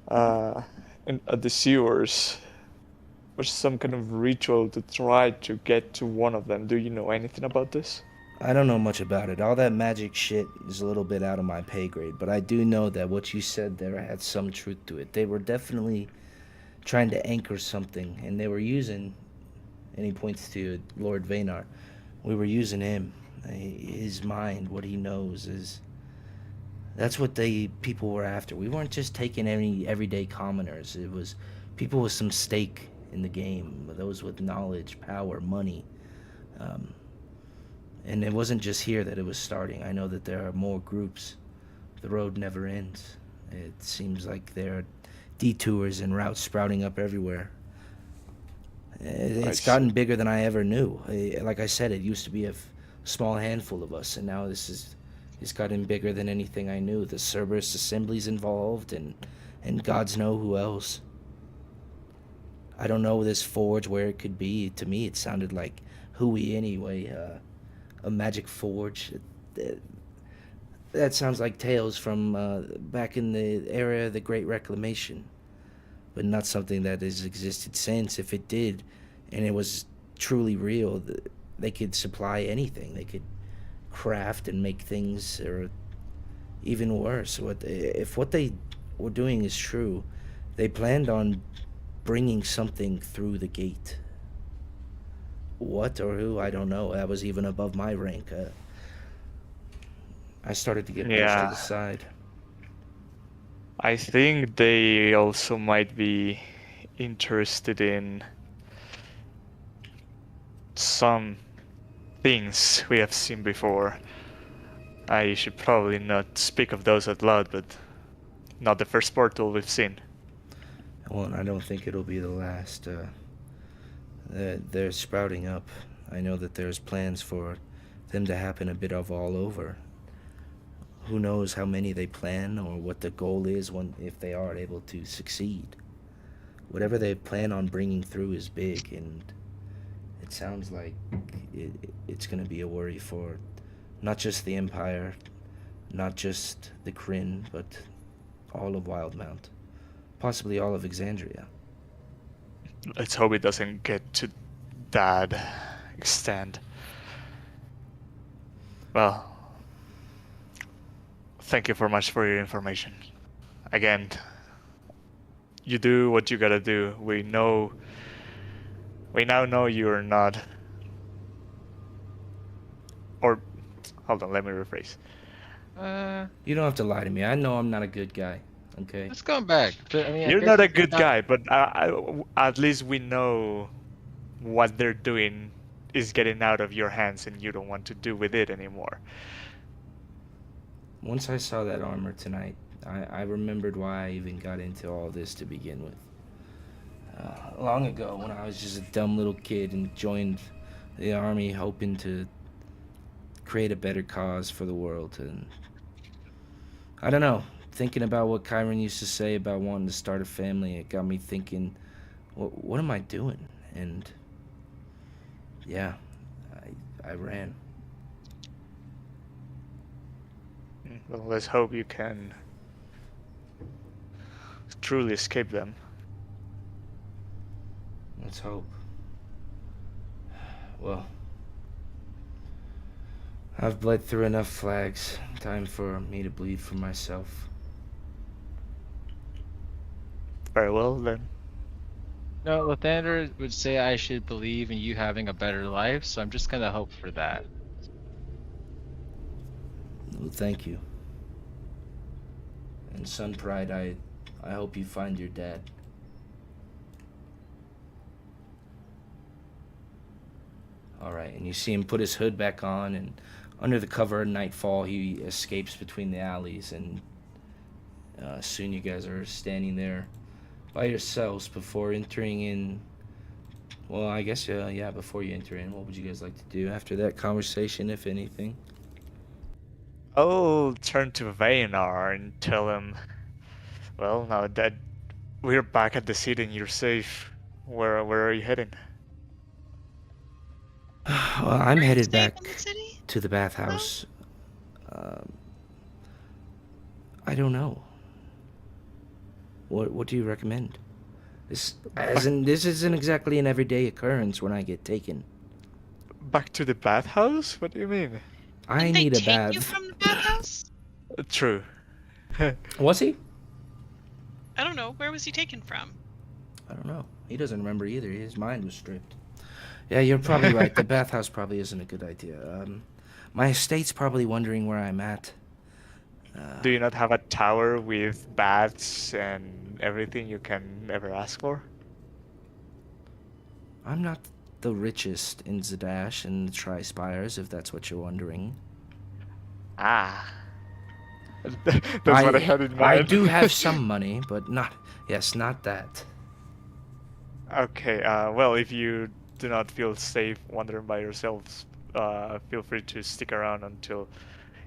at the sewers was some kind of ritual to try to get to one of them. Do you know anything about this? I don't know much about it. All that magic shit is a little bit out of my pay grade, but I do know that what you said there had some truth to it. They were definitely trying to anchor something, and they were using, and he points to Lord Vaynar, we were using him. His mind, what he knows is, that's what people were after. We weren't just taking any everyday commoners. It was people with some stake in the game, those with knowledge, power, money. And it wasn't just here that it was starting. I know that there are more groups. The road never ends. It seems like there are detours and routes sprouting up everywhere. It's gotten bigger than I ever knew. Like I said, it used to be a small handful of us, and now it's gotten bigger than anything I knew. The Cerberus Assembly's involved, and gods know who else. I don't know this forge, where it could be. To me, it sounded like hooey anyway. A magic forge. That sounds like tales from back in the era of the Great Reclamation, but not something that has existed since. If it did, and it was truly real, they could supply anything. They could craft and make things, or even worse. If what they were doing is true, they planned on bringing something through the gate. What or who, I don't know. That was even above my rank. I started to get pushed to the side. I think they also might be interested in some things we have seen before. I should probably not speak of those out loud, but not the first portal we've seen. Well, I don't think it'll be the last. They're sprouting up. I know that there's plans for them to happen a bit of all over. Who knows how many they plan or what the goal is if they are able to succeed. Whatever they plan on bringing through is big, and it sounds like it's going to be a worry for not just the Empire, not just the Kryn, but all of Wildmount. Possibly all of Exandria. Let's hope it doesn't get to that extent. Well, thank you very much for your information. Again, you do what you gotta do. We now know you're not... Or, hold on, let me rephrase. You don't have to lie to me. I know I'm not a good guy. Okay. Let's go back. I mean, You're not a good guy, but at least we know what they're doing is getting out of your hands and you don't want to do with it anymore. Once I saw that armor tonight, I remembered why I even got into all this to begin with. Long ago, when I was just a dumb little kid and joined the army hoping to create a better cause for the world. And I don't know, thinking about what Kyron used to say about wanting to start a family, it got me thinking, what am I doing? And yeah, I ran. Well, let's hope you can truly escape them. Let's hope. Well, I've bled through enough flags. Time for me to bleed for myself. Very well, then. No, Lathander would say I should believe in you having a better life, so I'm just gonna hope for that. Well, thank you. And Sun Pride, I hope you find your dad. Alright, and you see him put his hood back on, and under the cover of nightfall, he escapes between the alleys, and soon you guys are standing there by yourselves before entering in. Well, I guess, yeah, before you enter in, what would you guys like to do after that conversation, if anything? I'll turn to Vanar and tell him, well, now that we're back at the city and you're safe, where are you heading? Well, I'm headed back to the bathhouse. I don't know. What do you recommend? This isn't exactly an everyday occurrence when I get taken. Back to the bathhouse? What do you mean? I need a bath. Did they take you from the bathhouse? True. Was he? I don't know. Where was he taken from? I don't know. He doesn't remember either. His mind was stripped. Yeah, you're probably right. The bathhouse probably isn't a good idea. My estate's probably wondering where I'm at. Do you not have a tower with baths and everything you can ever ask for? I'm not the richest in Zadash and the Tri-Spires, if that's what you're wondering. Ah. That's what I had in mind. I do have some money, but not that. Okay, well, if you do not feel safe wandering by yourselves, feel free to stick around until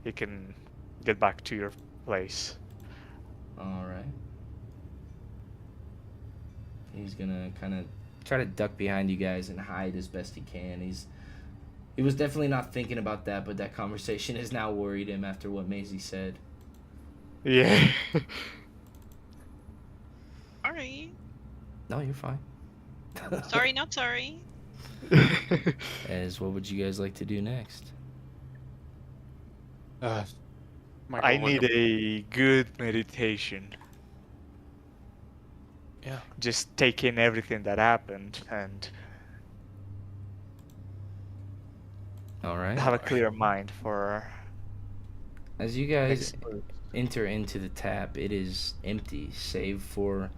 you can get back to your place. Alright. He's gonna kind of try to duck behind you guys and hide as best he can. He was definitely not thinking about that, but that conversation has now worried him after what Maisie said. Yeah. Alright. No, you're fine. Sorry, not sorry. As what would you guys like to do next? I need a good meditation. Yeah. Just take in everything that happened and Alright. have a clear mind for... As you guys enter into the tap, it is empty, save for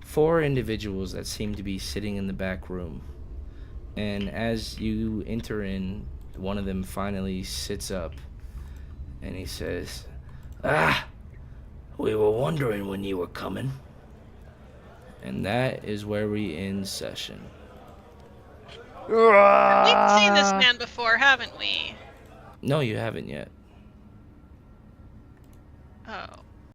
4 individuals that seem to be sitting in the back room. And as you enter in, one of them finally sits up and he says, We were wondering when you were coming. And that is where we end session. We've seen this man before, haven't we? No, you haven't yet. Oh.